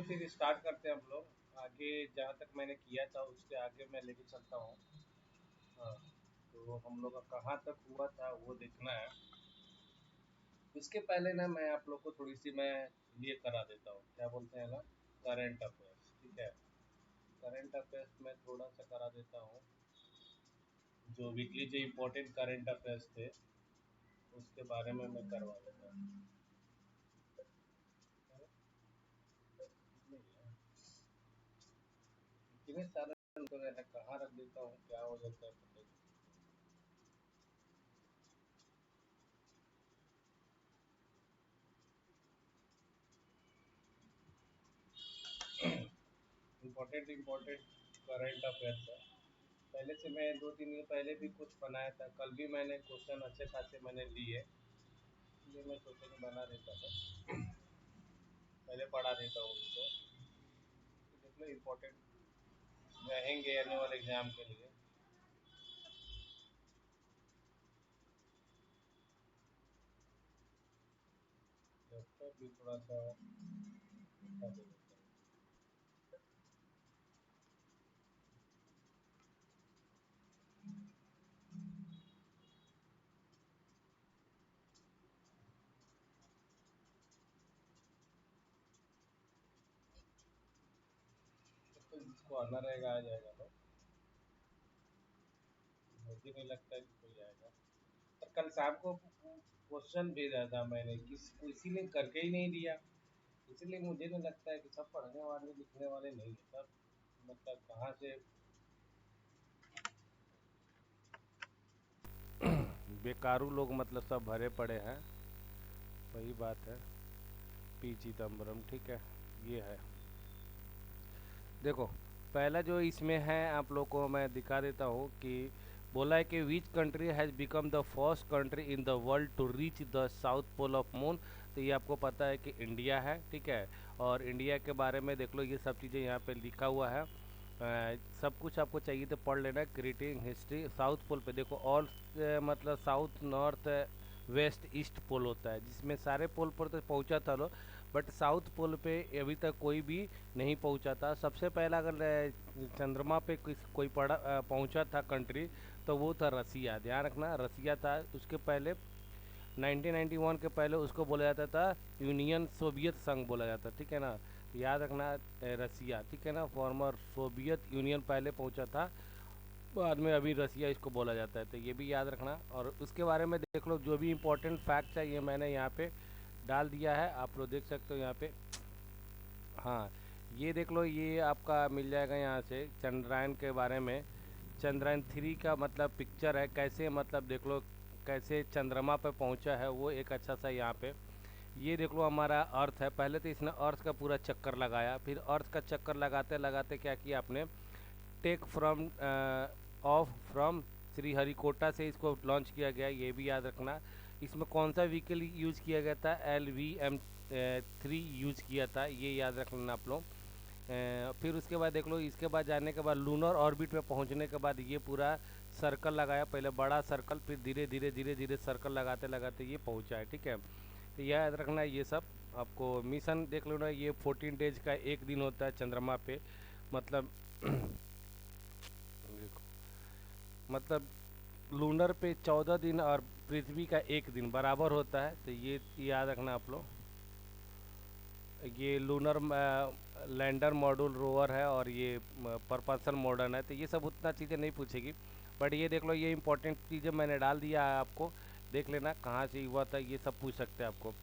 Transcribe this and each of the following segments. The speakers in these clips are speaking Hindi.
फिर स्टार्ट करते हैं हम लोग आगे। जहाँ तक मैंने किया था उसके आगे मैं लेके चलता हूँ। हाँ, तो हम लोग का कहाँ तक हुआ था वो देखना है। उसके पहले ना मैं आप लोग को थोड़ी सी मैं ये करा देता हूँ, क्या बोलते हैं ना, करंट अफेयर्स। ठीक है, करंट अफेयर्स में थोड़ा सा करा देता हूँ। जो वीकली जो इम्पोर्टेंट करंट अफेयर्स थे उसके बारे में मैं करवा देता हूँ। इतने सारे तो रहता, कहाँ रख देता हूँ क्या हो जाता है पता ही नहीं। इम्पोर्टेंट इम्पोर्टेंट करंट अफेयर्स है। पहले से मैं 2-3 दिन पहले भी कुछ बनाया था, कल भी मैंने क्वेश्चन अच्छे खासे मैंने लिए, इसलिए मैं सोचा कि बना देता था, पहले पढ़ा देता हूँ उसको। तो देख लो इम्पोर्टेंट रहेंगे आने वाले एग्जाम के लिए। तो भी थोड़ा सा बता देता हूँ। तो जिसको आना रहेगा आ जाएगा ना, मुझे नहीं लगता है कि कोई आएगा। और कल शाम को क्वेश्चन भेजा था मैंने, किसी इसीलिए करके ही नहीं दिया। इसलिए मुझे नहीं लगता है कि सब पढ़ने वाले लिखने वाले नहीं है सब, मतलब कहाँ से। बेकारू लोग मतलब सब भरे पड़े हैं, वही बात है। पी चिदम्बरम, ठीक है। ये है, देखो पहला जो इसमें है आप लोग को मैं दिखा देता हूँ कि बोला है कि which country has become the first country in the world to reach the south pole of moon. तो ये आपको पता है कि इंडिया है, ठीक है। और इंडिया के बारे में देख लो, ये सब चीज़ें यहाँ पे लिखा हुआ है। सब कुछ आपको चाहिए तो पढ़ लेना। क्रिएटिंग हिस्ट्री साउथ पोल पे देखो, ऑल मतलब साउथ नॉर्थ वेस्ट ईस्ट पोल होता है, जिसमें सारे पोल पर तो पहुंचा था लो, बट साउथ पोल पे अभी तक कोई भी नहीं पहुंचा था। सबसे पहला अगर चंद्रमा पे कोई पहुंचा था कंट्री, तो वो था रसिया। ध्यान रखना, रसिया था। उसके पहले 1991 के पहले उसको बोला जाता था यूनियन सोवियत संघ बोला जाता, ठीक है ना। याद रखना, रसिया, ठीक है ना, फॉर्मर सोवियत यूनियन पहले पहुंचा था, बाद में अभी रसिया इसको बोला जाता है, तो ये भी याद रखना। और उसके बारे में देख लो, जो भी इंपॉर्टेंट फैक्ट्स है ये मैंने यहाँ पे डाल दिया है, आप लोग देख सकते हो यहाँ पे। हाँ, ये देख लो, ये आपका मिल जाएगा यहाँ से चंद्रयान के बारे में। चंद्रयान 3 का मतलब पिक्चर है, कैसे मतलब देख लो कैसे चंद्रमा पे पहुंचा है वो, एक अच्छा सा यहाँ पे। ये देख लो हमारा अर्थ है। पहले तो इसने अर्थ का पूरा चक्कर लगाया, फिर अर्थ का चक्कर लगाते लगाते क्या किया आपने, take from off from Sriharikota से इसको लॉन्च किया गया, ये भी याद रखना। इसमें कौन सा व्हीकल यूज़ किया गया था, LVM-3 यूज़ किया था, ये याद रख लेना आप लोग। फिर उसके बाद देख लो, इसके बाद जाने के बाद लूनर ऑर्बिट में पहुंचने के बाद ये पूरा सर्कल लगाया, पहले बड़ा सर्कल, फिर धीरे धीरे धीरे धीरे सर्कल लगाते लगाते ये पहुंचा है, ठीक है। तो यह याद रखना ये सब आपको। मिशन देख लो ना, ये 14 डेज का एक दिन होता है चंद्रमा पे, मतलब देखो, मतलब लूनर पे 14 दिन और पृथ्वी का एक दिन बराबर होता है, तो ये याद रखना आप लोग। ये लूनर लैंडर मॉड्यूल रोवर है, और ये परपल्सन मॉडर्न है, तो ये सब उतना चीज़ें नहीं पूछेगी। बट ये देख लो, ये इंपॉर्टेंट चीज़ें मैंने डाल दिया है आपको, देख लेना कहाँ से हुआ था, ये सब पूछ सकते हैं आपको।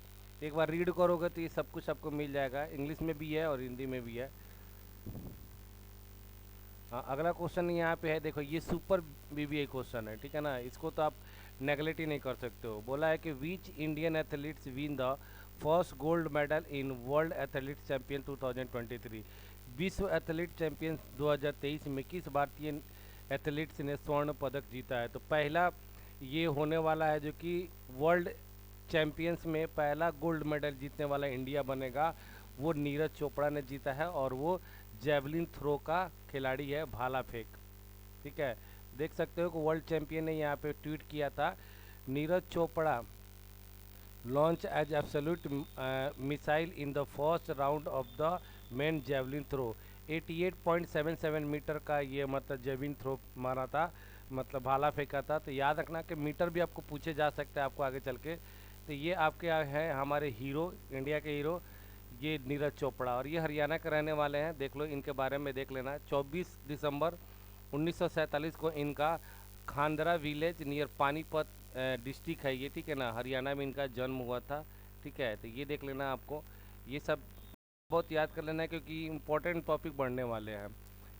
एक बार रीड करोगे तो ये सब कुछ आपको मिल जाएगा, इंग्लिश में भी है और हिंदी में भी है। हाँ, अगला क्वेश्चन यहाँ पे है, देखो ये सुपर BBI क्वेश्चन है, ठीक है ना, इसको तो आप नेगलेक्ट ही नहीं कर सकते हो। बोला है कि which Indian athletes win the first gold medal in world athlete champion 2023। विश्व एथलीट चैंपियन 2023 में किस भारतीय एथलीट्स ने स्वर्ण पदक जीता है। तो पहला ये होने वाला है जो कि वर्ल्ड चैंपियंस में पहला गोल्ड मेडल जीतने वाला इंडिया बनेगा, वो नीरज चोपड़ा ने जीता है, और वो जेवलिन थ्रो का खिलाड़ी है, भाला फेंक, ठीक है। देख सकते हो कि वर्ल्ड चैंपियन ने यहाँ पे ट्वीट किया था, Neeraj Chopra launch as absolute missile in the first round of the men javelin throw 88.77 metre का ये मतलब जेवलिन थ्रो मारा था, मतलब भाला फेंका था। तो याद रखना कि मीटर भी आपको पूछे जा सकते हैं आपको आगे चल के। तो ये आपके हैं हमारे हीरो, इंडिया के हीरो, ये नीरज चोपड़ा, और ये हरियाणा के रहने वाले हैं। देख लो इनके बारे में, देख लेना। 24 दिसंबर 1947 को इनका खांदरा विलेज नियर पानीपत डिस्ट्रिक्ट है ये, ठीक है ना, हरियाणा में इनका जन्म हुआ था। ठीक है, तो ये देख लेना आपको, ये सब बहुत याद कर लेना है क्योंकि इम्पोर्टेंट टॉपिक बढ़ने वाले हैं।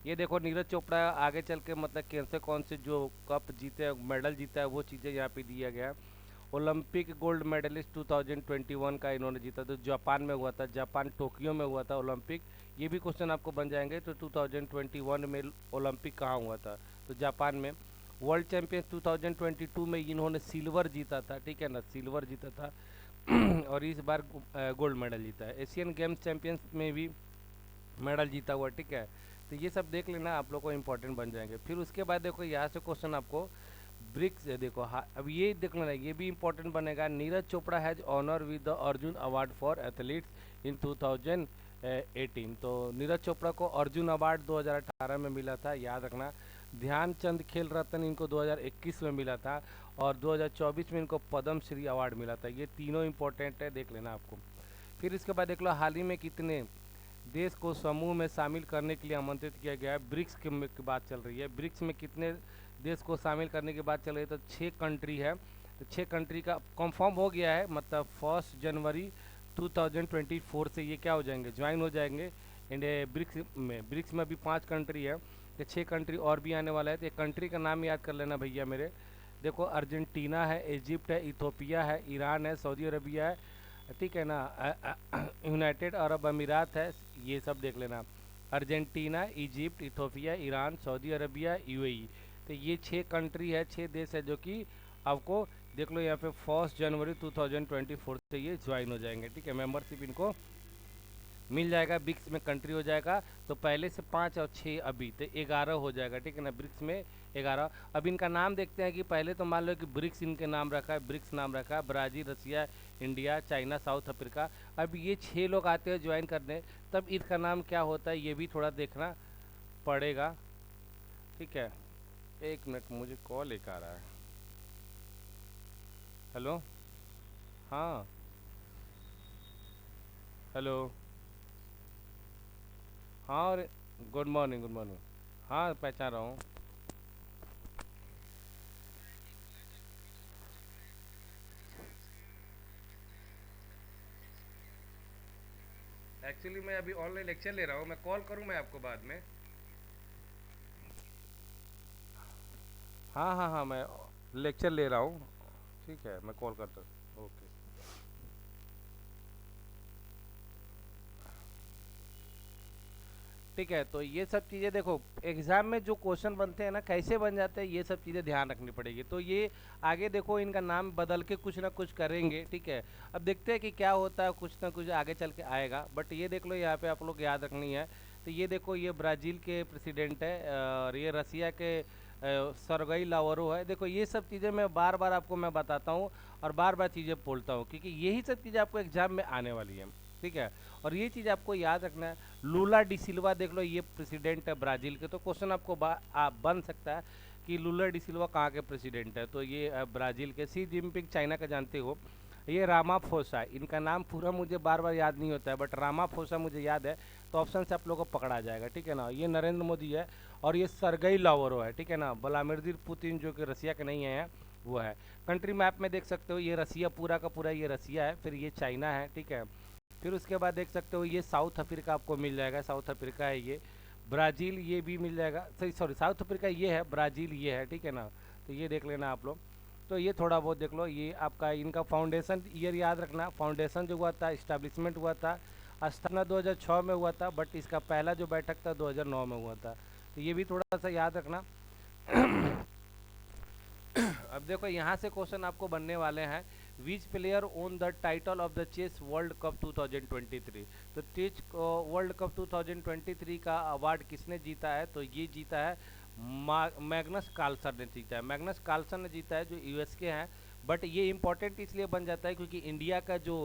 ये देखो नीरज चोपड़ा आगे चल के मतलब कौन से जो कप जीते, मेडल जीता है, वो चीज़ें यहाँ पे दिया गया है। ओलंपिक गोल्ड मेडलिस्ट 2021 का इन्होंने जीता, तो जापान में हुआ था, जापान टोक्यो में हुआ था ओलंपिक। ये भी क्वेश्चन आपको बन जाएंगे। तो 2021 में ओलंपिक कहाँ हुआ था, तो जापान में। वर्ल्ड चैंपियन 2022 में इन्होंने सिल्वर जीता था, ठीक है ना, सिल्वर जीता था। और इस बार गोल्ड मेडल जीता है। एशियन गेम्स चैंपियंस में भी मेडल जीता हुआ, ठीक है। तो ये सब देख लेना, आप लोग को इंपॉर्टेंट बन जाएंगे। फिर उसके बाद देखो यहाँ से क्वेश्चन आपको ब्रिक्स देखो, हाँ अब ये देख लेना, ये भी इंपॉर्टेंट बनेगा। Neeraj Chopra has honour with the Arjuna award for athletes in 2018। तो नीरज चोपड़ा को अर्जुन अवार्ड 2018 में मिला था, याद रखना। ध्यानचंद खेल रत्न इनको 2021 में मिला था, और 2024 में इनको पद्म श्री अवार्ड मिला था। ये तीनों इंपॉर्टेंट है, देख लेना आपको। फिर इसके बाद देख लो हाल ही में कितने देश को समूह में शामिल करने के लिए आमंत्रित किया गया है। ब्रिक्स की बात चल रही है, ब्रिक्स में कितने देश को शामिल करने की बात चल रही है, तो 6 कंट्री है। तो 6 कंट्री का कंफर्म हो गया है, मतलब 1 जनवरी 2024 से ये क्या हो जाएंगे, ज्वाइन हो जाएंगे ब्रिक्स में अभी 5 कंट्री है, तो 6 कंट्री और भी आने वाला है। तो एक कंट्री का नाम याद कर लेना भैया मेरे, देखो अर्जेंटीना है, इजिप्ट है, इथोपिया है, ईरान है, सऊदी अरबिया है, ठीक है ना, यूनाइटेड अरब अमीरात है, ये सब देख लेना। Argentina, Egypt, Ethiopia, Iran, Saudi Arabia, UAE. तो ये 6 कंट्री है, 6 देश है जो कि आपको देख लो यहाँ पे 1 जनवरी 2024 से ये ज्वाइन हो जाएंगे, ठीक है। मेंबरशिप इनको मिल जाएगा, ब्रिक्स में कंट्री हो जाएगा। तो पहले से 5 और 6 अभी तो 11 हो जाएगा, ठीक है ना, ब्रिक्स में 11। अब इनका नाम देखते हैं कि पहले तो मान लो कि ब्रिक्स इनके नाम रखा है, ब्रिक्स नाम रखा है, ब्राज़ील, रसिया, इंडिया, चाइना, साउथ अफ्रीका। अब ये 6 लोग आते हैं ज्वाइन करने, तब इसका नाम क्या होता है ये भी थोड़ा देखना पड़ेगा, ठीक है। एक मिनट, मुझे कॉल एक आ रहा है। हेलो, हाँ, हेलो, हाँ, और गुड मॉर्निंग, गुड मॉर्निंग। हाँ, पहचान रहा हूँ। एक्चुअली मैं अभी ऑनलाइन लेक्चर ले रहा हूँ, मैं कॉल करूँ मैं आपको बाद में। हाँ हाँ हाँ, मैं लेक्चर ले रहा हूँ, ठीक है, मैं कॉल करता हूँ, ओके। ठीक है, तो ये सब चीज़ें देखो, एग्ज़ाम में जो क्वेश्चन बनते हैं ना, कैसे बन जाते हैं, ये सब चीज़ें ध्यान रखनी पड़ेगी। तो ये आगे देखो इनका नाम बदल के कुछ ना कुछ करेंगे, ठीक है। अब देखते हैं कि क्या होता है, कुछ ना कुछ आगे चल के आएगा। बट ये देख लो यहाँ पे आप लोग याद रखनी है। तो ये देखो, ये ब्राज़ील के प्रेसिडेंट है, और ये रसिया के सरगई लावरो है। देखो ये सब चीज़ें मैं बार बार आपको मैं बताता हूँ, और बार बार चीज़ें बोलता हूँ, क्योंकि यही सब चीज़ें आपको एग्जाम में आने वाली है, ठीक है। और ये चीज़ आपको याद रखना है। लूला डी सिल्वा देख लो, ये प्रेसिडेंट है ब्राज़ील के। तो क्वेश्चन आपको बन सकता है कि लूला डी सिल्वा कहाँ के प्रेसिडेंट है, तो ये ब्राज़ील के। सी जिनपिंग चाइना का जानते हो। ये रामाफोसा, इनका नाम पूरा मुझे बार बार याद नहीं होता है, बट रामाफोसा मुझे याद है, तो ऑप्शन से आप लोगों को पकड़ा जाएगा, ठीक है ना। ये नरेंद्र मोदी है, और ये सरगई लावरो है, ठीक है ना। व्लादिमीर पुतिन जो कि रसिया के नहीं है, वो है। कंट्री मैप में देख सकते हो, ये रसिया पूरा का पूरा ये रसिया है, फिर ये चाइना है, ठीक है। फिर उसके बाद देख सकते हो ये साउथ अफ्रीका आपको मिल जाएगा, साउथ अफ्रीका है ये। ब्राज़ील ये भी मिल जाएगा, सही सॉरी, साउथ अफ्रीका ये है, ब्राज़ील ये है, ठीक है ना। तो ये देख लेना आप लोग। तो ये थोड़ा बहुत देख लो, ये आपका इनका फाउंडेशन ईयर याद रखना। फाउंडेशन जो हुआ था, इस्टेब्लिशमेंट हुआ था, स्थापना 2006 में हुआ था, बट इसका पहला जो बैठक था 2009 में हुआ था। तो ये भी थोड़ा सा याद रखना। अब देखो यहाँ से क्वेश्चन आपको बनने वाले हैं। Which player own the title of the chess world cup 2023। तो चेस वर्ल्ड कप 2023 का अवार्ड किसने जीता है, तो ये जीता है मैग्नस कार्लसन ने जीता है। मैग्नस कार्लसन ने जीता है, जो यूएस के हैं। बट ये इंपॉर्टेंट इसलिए बन जाता है क्योंकि इंडिया का जो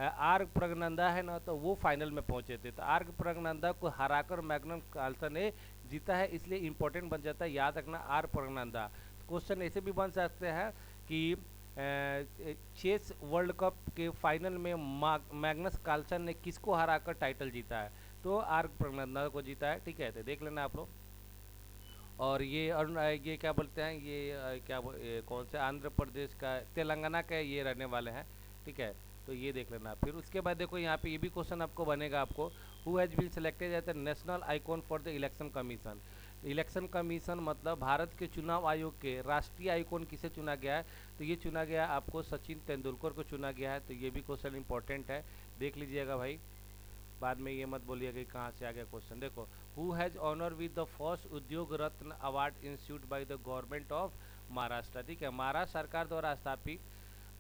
आर्क प्रगनंदा है ना, तो वो फाइनल में पहुंचे थे। तो आर्क प्रगनंदा को हराकर मैग्नस कार्लसन ने जीता है, इसलिए इंपॉर्टेंट बन जाता है, याद रखना आर्क प्रगनंदा। क्वेश्चन ऐसे भी बन सकते हैं कि चेस वर्ल्ड कप के फाइनल में मैग्नस कार्लसन ने किसको हराकर टाइटल जीता है, तो आर्क प्रगनंदा को जीता है। ठीक है, तो देख लेना आप लोग। और ये क्या बोलते हैं, ये कौन से आंध्र प्रदेश का, तेलंगाना का ये रहने वाले हैं। ठीक है, तो ये देख लेना। फिर उसके बाद देखो यहाँ पे ये भी क्वेश्चन आपको बनेगा, आपको who has been selected as the national icon for the election commission. Election commission मतलब भारत के चुनाव आयोग के राष्ट्रीय आइकॉन किसे चुना गया है, तो ये चुना गया आपको सचिन तेंदुलकर को चुना गया है। तो ये भी क्वेश्चन इंपॉर्टेंट है, देख लीजिएगा भाई, बाद में ये मत बोलिएगा कि कहाँ से आ गया क्वेश्चन। देखो, who has honour with the first Udyog Ratna award institute by the government of Maharashtra. ठीक है, महाराष्ट्र सरकार द्वारा स्थापित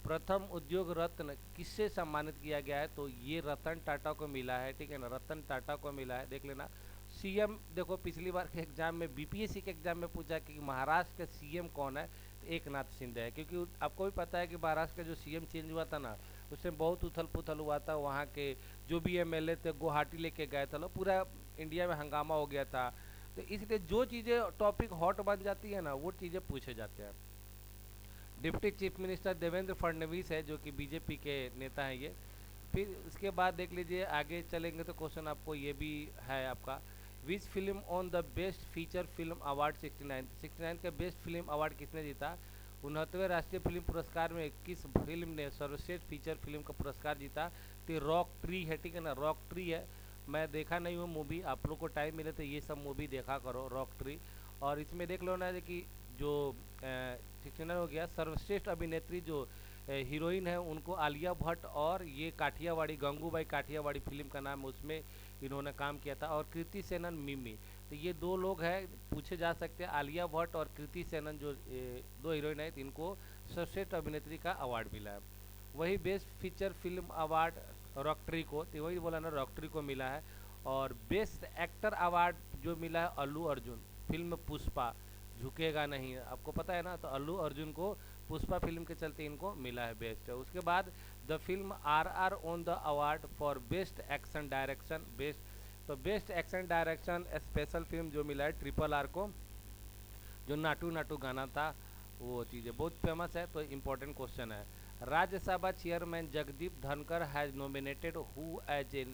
प्रथम उद्योग रत्न किससे सम्मानित किया गया है, तो ये रतन टाटा को मिला है। ठीक है ना, रतन टाटा को मिला है, देख लेना। सीएम देखो, पिछली बार के एग्जाम में, बीपीएससी के एग्जाम में पूछा कि महाराष्ट्र का सीएम कौन है, तो एकनाथ शिंदे है। क्योंकि आपको भी पता है कि महाराष्ट्र का जो सीएम चेंज हुआ था ना, उसमें बहुत उथल पुथल हुआ था। वहाँ के जो भी एमएलए थे गुवाहाटी लेके गए थे, पूरा इंडिया में हंगामा हो गया था। तो इसलिए जो चीज़ें टॉपिक हॉट बन जाती है ना, वो चीज़ें पूछे जाते हैं। Deputy chief minister Devendra Fadnavis है, जो कि बीजेपी के नेता हैं ये। फिर उसके बाद देख लीजिए, आगे चलेंगे तो क्वेश्चन आपको ये भी है आपका, which film on the best feature film award 69 का बेस्ट फिल्म अवार्ड किसने जीता। 69वें राष्ट्रीय फिल्म पुरस्कार में किस फिल्म ने सर्वश्रेष्ठ फीचर फिल्म का पुरस्कार जीता, तो रॉक ट्री है। ठीक है ना, रॉक ट्री है। मैं देखा नहीं हूँ मूवी, आप लोग को टाइम मिले तो ये सब मूवी देखा करो, रॉक ट्री। और इसमें देख लो ना कि जो 69 हो गया, सर्वश्रेष्ठ अभिनेत्री जो हीरोइन है उनको आलिया भट्ट, और ये काठियावाड़ी, गंगूबाई काठियावाड़ी फिल्म का नाम, उसमें इन्होंने काम किया था। और कृति सेनन मिमी, तो ये दो लोग हैं, पूछे जा सकते हैं। आलिया भट्ट और कृति सेनन जो दो हीरोइन है, इनको सर्वश्रेष्ठ अभिनेत्री का अवार्ड मिला है। वही बेस्ट फीचर फिल्म अवार्ड रॉकट्री को, तो वही बोला ना, रॉकट्री को मिला है। और बेस्ट एक्टर अवार्ड जो मिला है अल्लू अर्जुन, फिल्म पुष्पा, झुकेगा नहीं, आपको पता है ना, तो अल्लू अर्जुन को पुष्पा फिल्म के चलते इनको मिला है बेस्ट है। उसके बाद the film RR on the award for best action direction, best action direction special film जो मिला है ट्रिपल आर को, जो नाटू नाटू गाना था, वो चीज़ें बहुत फेमस है। तो इम्पोर्टेंट क्वेश्चन है। Rajya Sabha chairman Jagdeep Dhankhar has nominated who as a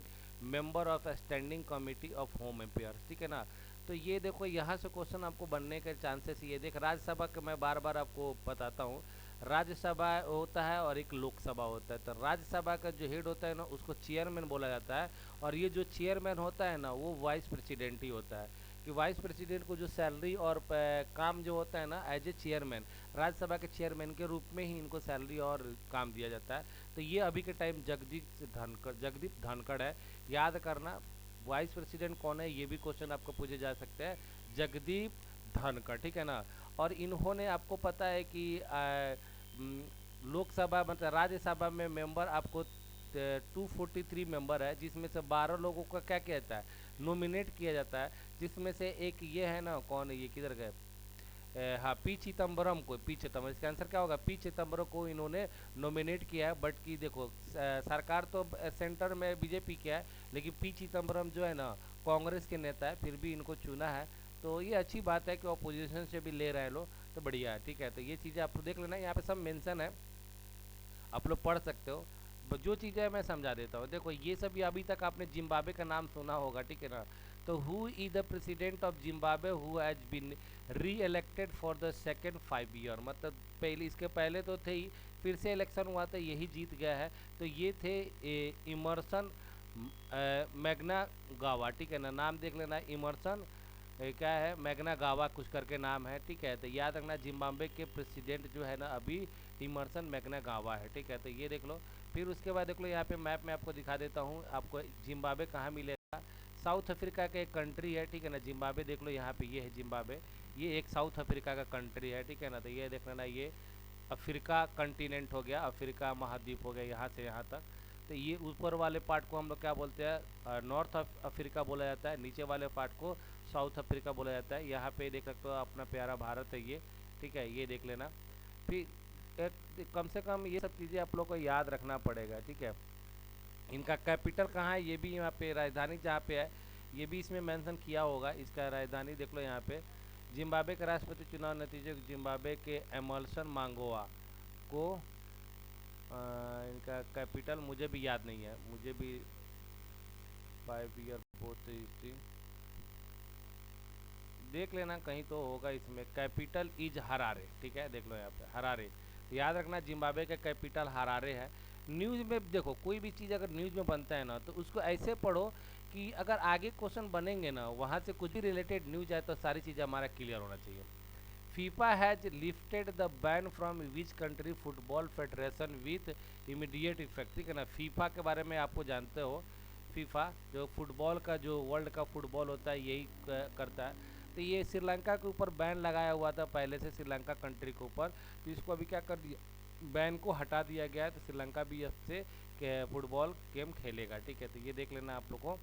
member of standing committee of home affairs. ठीक है ना, तो ये देखो, यहाँ से क्वेश्चन आपको बनने के चांसेस, ये देख, राज्यसभा का मैं बार बार आपको बताता हूँ, राज्यसभा होता है और एक लोकसभा होता है। तो राज्यसभा का जो हेड होता है ना, उसको चेयरमैन बोला जाता है। और ये जो चेयरमैन होता है ना, वो वाइस प्रेसिडेंट ही होता है। कि वाइस प्रेसिडेंट को जो सैलरी और काम जो होता है ना, एज ए चेयरमैन, राज्यसभा के चेयरमैन के रूप में ही इनको सैलरी और काम दिया जाता है। तो ये अभी के टाइम जगदीप धनखड़ है, याद करना। वाइस प्रेसिडेंट कौन है, ये भी क्वेश्चन आपको पूछे जा सकते हैं, जगदीप धनखड़। ठीक है ना, और इन्होंने, आपको पता है कि लोकसभा मतलब राज्यसभा में मेंबर आपको 243 मेंबर है, जिसमें से 12 लोगों का क्या कहता है, नॉमिनेट किया जाता है। जिसमें से एक ये है ना, कौन है ये, किधर गए, हाँ, पी चिदम्बरम को, पी चिदम्बरम, इसका आंसर क्या होगा, पी चिदम्बरम को इन्होंने नॉमिनेट किया है। बट की देखो, सरकार तो सेंटर में बीजेपी की है, लेकिन पी चिदम्बरम जो है ना, कांग्रेस के नेता है, फिर भी इनको चुना है। तो ये अच्छी बात है कि अपोजिशन से भी ले रहे हैं लोग, तो बढ़िया है। ठीक है, तो ये चीज़ें आप देख लेना, यहाँ पे सब मेंशन है, आप लोग पढ़ सकते हो। जो चीज़ें मैं समझा देता हूँ। देखो, ये सब, अभी तक आपने जिम्बाब्वे का नाम सुना होगा, ठीक है ना। तो who is the president of Zimbabwe who has been reelected for the second 5 year, मतलब पहले, इसके पहले तो थे ही, फिर से इलेक्शन हुआ था, यही जीत गया है। तो ये थे इमर्सन मैग्ना गावा। ठीक है ना, नाम देख लेना, इमर्सन क्या है, मैग्ना गावा कुछ करके नाम है। ठीक है, तो याद रखना, जिम्बाब्वे के प्रेसिडेंट जो है ना अभी, इमर्सन मैग्ना गावा है। ठीक है, तो ये देख लो। फिर उसके बाद देख लो, यहाँ पे मैप में आपको दिखा देता हूँ, आपको जिम्बाब्वे कहाँ मिलेगा। साउथ अफ्रीका का एक कंट्री है, ठीक है ना, जिम्बाब्वे देख लो, यहाँ पे ये है जिम्बाब्वे, ये एक साउथ अफ्रीका का कंट्री है। ठीक है ना, तो ये देख लेना, ये अफ्रीका कंटिनेंट हो गया, अफ्रीका महाद्वीप हो गया, यहाँ से यहाँ तक। तो ये ऊपर वाले पार्ट को हम लोग क्या बोलते हैं, नॉर्थ अफ्रीका बोला जाता है, नीचे वाले पार्ट को साउथ अफ्रीका बोला जाता है। यहाँ पे देख सकते हो अपना प्यारा भारत है ये, ठीक है, ये देख लेना। फिर कम से कम ये सब चीज़ें आप लोग को याद रखना पड़ेगा, ठीक है। इनका कैपिटल कहाँ है ये भी यहाँ पे, राजधानी जहाँ पे है ये भी इसमें मेंशन किया होगा। इसका राजधानी देख लो यहाँ पे। जिम्बाब्वे के राष्ट्रपति चुनाव नतीजे, जिम्बाब्वे के एमर्सन मांगोवा को इनका कैपिटल मुझे भी याद नहीं है, मुझे भी 5 ईयर फोर्थ हिस्ट्री देख लेना, कहीं तो होगा इसमें। कैपिटल इज हरारे, ठीक है, देख लो यहाँ पे हरारे, याद रखना जिम्बाब्वे का कैपिटल हरारे है। न्यूज़ में देखो कोई भी चीज़ अगर न्यूज़ में बनता है ना तो उसको ऐसे पढ़ो कि अगर आगे क्वेश्चन बनेंगे ना वहाँ से कुछ भी रिलेटेड न्यूज आए तो सारी चीज़ें हमारा क्लियर होना चाहिए। FIFA has lifted the ban from which country football federation with immediate effect, ठीक है ना। फीफा के बारे में आपको जानते हो, फीफा जो फुटबॉल का जो वर्ल्ड का फुटबॉल होता है यही करता है। तो ये श्रीलंका के ऊपर बैन लगाया हुआ था पहले से, श्रीलंका कंट्री के ऊपर, तो इसको अभी क्या कर दिया, बैन को हटा दिया गया है। तो श्रीलंका भी अब से फुटबॉल गेम खेलेगा, ठीक है। तो ये देख लेना आप लोग को।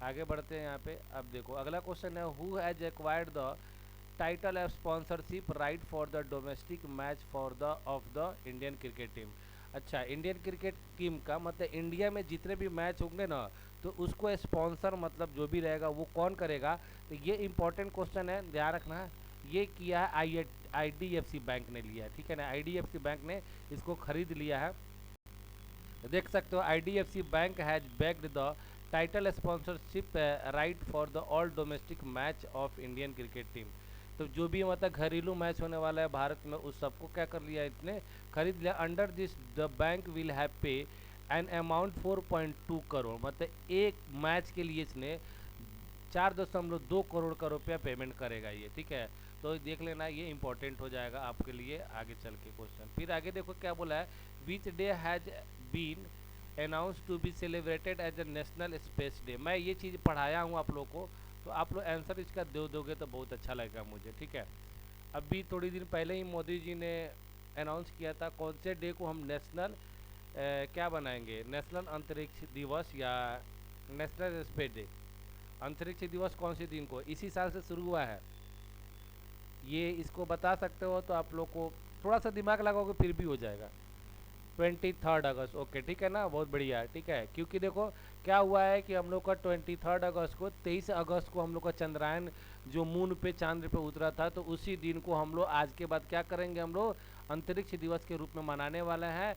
आगे बढ़ते हैं यहाँ पे। अब देखो अगला क्वेश्चन है, who has acquired the title of sponsorship right for the domestic match for the of the Indian cricket team. अच्छा, इंडियन क्रिकेट टीम का मतलब इंडिया में जितने भी मैच होंगे ना तो उसको स्पॉन्सर मतलब जो भी रहेगा वो कौन करेगा। तो ये इंपॉर्टेंट क्वेश्चन है, ध्यान रखना है। ये किया है IDFC बैंक ने लिया है, ठीक है ना। IDFC बैंक ने इसको खरीद लिया है। देख सकते हो IDFC bank has backed the title sponsorship right for the all domestic match of Indian cricket team. तो जो भी मतलब घरेलू मैच होने वाला है भारत में उस सबको क्या कर लिया इसने, खरीद लिया। Under this the bank will have पे एन अमाउंट 4.2 करोड़, मतलब एक मैच के लिए इसने 4.2 करोड़ का रुपया पेमेंट करेगा ये, ठीक है। तो देख लेना ये इंपॉर्टेंट हो जाएगा आपके लिए आगे चल के क्वेश्चन। फिर आगे देखो क्या बोला है, which day has been announce to be celebrated as a national space day. मैं ये चीज़ पढ़ाया हूँ आप लोग को, तो आप लोग आंसर इसका दोगे तो बहुत अच्छा लगेगा मुझे, ठीक है। अभी थोड़ी दिन पहले ही मोदी जी ने अनाउंस किया था कौन से डे को हम नेशनल क्या बनाएंगे, नेशनल अंतरिक्ष दिवस या नेशनल स्पेस डे। अंतरिक्ष दिवस कौन से दिन को, इसी साल से शुरू हुआ है ये, इसको बता सकते हो तो आप लोग को थोड़ा सा दिमाग लगाओगे फिर भी हो जाएगा। 23 अगस्त, ओके ठीक है ना, बहुत बढ़िया है, ठीक है। क्योंकि देखो क्या हुआ है कि हम लोग का 23 अगस्त को, 23 अगस्त को हम लोग का चंद्रयान जो मून पे चांद पे उतरा था, तो उसी दिन को हम लोग आज के बाद क्या करेंगे, हम लोग अंतरिक्ष दिवस के रूप में मनाने वाले हैं।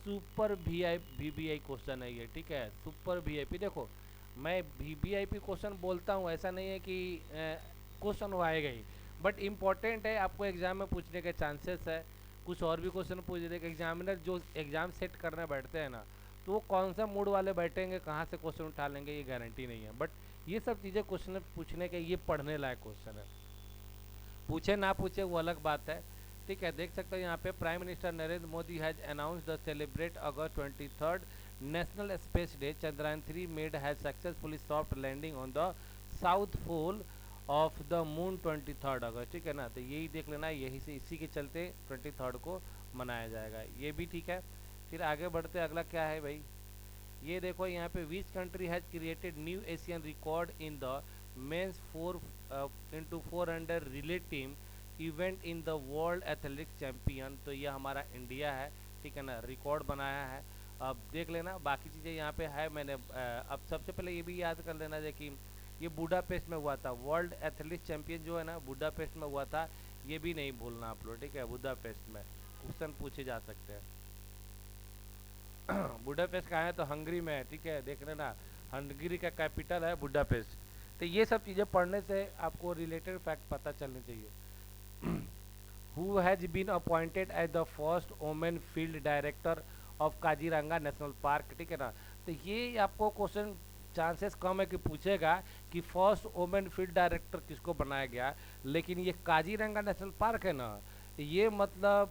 सुपर VVIP क्वेश्चन है ये, ठीक है। सुपर VIP, देखो मैं VVIP क्वेश्चन बोलता हूँ, ऐसा नहीं है कि क्वेश्चन वो आएगा ही, बट इम्पॉर्टेंट है, आपको एग्जाम में पूछने के चांसेस है। कुछ और भी क्वेश्चन पूछ देगा एग्जामिनर, जो एग्जाम सेट करने बैठते हैं ना तो वो कौन सा मूड वाले बैठेंगे, कहाँ से क्वेश्चन उठा लेंगे ये गारंटी नहीं है। बट ये सब चीज़ें क्वेश्चन पूछने के, ये पढ़ने लायक क्वेश्चन है। पूछे ना पूछे वो अलग बात है, ठीक है। देख सकते हो यहाँ पे, prime minister Narendra Modi has announce the celebrate August 23 national space day. Chandrayaan 3 made has successfully soft landing on the south pole of the moon 23 August, ठीक है ना। तो यही देख लेना, यही से इसी के चलते 23 को मनाया जाएगा, ये भी ठीक है। फिर आगे बढ़ते, अगला क्या है भाई, ये देखो यहाँ पे, which country has created new Asian record in the men's 4x400 relay team event in the world athletics champion. तो ये हमारा इंडिया है, ठीक है ना, रिकॉर्ड बनाया है। अब देख लेना बाकी चीज़ें यहाँ पे है, मैंने अब सबसे पहले ये भी याद कर लेना है कि ये बुडापेस्ट में हुआ था, वर्ल्ड एथलेटिक्स चैंपियन जो है ना बुडापेस्ट में हुआ था, ये भी नहीं भूलना आप लोग, ठीक है। बुडापेस्ट में क्वेश्चन पूछे जा सकते हैं। बुडापेस्ट कहाँ है, तो हंगरी में है, ठीक है, देख लेना, हंगरी का कैपिटल है बुडापेस्ट। तो ये सब चीज़ें पढ़ने से आपको रिलेटेड फैक्ट पता चलने चाहिए। Who has been appointed as the first women field director of Kaziranga national park, ठीक है ना। तो ये आपको क्वेश्चन चांसेस कम है कि पूछेगा कि फर्स्ट वोमेन फील्ड डायरेक्टर किसको बनाया गया, लेकिन ये काजीरंगा नेशनल पार्क है ना, ये मतलब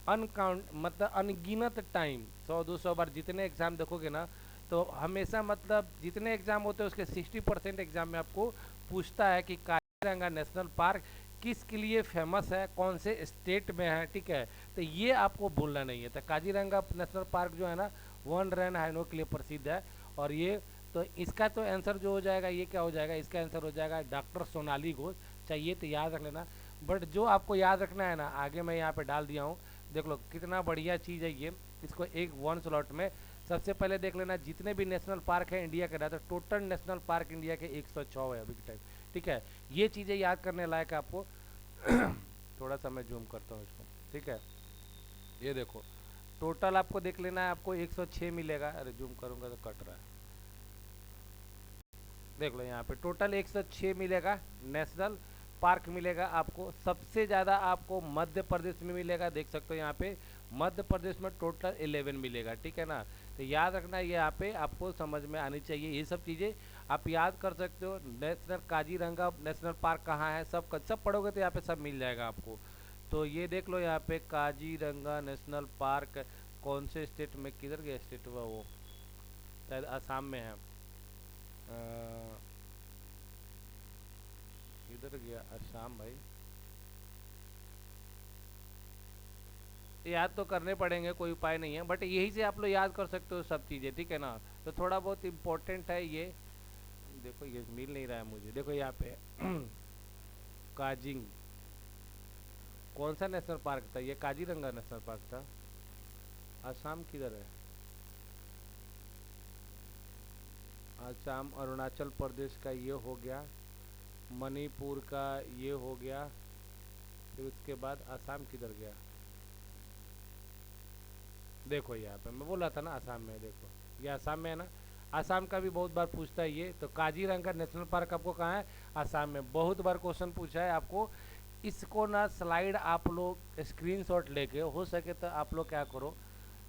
अनकाउंट, मतलब अनगिनत टाइम, 100-200 बार जितने एग्जाम देखोगे ना तो हमेशा मतलब जितने एग्जाम होते हैं उसके 60% एग्जाम में आपको पूछता है कि काजीरंगा नेशनल पार्क किसके लिए फेमस है, कौन से स्टेट में है, ठीक है। तो ये आपको भूलना नहीं है। तो काजीरंगा नेशनल पार्क जो है ना वन रैन हाइनो के लिए प्रसिद्ध है। और ये तो इसका तो आंसर जो हो जाएगा, ये क्या हो जाएगा, इसका आंसर हो जाएगा डॉक्टर सोनाली घोष। चाहिए तो याद रख लेना, बट जो आपको याद रखना है ना आगे मैं यहाँ पे डाल दिया हूँ। देख लो कितना बढ़िया चीज़ है ये। इसको एक वन स्लॉट में सबसे पहले देख लेना जितने भी नेशनल पार्क है इंडिया के, ना तो टोटल नेशनल पार्क इंडिया के 106 है अभी के टाइम। ठीक है, ये चीज़ें याद करने लायक है आपको। थोड़ा सा मैं जूम करता हूँ इसको। ठीक है, ये देखो टोटल आपको देख लेना है, आपको 106 मिलेगा। अरे जूम करूँगा तो कट रहा है, देख लो यहाँ पे टोटल 106 मिलेगा नेशनल पार्क मिलेगा आपको। सबसे ज़्यादा आपको मध्य प्रदेश में मिलेगा, देख सकते हो यहाँ पे मध्य प्रदेश में टोटल 11 मिलेगा। ठीक है ना, तो याद रखना ये यहाँ पे आपको समझ में आनी चाहिए, ये सब चीज़ें आप याद कर सकते हो। नेशनल काजीरंगा नेशनल पार्क कहाँ है, सब पढ़ोगे तो यहाँ पे सब मिल जाएगा आपको। तो ये देख लो यहाँ पे काजीरंगा नेशनल पार्क कौन से स्टेट में, किधर गया स्टेट वो, शायद आसाम में है। इधर गया असम भाई, याद तो करने पड़ेंगे, कोई उपाय नहीं है, बट यही से आप लोग याद कर सकते हो सब चीज़ें। ठीक है ना, तो थोड़ा बहुत इम्पोर्टेंट है ये। देखो ये मिल नहीं रहा है मुझे, देखो यहाँ पे काजिंग कौन सा नेशनल पार्क था, ये काजीरंगा नेशनल पार्क था। असम किधर है, असम अरुणाचल प्रदेश का ये हो गया, मणिपुर का ये हो गया, फिर उसके बाद असम किधर गया। देखो यहाँ पे मैं बोल रहा था ना असम में, देखो ये असम में है ना, असम का भी बहुत बार पूछता है ये। तो काजीरंगा नेशनल पार्क आपको कहाँ है, असम में। बहुत बार क्वेश्चन पूछा है आपको। इसको ना स्लाइड आप लोग स्क्रीनशॉट लेके, हो सके तो आप लोग क्या करो,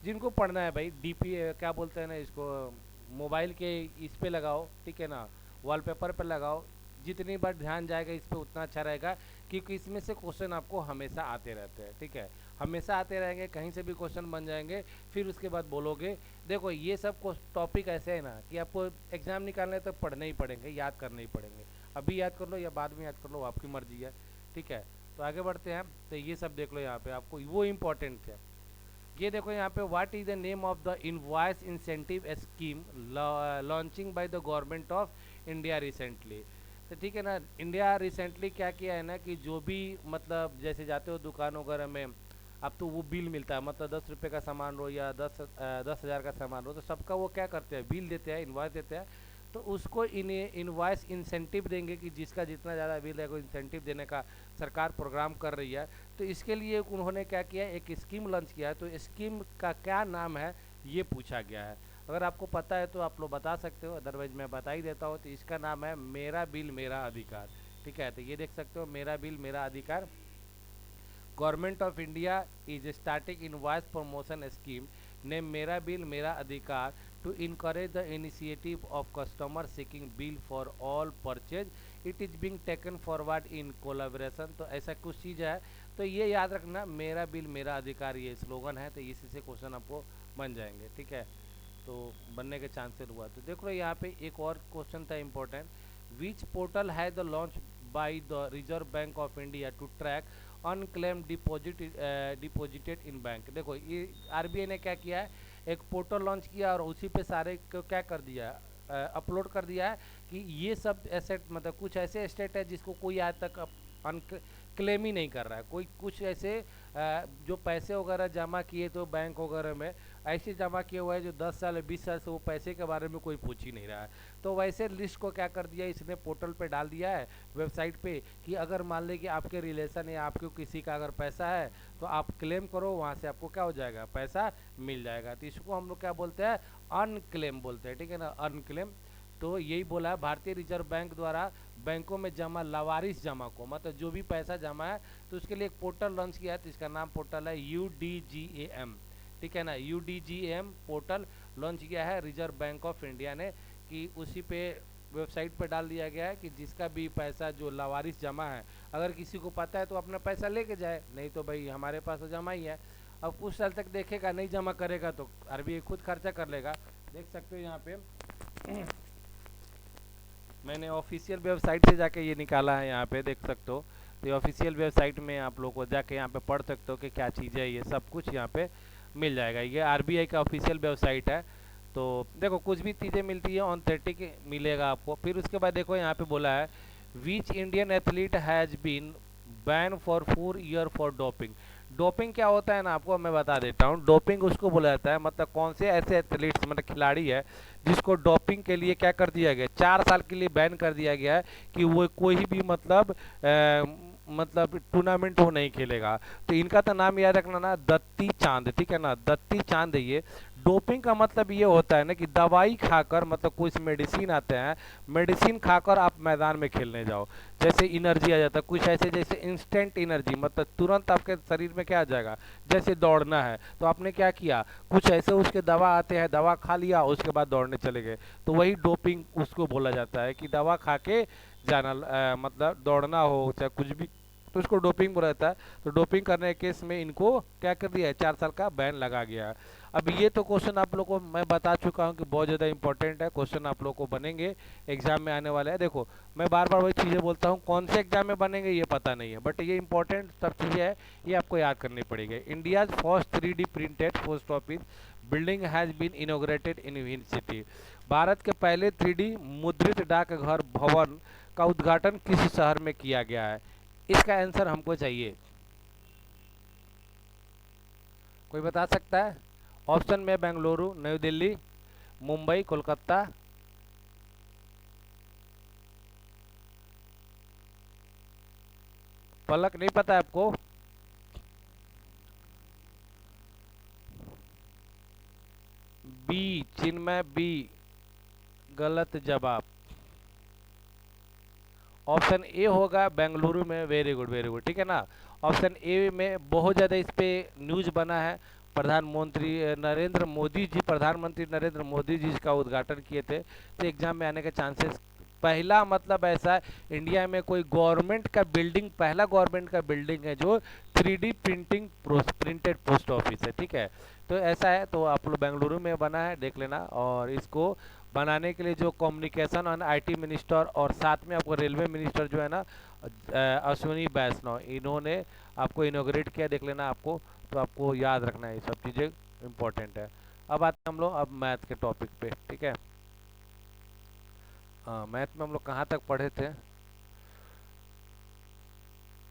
जिनको पढ़ना है भाई डीपी क्या बोलते हैं ना इसको, मोबाइल के इस पे लगाओ। ठीक है ना, वॉलपेपर पे लगाओ, जितनी बार ध्यान जाएगा इस पे उतना अच्छा रहेगा, क्योंकि इसमें से क्वेश्चन आपको हमेशा आते रहते हैं। ठीक है, हमेशा आते रहेंगे, कहीं से भी क्वेश्चन बन जाएंगे, फिर उसके बाद बोलोगे। देखो ये सब टॉपिक ऐसे है ना कि आपको एग्जाम निकालने तक पढ़ने ही पड़ेंगे, याद करने ही पड़ेंगे। अभी याद कर लो या बाद में याद कर लो, आपकी मर्जी है। ठीक है, तो आगे बढ़ते हैं। तो ये सब देख लो यहाँ पे आपको, वो इम्पोर्टेंट है। ये देखो यहाँ पे what is the name of the invoice incentive scheme launching bye the government of India recently. तो ठीक है ना, इंडिया रिसेंटली क्या किया है ना कि जो भी मतलब जैसे जाते हो दुकान वगैरह में, अब तो वो बिल मिलता है, मतलब 10 रुपये का सामान हो या 10,000 का सामान हो, तो सबका वो क्या करते हैं, बिल देते हैं, इन्वाइस देते हैं। तो उसको इनवॉइस इंसेंटिव देंगे कि जिसका जितना ज़्यादा बिल है को इंसेंटिव देने का सरकार प्रोग्राम कर रही है। तो इसके लिए उन्होंने क्या किया, एक स्कीम लॉन्च किया है। तो स्कीम का क्या नाम है ये पूछा गया है। अगर आपको पता है तो आप लोग बता सकते हो, अदरवाइज मैं बता ही देता हूँ। तो इसका नाम है मेरा बिल मेरा अधिकार। ठीक है, तो ये देख सकते हो मेरा बिल मेरा अधिकार। Government of India is starting invoice promotion scheme name मेरा बिल मेरा अधिकार to encourage the initiative of customer seeking bill for all purchase. It is being taken forward in collaboration. तो ऐसा कुछ चीज़ है, तो ये याद रखना, मेरा बिल मेरा अधिकार ये स्लोगन है। तो इसी से क्वेश्चन आपको बन जाएंगे। ठीक है, तो बनने के चांसेस हुआ। तो देखो यहाँ पे एक और क्वेश्चन था इम्पोर्टेंट, विच पोर्टल है the launch by the reserve bank of India to track unclaim deposited in bank. देखो ये आरबीआई ने क्या किया है, एक पोर्टल लॉन्च किया और उसी पे सारे को क्या कर दिया, अपलोड कर दिया है कि ये सब एसेट, मतलब कुछ ऐसे एस्टेट है जिसको कोई आज तक क्लेम ही नहीं कर रहा है। कोई कुछ ऐसे जो पैसे वगैरह जमा किए तो बैंक वगैरह में ऐसे जमा किए हुए हैं जो 10 साल 20 साल से वो पैसे के बारे में कोई पूछ ही नहीं रहा है। तो वैसे लिस्ट को क्या कर दिया इसने, पोर्टल पे डाल दिया है वेबसाइट पे, कि अगर मान ले कि आपके रिलेशन या आपके किसी का अगर पैसा है तो आप क्लेम करो, वहाँ से आपको क्या हो जाएगा, पैसा मिल जाएगा। तो इसको हम लोग क्या बोलते हैं, अनक्लेम बोलते हैं। ठीक है ना, अनक्लेम। तो यही बोला है भारतीय रिजर्व बैंक द्वारा बैंकों में जमा लावारिस जमा को, मतलब जो भी पैसा जमा है तो उसके लिए एक पोर्टल लॉन्च किया है। तो इसका नाम पोर्टल है UDGAM। ठीक है ना, UDGAM पोर्टल लॉन्च किया है रिजर्व बैंक ऑफ इंडिया ने, कि उसी पे वेबसाइट पे डाल दिया गया है कि जिसका भी पैसा जो लावारिस जमा है, अगर किसी को पता है तो अपना पैसा लेके जाए, नहीं तो भाई हमारे पास तो जमा ही है। अब कुछ साल तक देखेगा, नहीं जमा करेगा तो आरबीआई खुद खर्चा कर लेगा। देख सकते हो यहाँ पे मैंने ऑफिशियल वेबसाइट से जाके ये निकाला है, यहाँ पे देख सकते हो। तो ये ऑफिशियल वेबसाइट में आप लोग को जाके यहाँ पे पढ़ सकते हो कि क्या चीज़ है, ये सब कुछ यहाँ पे मिल जाएगा। ये आरबीआई का ऑफिशियल वेबसाइट है। तो देखो कुछ भी चीज़ें मिलती है ऑथेंटिक मिलेगा आपको। फिर उसके बाद देखो यहाँ पे बोला है which Indian athlete has been ban for 4 year for doping. Doping क्या होता है ना, आपको मैं बता देता हूँ। डोपिंग उसको बोला जाता है, मतलब कौन से ऐसे एथलीट्स मतलब खिलाड़ी है जिसको डोपिंग के लिए क्या कर दिया गया, 4 साल के लिए बैन कर दिया गया है कि वो कोई भी मतलब टूर्नामेंट वो नहीं खेलेगा। तो इनका तो नाम याद रखना ना, दत्ती चांद, ठीक है ना, दत्ती चांद है ये। डोपिंग का मतलब ये होता है ना कि दवाई खाकर, मतलब कुछ मेडिसिन आते हैं, मेडिसिन खाकर आप मैदान में खेलने जाओ, जैसे एनर्जी आ जाता है कुछ ऐसे, जैसे इंस्टेंट एनर्जी, मतलब तुरंत आपके शरीर में क्या आ जाएगा, जैसे दौड़ना है तो आपने क्या किया, कुछ ऐसे उसके दवा आते हैं, दवा खा लिया, उसके बाद दौड़ने चले गए, तो वही डोपिंग उसको बोला जाता है कि दवा खा के जाना, मतलब दौड़ना हो चाहे कुछ भी, तो उसको डोपिंग बोला जाता है। तो डोपिंग करने के केस में इनको क्या कर दिया है, 4 साल का बैन लगा गया है। अब ये तो क्वेश्चन आप लोगों को मैं बता चुका हूँ कि बहुत ज़्यादा इंपॉर्टेंट है, क्वेश्चन आप लोगों को बनेंगे, एग्जाम में आने वाला है। देखो मैं बार बार वही चीज़ें बोलता हूँ, कौन से एग्जाम में बनेंगे ये पता नहीं है, बट ये इंपॉर्टेंट सब चीज़ें है, ये आपको याद करनी पड़ेगी। India's first 3D printed post office building has been inaugurated in win city. भारत के पहले 3D मुद्रित डाकघर भवन का उद्घाटन किस शहर में किया गया है? इसका आंसर हमको चाहिए, कोई बता सकता है? ऑप्शन में बेंगलुरु, नई दिल्ली, मुंबई, कोलकाता। पलक नहीं पता है आपको? बी, चिन्मय बी, गलत जवाब। ऑप्शन ए होगा बेंगलुरु में, वेरी गुड वेरी गुड, ठीक है ना। ऑप्शन ए में बहुत ज़्यादा इस पे न्यूज बना है, प्रधानमंत्री नरेंद्र मोदी जी, प्रधानमंत्री नरेंद्र मोदी जी इसका उद्घाटन किए थे, तो एग्जाम में आने के चांसेस, पहला मतलब ऐसा है इंडिया में कोई गवर्नमेंट का बिल्डिंग, पहला गवर्नमेंट का बिल्डिंग है जो 3D printing printed post office है, ठीक है। तो ऐसा है, तो आप लोग बेंगलुरु में बना है, देख लेना। और इसको बनाने के लिए जो कम्युनिकेशन और आईटी मिनिस्टर और साथ में आपको रेलवे मिनिस्टर जो है ना, अश्विनी वैष्णव, इन्होंने आपको इनोग्रेट किया, देख लेना आपको। तो आपको याद रखना है, ये सब चीज़ें इंपॉर्टेंट है। अब आते हैं हम लोग अब मैथ के टॉपिक पे, ठीक है। हाँ, मैथ में हम लोग कहाँ तक पढ़े थे?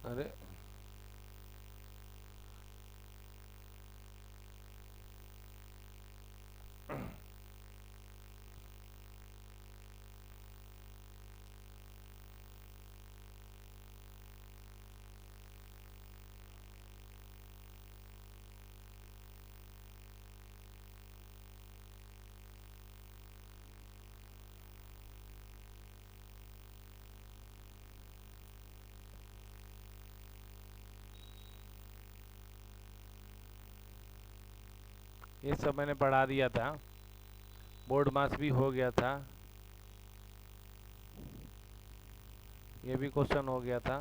अरे ये सब मैंने पढ़ा दिया था, बोर्ड मास भी हो गया था, ये भी क्वेश्चन हो गया था।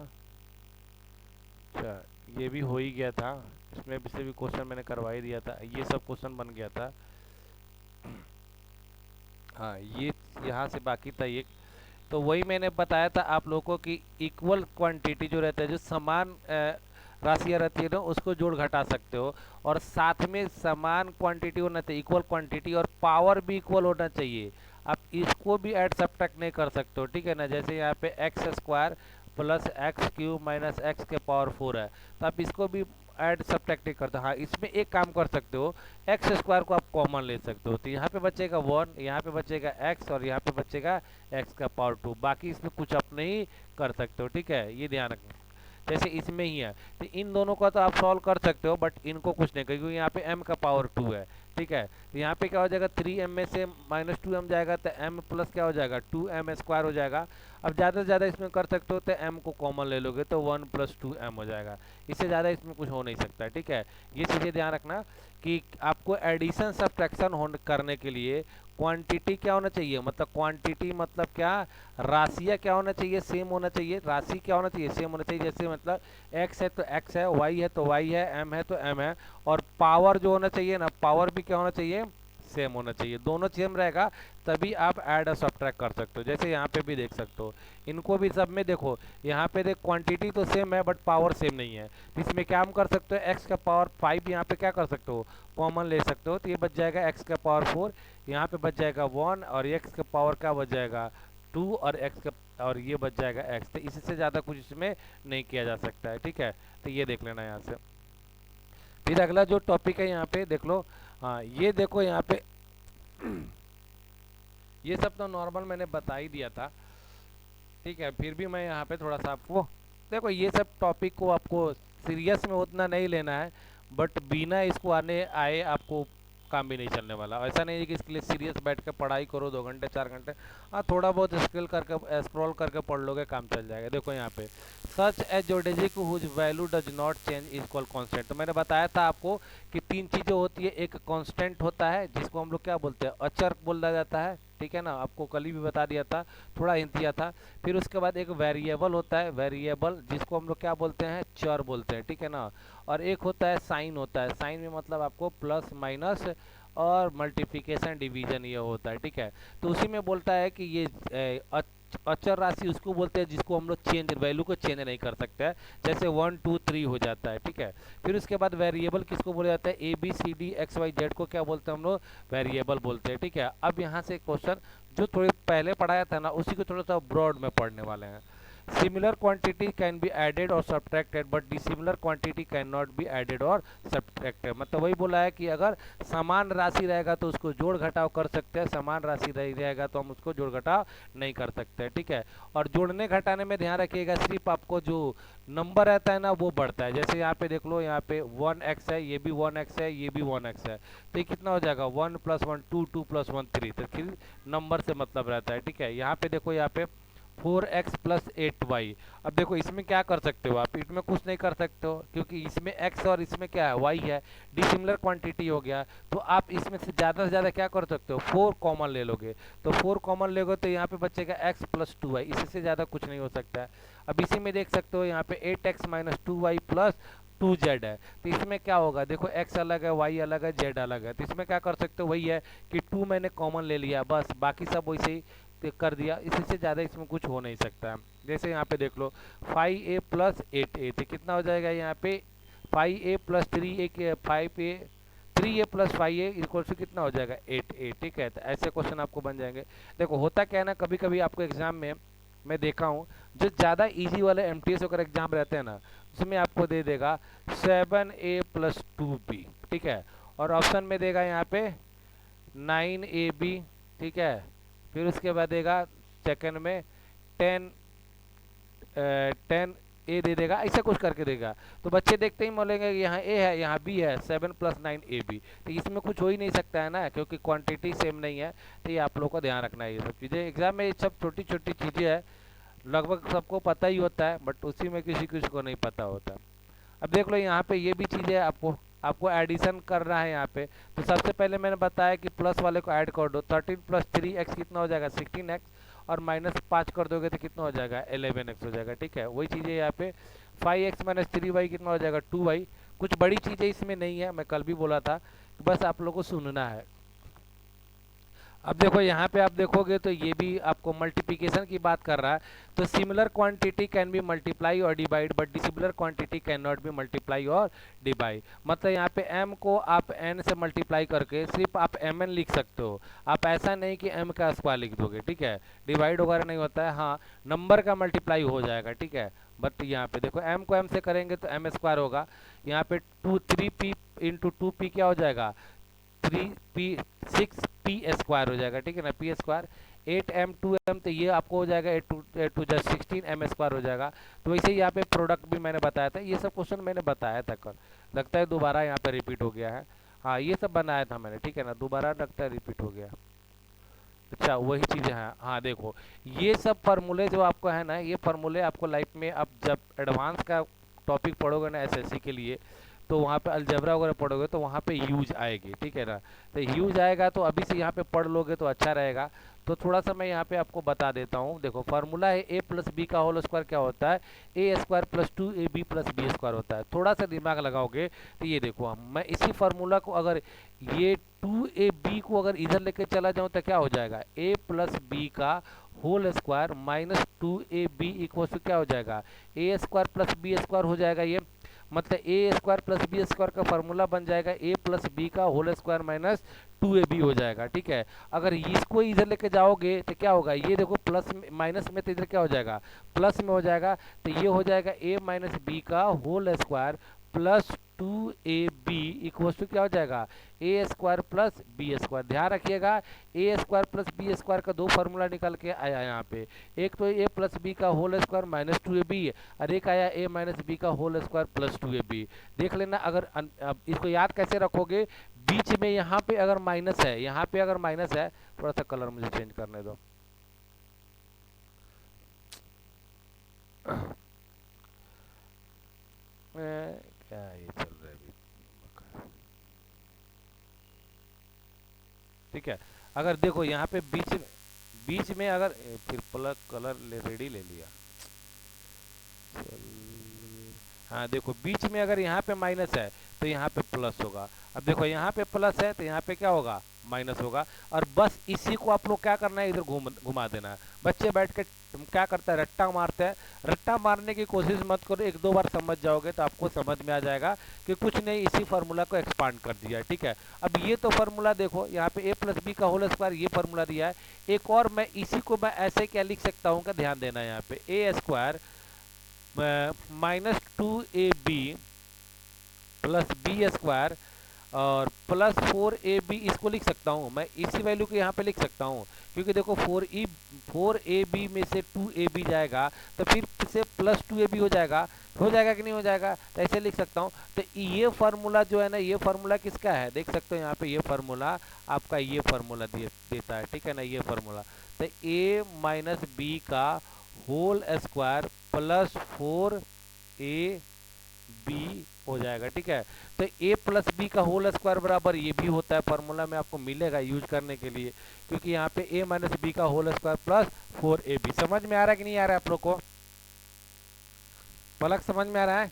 अच्छा, ये भी हो ही गया था, इसमें भी से भी क्वेश्चन मैंने करवा ही दिया था, ये सब क्वेश्चन बन गया था। हाँ, ये यहाँ से बाकी था ये। तो वही मैंने बताया था आप लोगों को कि इक्वल क्वांटिटी जो रहता है, जो समान राशियाँ रहती है ना, उसको जोड़ घटा सकते हो, और साथ में समान क्वांटिटी होना चाहिए, इक्वल क्वांटिटी, और पावर भी इक्वल होना चाहिए। आप इसको भी ऐड सब्ट्रैक्ट नहीं कर सकते हो, ठीक है ना। जैसे यहाँ पे X square plus x cube minus x के पावर 4 है, तो आप इसको भी ऐड सब्ट्रैक्ट नहीं करते। हाँ, इसमें एक काम कर सकते हो, एक्स स्क्वायर को आप कॉमन ले सकते हो, तो यहाँ पे बचेगा 1, यहाँ पे बचेगा एक्स, और यहाँ पे बचेगा एक्स का पावर 2, बाकी इसमें कुछ आप नहीं कर सकते हो, ठीक है, ये ध्यान रखना। जैसे इसमें ही है, तो इन दोनों का तो आप सॉल्व कर सकते हो, बट इनको कुछ नहीं, क्योंकि यहाँ पे m का पावर 2 है, ठीक है। तो यहाँ पे क्या हो जाएगा, 3m में से -2m जाएगा, तो m प्लस क्या हो जाएगा, 2m स्क्वायर हो जाएगा। अब ज़्यादा से ज़्यादा इसमें कर सकते हो, तो m को कॉमन ले लोगे तो 1 + 2m हो जाएगा, इससे ज़्यादा इसमें कुछ हो नहीं सकता है, ठीक है। ये चीज़ें ध्यान रखना कि आपको एडिशन सब्ट्रैक्शन करने के लिए क्वांटिटी क्या होना चाहिए, मतलब क्वांटिटी मतलब क्या, राशियाँ क्या होना चाहिए, सेम होना चाहिए, राशि क्या होना चाहिए, सेम होना चाहिए। जैसे मतलब x है तो x है, y है तो y है, m है तो m है, और पावर जो होना चाहिए ना, पावर भी क्या होना चाहिए, सेम होना चाहिए। दोनों सेम रहेगा तभी आप ऐड और सब्ट्रैक्ट कर सकते हो। जैसे यहाँ पे भी देख सकते हो, इनको भी सब में देखो, यहाँ पे देख क्वांटिटी तो सेम है बट पावर सेम नहीं है, तो इसमें क्या हम कर सकते हो, एक्स का पावर 5 यहाँ पे क्या कर सकते हो, कॉमन ले सकते हो, तो ये बच जाएगा एक्स का पावर 4, यहाँ पे बच जाएगा 1, और एक्स का पावर क्या बच जाएगा 2, और एक्स का, और ये बच जाएगा एक्स। तो इससे ज़्यादा कुछ इसमें नहीं किया जा सकता है, ठीक है। तो ये देख लेना यहाँ से। फिर अगला जो टॉपिक है यहाँ पे देख लो। हाँ ये देखो यहाँ पे ये सब तो नॉर्मल मैंने बता ही दिया था, ठीक है। फिर भी मैं यहाँ पे थोड़ा सा आपको देखो, ये सब टॉपिक को आपको सीरियस में उतना नहीं लेना है, बट बिना इसको आने आए आपको काम भी नहीं चलने वाला। ऐसा नहीं है कि इसके लिए सीरियस बैठ के पढ़ाई करो 2 घंटे 4 घंटे। हाँ थोड़ा बहुत स्किल करके स्क्रॉल करके पढ़ लोगे, काम चल जाएगा। देखो यहाँ पे सच ए जोडेजिक whose value does not change is called constant. तो मैंने बताया था आपको कि 3 चीज़ें होती है। एक कांस्टेंट होता है जिसको हम लोग क्या बोलते हैं, अचर बोला जाता है, ठीक है ना, आपको कल ही भी बता दिया था, थोड़ा हिंट दिया था। फिर उसके बाद एक वेरिएबल होता है, वेरिएबल जिसको हम लोग क्या बोलते हैं, चर बोलते हैं, ठीक है ना। और एक होता है साइन होता है, साइन में मतलब आपको प्लस माइनस और मल्टीप्लिकेशन डिवीजन ये होता है, ठीक है। तो उसी में बोलता है कि ये अचर राशि उसको बोलते हैं जिसको हम लोग चेंज वैल्यू को चेंज नहीं कर सकते हैं, जैसे 1 2 3 हो जाता है, ठीक है। फिर उसके बाद वेरिएबल किसको बोला जाता है, A B C D X Y Z को क्या बोलते हैं हम लोग, वेरिएबल बोलते हैं, ठीक है। अब यहाँ से क्वेश्चन जो थोड़े पहले पढ़ाया था ना, उसी को थोड़ा सा ब्रॉड में पढ़ने वाले हैं। Similar quantity can be added और subtracted but dissimilar quantity can not be added और सब्ट्रैक्टेड। मतलब वही बोला है कि अगर समान राशि रहेगा तो उसको जोड़ घटाव कर सकते हैं, समान राशि रहेगा तो हम उसको जोड़ घटाव नहीं कर सकते हैं, ठीक है। और जोड़ने घटाने में ध्यान रखिएगा, सिर्फ आपको जो नंबर रहता है ना वो बढ़ता है। जैसे यहाँ पे देख लो, यहाँ पे 1x है, ये भी 1x है, ये भी 1x है, तो ये कितना हो जाएगा 1 + 1 2 2 + 1 3। तो फिर नंबर से मतलब रहता है, ठीक है। यहाँ पे देखो, यहाँ पे 4x + 8y। अब देखो इसमें क्या कर सकते हो आप, इसमें कुछ नहीं कर सकते हो क्योंकि इसमें x और इसमें क्या है y है, डिसिमिलर क्वांटिटी हो गया। तो आप इसमें से ज़्यादा क्या कर सकते हो, 4 कॉमन ले लोगे। तो 4 कॉमन लोगे तो यहाँ पे बचेगा x + 2y, इससे ज़्यादा कुछ नहीं हो सकता है। अब इसी में देख सकते हो यहाँ पे 8x - 2y + 2z है। तो इसमें क्या होगा, देखो x अलग है, y अलग है, z अलग है। तो इसमें क्या कर सकते हो, वही है कि 2 मैंने कॉमन ले लिया, बस बाकी सब वैसे ही कर दिया। इससे ज़्यादा इसमें कुछ हो नहीं सकता है। जैसे यहाँ पे देख लो 5a + 8a, तो कितना हो जाएगा यहाँ पे 5a + 3a के 5a 3a + 5a equal to कितना हो जाएगा 8a, ठीक है। तो ऐसे क्वेश्चन आपको बन जाएंगे। देखो होता क्या है ना, कभी कभी आपको एग्जाम में मैं देखा हूँ जो ज़्यादा इजी वाले एमटीएस वगैरह एग्जाम रहते हैं ना, उसमें आपको दे देगा 7a + 2b, ठीक है। और ऑप्शन में देगा यहाँ पे 9ab, ठीक है। फिर उसके बाद देगा सेकंड में 10 दे देगा, ऐसा कुछ करके देगा। तो बच्चे देखते ही बोलेंगे कि यहाँ ए है, यहाँ बी है, 7 + 9ab। तो इसमें कुछ हो ही नहीं सकता है ना, क्योंकि क्वांटिटी सेम नहीं है। तो ये आप लोग को ध्यान रखना है, ये सब चीज़ें एग्जाम में, ये सब छोटी छोटी चीज़ें हैं, लगभग सबको पता ही होता है, बट उसी में किसी किसी को नहीं पता होता। अब देख लो यहाँ पे ये भी चीज़ है, आपको आपको एडिशन करना है यहाँ पे। तो सबसे पहले मैंने बताया कि प्लस वाले को ऐड कर दो, 13 + 3x कितना हो जाएगा 16x, और -5 कर दोगे तो कितना हो जाएगा 11x हो जाएगा, ठीक है। वही चीज़ें यहाँ पे 5x - 3y कितना हो जाएगा 2y। कुछ बड़ी चीज़ें इसमें नहीं है, मैं कल भी बोला था, बस आप लोगों को सुनना है। अब देखो यहाँ पे आप देखोगे तो ये भी आपको मल्टीप्लिकेशन की बात कर रहा है। तो similar quantity can be multiply और divide but dissimilar quantity can not be multiply और डिवाइड। मतलब यहाँ पे m को आप n से मल्टीप्लाई करके सिर्फ आप mn लिख सकते हो, आप ऐसा नहीं कि m का स्क्वायर लिख दोगे, ठीक है। डिवाइड वगैरह नहीं होता है, हाँ नंबर का मल्टीप्लाई हो जाएगा, ठीक है। बट यहाँ पे देखो m को m से करेंगे तो m² होगा। यहाँ पे 3p × 2p क्या हो जाएगा 3p 6p² हो जाएगा, ठीक है ना, p²। 8m 2m, तो ये आपको हो जाएगा 8 × 16m² हो जाएगा। तो वैसे ही यहाँ पे प्रोडक्ट भी मैंने बताया था, ये सब क्वेश्चन मैंने बताया था कल, लगता है दोबारा यहाँ पे रिपीट हो गया है। हाँ ये सब बनाया था मैंने, ठीक है ना, दोबारा लगता है रिपीट हो गया। अच्छा वही चीज़ें हैं, हाँ देखो ये सब फार्मूले जो आपको है ना, ये फार्मूले आपको लाइफ में अब जब एडवांस का टॉपिक पढ़ोगे ना एसएससी के लिए, तो वहाँ पे अलजेब्रा वगैरह पढ़ोगे तो वहाँ पे यूज आएगी, ठीक है ना। तो यूज आएगा तो अभी से यहाँ पे पढ़ लोगे तो अच्छा रहेगा। तो थोड़ा सा मैं यहाँ पे आपको बता देता हूँ। देखो फार्मूला है a + b का होल स्क्वायर क्या होता है, a² + 2ab + b² होता है। थोड़ा सा दिमाग लगाओगे तो ये देखो, हम मैं इसी फार्मूला को अगर ये 2ab को अगर इधर लेके चला जाऊँ तो क्या हो जाएगा a + b का होल स्क्वायर -2ab = क्या हो जाएगा a² + b² हो जाएगा। ये मतलब a² + b² का फार्मूला बन जाएगा a + b का होल स्क्वायर -2ab हो जाएगा, ठीक है। अगर इसको इधर लेके जाओगे तो क्या होगा, ये देखो प्लस माइनस में, तो इधर क्या हो जाएगा प्लस में हो जाएगा। तो ये हो जाएगा a - b का whole square 2ab equal to क्या हो जाएगा, A square plus B square. ध्यान रखिएगा A square plus B square का दो फार्मूला निकल के आया यहाँ पे, एक तो ए प्लस बी का होल स्क्वायर माइनस 2ab और एक आया ए माइनस बी का होल स्क्वायर प्लस 2ab। देख लेना अगर अब इसको याद कैसे रखोगे, बीच में यहाँ पे अगर माइनस है, यहाँ पे अगर माइनस है, थोड़ा सा कलर मुझे चेंज करने दो। क्या ये चल रहा है अभी, ठीक है। अगर देखो यहाँ पे बीच में अगर फिर प्लग कलर रेडी ले लिया, हाँ देखो बीच में अगर यहाँ पे माइनस है तो यहाँ पे प्लस होगा। अब देखो यहाँ पे प्लस है तो यहाँ पे क्या होगा, माइनस होगा। और बस इसी को आप लोग क्या करना है, इधर घुमा देना है। बच्चे बैठ के क्या करता है, रट्टा मारते हैं। रट्टा मारने की कोशिश मत करो, एक दो बार समझ जाओगे तो आपको समझ में आ जाएगा कि कुछ नहीं, इसी फार्मूला को एक्सपांड कर दिया है, ठीक है। अब ये तो फार्मूला देखो यहाँ पे ए प्लस बी का होल स्क्वायर ये फार्मूला दिया है। एक और मैं इसी को मैं ऐसे क्या लिख सकता हूँ, का ध्यान देना है यहाँ पे, A square minus 2ab plus B square और प्लस 4ab इसको लिख सकता हूँ मैं, इसी वैल्यू को यहाँ पे लिख सकता हूँ। क्योंकि देखो 4ab में से 2ab जाएगा तो फिर से प्लस 2ab हो जाएगा कि नहीं हो जाएगा, तो ऐसे लिख सकता हूँ। तो ये फार्मूला जो है ना, ये फार्मूला किसका है, देख सकते हो यहाँ पे, ये फार्मूला आपका ये फार्मूला देता है, ठीक है ना, ये फार्मूला। तो a माइनस बी का होल स्क्वायर प्लस 4ab हो जाएगा, ठीक है। तो a प्लस बी का होल स्क्वायर बराबर ये भी होता है, फार्मूला में आपको मिलेगा यूज करने के लिए, क्योंकि यहाँ पे a माइनस बी का होल स्क्वायर प्लस 4ab। समझ में आ रहा है कि नहीं आ रहा है आप लोग को, पलक समझ में आ रहा है,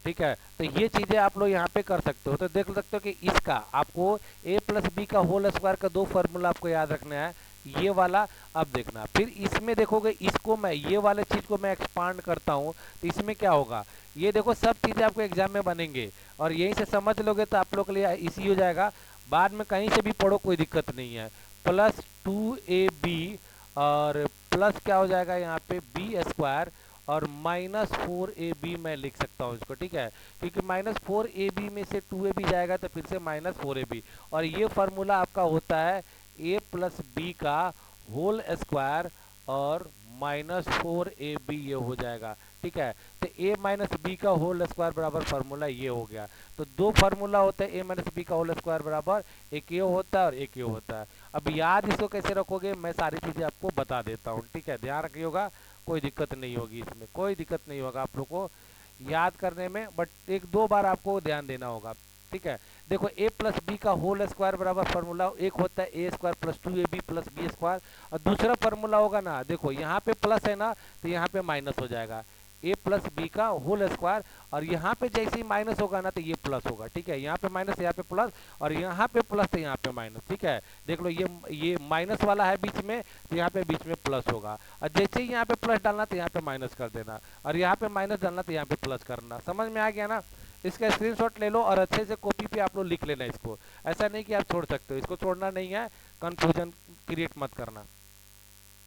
ठीक है। तो ये चीजें आप लोग यहाँ पे कर सकते हो। तो देख सकते हो कि इसका आपको a प्लस बी का होल स्क्वायर का दो फार्मूला आपको याद रखना है, ये वाला। अब देखना फिर इसमें देखोगे, इसको मैं ये वाले चीज को मैं एक्सपांड करता हूँ तो इसमें क्या होगा, ये देखो सब चीजें आपको एग्जाम में बनेंगे और यहीं से समझ लोगे तो आप लोग के लिए इजी हो जाएगा। बाद में कहीं से भी पढ़ो कोई दिक्कत नहीं है। प्लस 2ab और प्लस क्या हो जाएगा यहाँ पे बी स्क्वायर और माइनस 4ab मैं लिख सकता हूँ इसको, ठीक है। क्योंकि माइनस 4ab में से 2ab जाएगा तो फिर से माइनस 4ab, और ये फार्मूला आपका होता है a प्लस बी का होल स्क्वायर और माइनस 4ab ये हो जाएगा, ठीक है। तो a माइनस बी का होल स्क्वायर बराबर फार्मूला ये हो गया। तो दो फार्मूला होता है, a माइनस बी का होल स्क्वायर बराबर एक ये होता है और एक ये होता है। अब याद इसको कैसे रखोगे, मैं सारी चीजें आपको बता देता हूँ, ठीक है। ध्यान रखिएगा, कोई दिक्कत नहीं होगी, इसमें कोई दिक्कत नहीं होगा आप लोग को याद करने में, बट एक दो बार आपको ध्यान देना होगा, ठीक है। देखो a प्लस बी का होल स्क्वायर बराबर फार्मूला एक होता है a square plus 2ab plus B square, और दूसरा फार्मूला होगा ना, देखो यहाँ पे प्लस है ना तो यहाँ पे माइनस हो जाएगा, a प्लस बी का होल स्क्वायर, और यहाँ पे जैसे ही माइनस होगा ना तो ये प्लस होगा, ठीक है। यहाँ पे माइनस, यहाँ पे प्लस, और यहाँ पे प्लस तो यहाँ पे माइनस, ठीक है। देख लो ये माइनस वाला है बीच में तो यहाँ पे बीच में प्लस होगा, और जैसे ही यहाँ पे प्लस डालना तो यहाँ पे माइनस कर देना, और यहाँ पे माइनस डालना तो यहाँ पे प्लस करना। समझ में आ गया ना, इसका स्क्रीनशॉट ले लो और अच्छे से कॉपी पे आप लोग लिख लेना इसको, ऐसा नहीं कि आप छोड़ सकते हो, इसको छोड़ना नहीं है, कंफ्यूजन क्रिएट मत करना।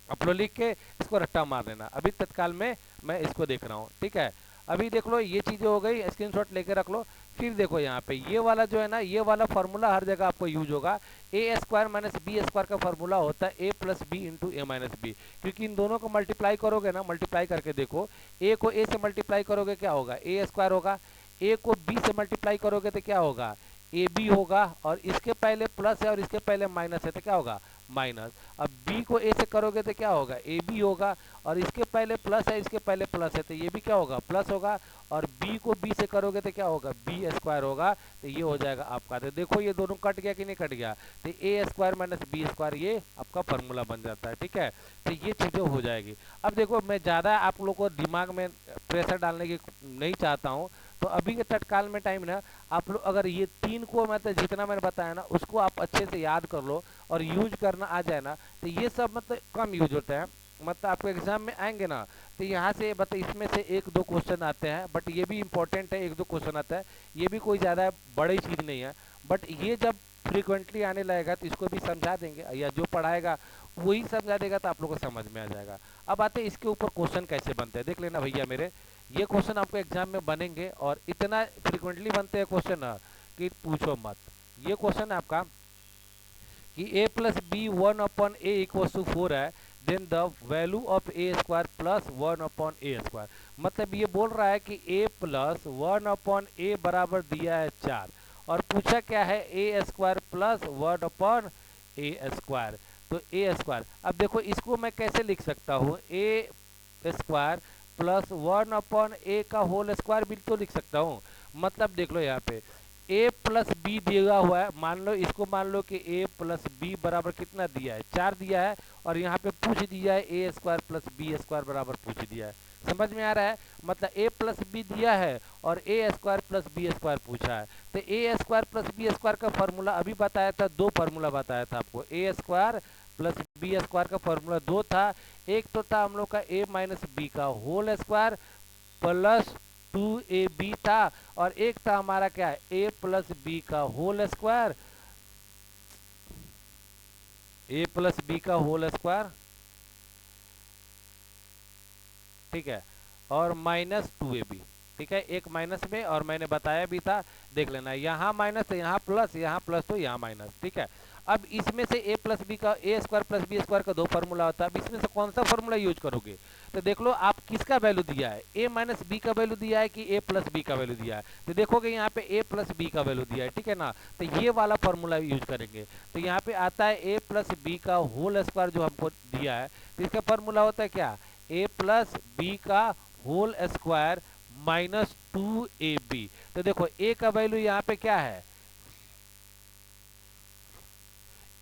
आप लोग लिख के इसको रट्टा मार देना। अभी तत्काल में मैं इसको देख रहा हूँ, ठीक है। अभी देख लो ये चीजें हो गई, स्क्रीनशॉट लेके रख लो। फिर देखो यहाँ पे ये वाला जो है ना, ये वाला फार्मूला हर जगह आपको यूज होगा। A square minus B square का फार्मूला होता है A plus B into A minus B, क्योंकि इन दोनों को मल्टीप्लाई करोगे ना, मल्टीप्लाई करके देखो, ए को ए से मल्टीप्लाई करोगे क्या होगा, ए स्क्वायर होगा, ए को बी से मल्टीप्लाई करोगे तो क्या होगा, ए बी होगा, और इसके पहले प्लस है और इसके पहले माइनस है तो क्या होगा, माइनस। अब b को a से करोगे तो क्या होगा, ए बी होगा, और इसके पहले प्लस है इसके पहले प्लस है तो ये भी क्या होगा, प्लस होगा, और b को b से करोगे तो क्या होगा, बी स्क्वायर होगा, तो ये हो जाएगा आपका। तो देखो ये दोनों कट गया कि नहीं कट गया, तो A square minus B square ये आपका फॉर्मूला बन जाता है, ठीक है। तो ये चीज़ें हो जाएगी। अब देखो मैं ज़्यादा आप लोग को दिमाग में प्रेशर डालने की नहीं चाहता हूँ, तो अभी के तत्काल में टाइम ना आप लोग अगर ये तीन को मतलब जितना मैंने बताया ना उसको आप अच्छे से याद कर लो और यूज करना आ जाए ना, तो ये सब मतलब कम यूज होता है, मतलब आपको एग्जाम में आएंगे ना तो यहाँ से मतलब इसमें से एक दो क्वेश्चन आते हैं, बट ये भी इंपॉर्टेंट है, एक दो क्वेश्चन आता है, ये भी कोई ज़्यादा बड़ी चीज़ नहीं है। बट ये जब फ्रिक्वेंटली आने लगेगा तो इसको भी समझा देंगे, या जो पढ़ाएगा वही समझा देगा तो आप लोग को समझ में आ जाएगा। अब आते हैं इसके ऊपर क्वेश्चन कैसे बनते हैं, देख लेना भैया मेरे। ये क्वेश्चन आपको एग्जाम में बनेंगे और इतना फ्रिक्वेंटली बनते हैं क्वेश्चन ना कि पूछो मत। ये क्वेश्चन है आपका कि a plus B one upon A equal to 4 है, then the value of A square plus one upon A square. मतलब ये बोल रहा है कि a plus one upon A बराबर दिया है 4, और पूछा क्या है A square plus one upon A square. तो ए स्क्वायर, अब देखो इसको मैं कैसे लिख सकता हूँ, ए स्क्वायर प्लस वन अपॉन ए का होल स्क्वायर भी तो लिख सकता हूँ। मतलब देख लो यहाँ पे a प्लस बी दिया हुआ है, मान लो इसको मान लो कि a प्लस बी बराबर कितना दिया है, 4 दिया है, और यहाँ पे पूछ दिया है A square plus B square बराबर पूछ दिया है। समझ में आ रहा है, मतलब a प्लस बी दिया है और A square plus B square पूछा है। तो A square plus B square का फॉर्मूला अभी बताया था, दो फार्मूला बताया था आपको, A square plus B square का फॉर्मूला दो था। एक तो था हम लोग का a माइनस बी का होल स्क्वायर प्लस 2ab था, और एक था हमारा क्या है a प्लस बी का whole square, a plus B का होल स्क्वायर, ठीक है, और माइनस 2ab। ठीक है, एक माइनस में, और मैंने बताया भी था, देख लेना, यहाँ माइनस तो यहाँ प्लस, यहाँ प्लस तो यहाँ माइनस। ठीक है, अब इसमें से a प्लस बी का ए स्क्वायर प्लस बी स्क्वायर का दो फार्मूला होता है, अब इसमें से कौन सा फार्मूला यूज करोगे। तो देख लो आप किसका वैल्यू दिया है, a माइनस बी का वैल्यू दिया है कि a प्लस बी का वैल्यू दिया है। तो देखोगे यहाँ पे a प्लस बी का वैल्यू दिया है, ठीक है ना, तो ये वाला फार्मूला यूज करेंगे। तो यहाँ पे आता है a प्लस बी का होल स्क्वायर जो हमको दिया है, तो इसका फार्मूला होता है क्या, a प्लस बी का होल स्क्वायर माइनस 2ab। तो देखो a का वैल्यू यहाँ पे क्या है,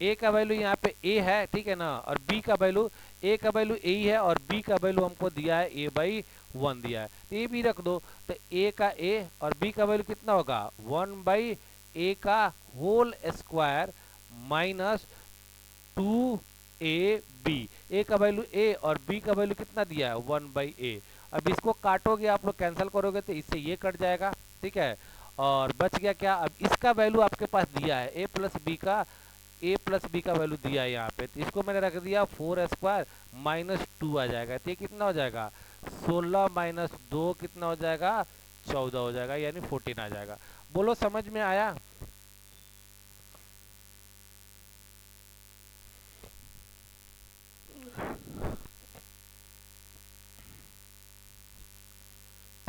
a का वैल्यू यहाँ पे a है, ठीक है ना, और b का वैल्यू, a का वैल्यू a ही है और b का वैल्यू हमको दिया है a बाई 1 दिया है, तो ये भी रख दो। तो a का a और b का वैल्यू कितना होगा 1 बाई a का whole square minus 2ab। a का वैल्यू a और b का वैल्यू कितना दिया है 1 बाई a। अब इसको काटोगे आप लोग, कैंसिल करोगे तो इससे ये कट जाएगा, ठीक है, और बच गया क्या, अब इसका वैल्यू आपके पास दिया है a प्लस बी का वैल्यू दिया है यहाँ पे, तो इसको मैंने रख दिया 4 स्क्वायर माइनस 2 आ जाएगा। तो ये कितना हो जाएगा 16 माइनस 2 कितना हो जाएगा 14 हो जाएगा, यानी 14 आ जाएगा। बोलो समझ में आया।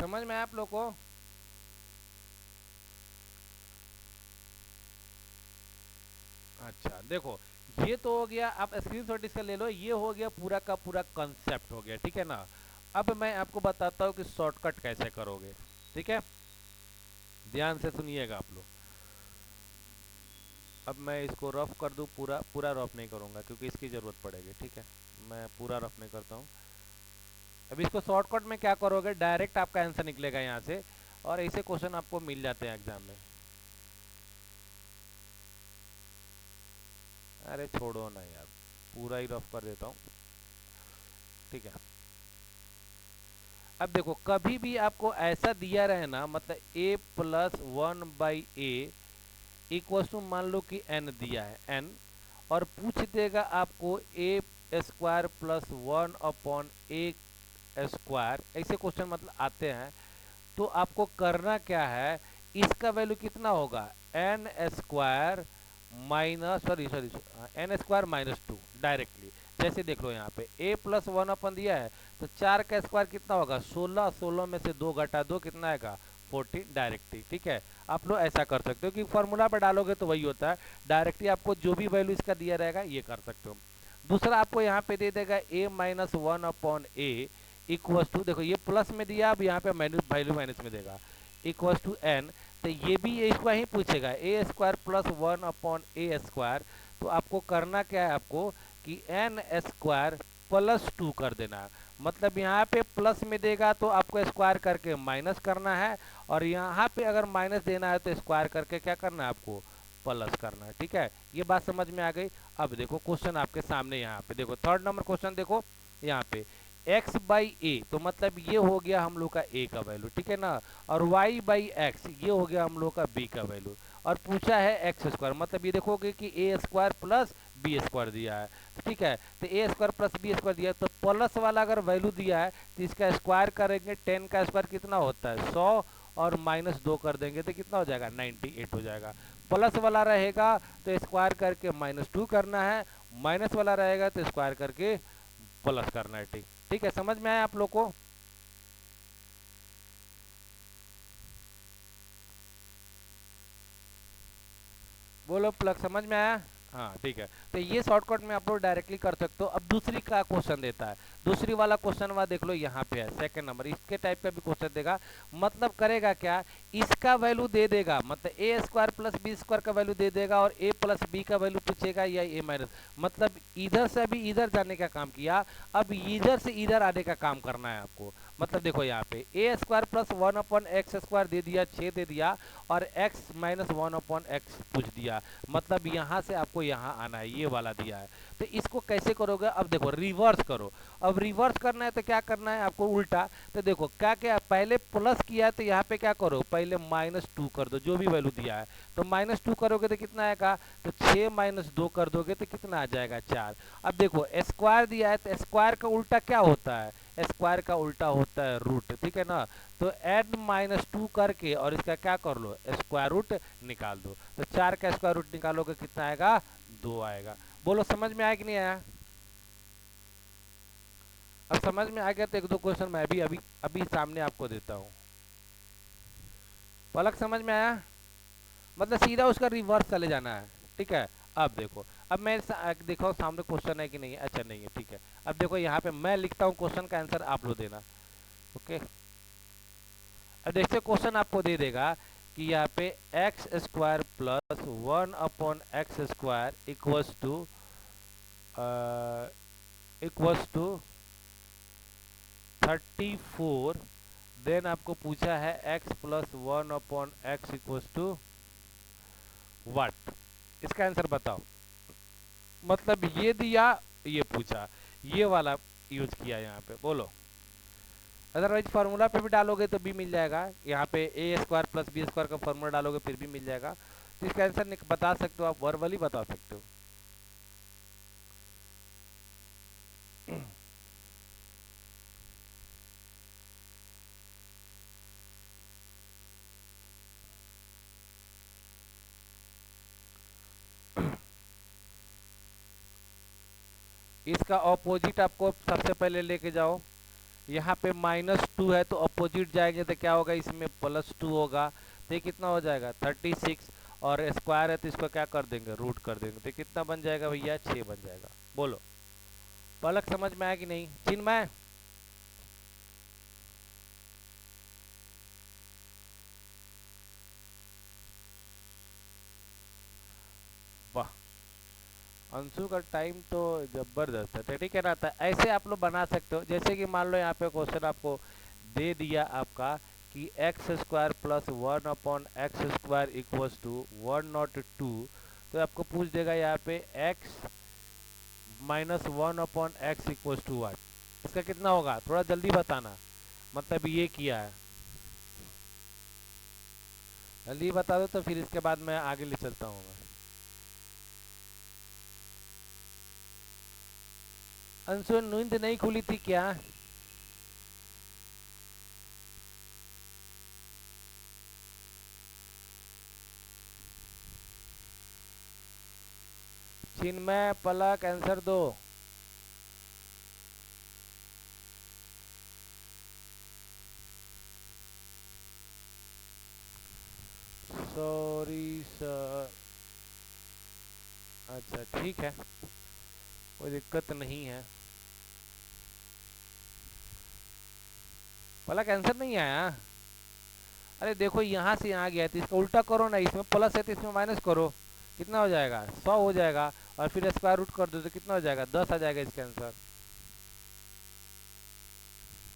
समझ में आया आप लोग को। अच्छा देखो, ये तो हो गया, आप स्क्रीनशॉट इसका ले लो, ये हो गया पूरा का पूरा कंसेप्ट हो गया, ठीक है ना। अब मैं आपको बताता हूँ कि शॉर्टकट कैसे करोगे, ठीक है, ध्यान से सुनिएगा आप लोग। अब मैं इसको रफ कर दूं, पूरा पूरा रफ नहीं करूंगा क्योंकि इसकी ज़रूरत पड़ेगी, ठीक है, मैं पूरा रफ नहीं करता हूँ। अब इसको शॉर्टकट में क्या करोगे, डायरेक्ट आपका आंसर निकलेगा यहाँ से, और ऐसे क्वेश्चन आपको मिल जाते हैं एग्जाम में। अरे छोड़ो ना यार, पूरा ही रफ कर देता हूँ, ठीक है। अब देखो कभी भी आपको ऐसा दिया रहे ना, मतलब a plus 1 by A equal to, मान लो कि n दिया है n, और पूछ देगा आपको a square plus 1 upon A square, ऐसे क्वेश्चन मतलब आते हैं, तो आपको करना क्या है, इसका वैल्यू कितना होगा N square minus sorry N square minus 2 directly. जैसे देख लो यहाँ पे a प्लस 1 अपन दिया है, तो 4 का स्क्वायर कितना होगा 16, 16 में से 2 घटा 2 कितना आएगा 14 डायरेक्टली, ठीक है। आप लोग ऐसा कर सकते हो कि फॉर्मूला पे डालोगे तो वही होता है, डायरेक्टली आपको जो भी वैल्यू इसका दिया रहेगा ये कर सकते हो। दूसरा आपको यहाँ पे दे देगा a minus 1 upon A equal to, देखो ये प्लस में दिया, अब यहाँ पे माइनस वैल्यू माइनस में देगा, इक्वल टू एन, तो ये भी इसको ही पूछेगा ए square plus 1 upon A square. तो आपको करना क्या है, आपको कि एन स्क्वायर प्लस 2 कर देना, मतलब यहाँ पे प्लस में देगा तो आपको स्क्वायर करके माइनस करना है, और यहाँ पे अगर माइनस देना है तो स्क्वायर करके क्या करना है आपको प्लस करना है, ठीक है। ये बात समझ में आ गई। अब देखो क्वेश्चन आपके सामने, यहाँ पे देखो थर्ड नंबर क्वेश्चन देखो, यहाँ पे x बाई ए, तो मतलब ये हो गया हम लोग का a का वैल्यू, ठीक है ना, और y बाई एक्स ये हो गया हम लोग का b का वैल्यू, और पूछा है एक्स स्क्वायर, मतलब ये देखोगे कि ए स्क्वायर प्लस बी स्क्वायर दिया है, ठीक है, तो A square plus B square दिया है, तो प्लस वाला अगर वैल्यू दिया है तो इसका स्क्वायर करेंगे, 10 का स्क्वायर कितना होता है 100, और -2 कर देंगे तो कितना हो जाएगा 98 हो जाएगा। प्लस वाला रहेगा तो स्क्वायर करके -2 करना है, माइनस वाला रहेगा तो स्क्वायर करके प्लस करना है, ठीक ठीक है, समझ में आया आप लोग को? बोलो प्लग समझ में आया? हाँ ठीक है, तो ये शॉर्टकट में आप लोग डायरेक्टली कर सकते हो। अब दूसरी का क्वेश्चन देता है, दूसरी वाला क्वेश्चन वह देख लो यहाँ पे है, सेकंड नंबर, इसके टाइप का भी क्वेश्चन देगा। मतलब करेगा क्या, इसका वैल्यू दे देगा, मतलब ए स्क्वायर प्लस बी स्क्वायर का वैल्यू दे देगा, और ए प्लस बी का वैल्यू पूछेगा या ए माइनस, मतलब इधर से अभी इधर जाने का काम किया, अब इधर से इधर आने का काम करना है आपको। मतलब देखो यहाँ पे A square plus 1/x square दे दिया, 6 दे दिया, और x माइनस 1/x पूछ दिया, मतलब यहाँ से आपको यहाँ आना है, ये वाला दिया है। तो इसको कैसे करोगे, अब देखो रिवर्स करो। अब रिवर्स करना है तो क्या करना है आपको, उल्टा। तो देखो क्या क्या, पहले प्लस किया है तो यहाँ पे क्या करो, पहले -2 कर दो, जो भी वैल्यू दिया है, तो -2 करोगे तो कितना आएगा, तो 6 -2 कर दोगे तो कितना आ जाएगा 4। अब देखो स्क्वायर दिया है तो स्क्वायर का उल्टा क्या होता है, स्क्वायर का उल्टा होता है रूट, ठीक है ना, तो एड -2 करके और इसका क्या कर लो, स्क्वायर रूट निकाल दो, तो 4 का स्क्वायर रूट निकालोगे कितना आएगा, 2 आएगा। बोलो समझ में आया कि नहीं आया? अब समझ में आ गया तो एक दो क्वेश्चन मैं भी अभी अभी सामने आपको देता हूँ। पलक समझ में आया? मतलब सीधा उसका रिवर्स चले जाना है, ठीक है। अब देखो, अब मैं देखो सामने क्वेश्चन है कि नहीं है, अच्छा नहीं है, ठीक है। अब देखो यहाँ पे मैं लिखता हूँ क्वेश्चन का आंसर आप लोग देना, ओके। अब देखते क्वेश्चन आपको दे देगा कि यहाँ पे X square plus 1/x square equals to 34, then आपको पूछा है x plus 1/x equals to what, इसका आंसर बताओ। मतलब ये दिया, ये पूछा, ये वाला यूज किया यहाँ पे, बोलो। अदरवाइज फार्मूला पे भी डालोगे तो भी मिल जाएगा, यहाँ पे A square plus B square का फार्मूला डालोगे फिर भी मिल जाएगा। तो इसका आंसर बता सकते हो आप, वर्बली बता सकते हो। इसका ऑपोजिट आपको सबसे पहले लेके जाओ, यहाँ पे -2 है तो अपोजिट जाएंगे तो क्या होगा, इसमें +2 होगा, तो ये कितना हो जाएगा 36, और स्क्वायर है तो इसको क्या कर देंगे, रूट कर देंगे, तो कितना बन जाएगा भैया, 6 बन जाएगा। बोलो पलक समझ में आया कि नहीं, चिन्मय? वाह, अंशु का टाइम तो जबरदस्त है, तो ठीक है ना। तो ऐसे आप लोग बना सकते हो, जैसे कि मान लो यहाँ पे क्वेश्चन आपको दे दिया आपका कि X square plus 1/x square equals to 102, तो आपको पूछ देगा यहाँ पे x minus 1/x equals to what, इसका कितना होगा, थोड़ा जल्दी बताना। मतलब ये किया है, जल्दी बता दो तो फिर इसके बाद मैं आगे ले चलता हूँ। अंशु नींद नहीं खुली थी क्या? चिन्मय पलक आंसर दो। सॉरी सर, अच्छा ठीक है, कोई दिक्कत नहीं है। पलक आंसर नहीं आया? अरे देखो यहाँ से यहाँ गया, तो इसका उल्टा करो ना, इसमें प्लस है तो इसमें माइनस करो, कितना हो जाएगा 100 हो जाएगा, और फिर स्क्वायर रूट कर दो तो कितना हो जाएगा 10 आ जाएगा इसका आंसर।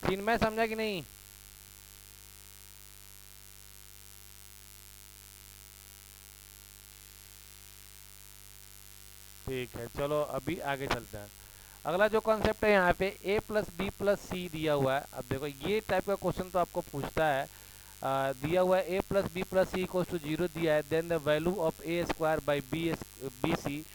चिन्मय समझा कि नहीं? ठीक है, चलो अभी आगे चलते हैं। अगला जो कॉन्सेप्ट है यहाँ पे a प्लस बी प्लस सी दिया हुआ है। अब देखो ये टाइप का क्वेश्चन तो आपको पूछता है, दिया हुआ है a plus B plus C equals to 0 दिया है, then the value of A square by B C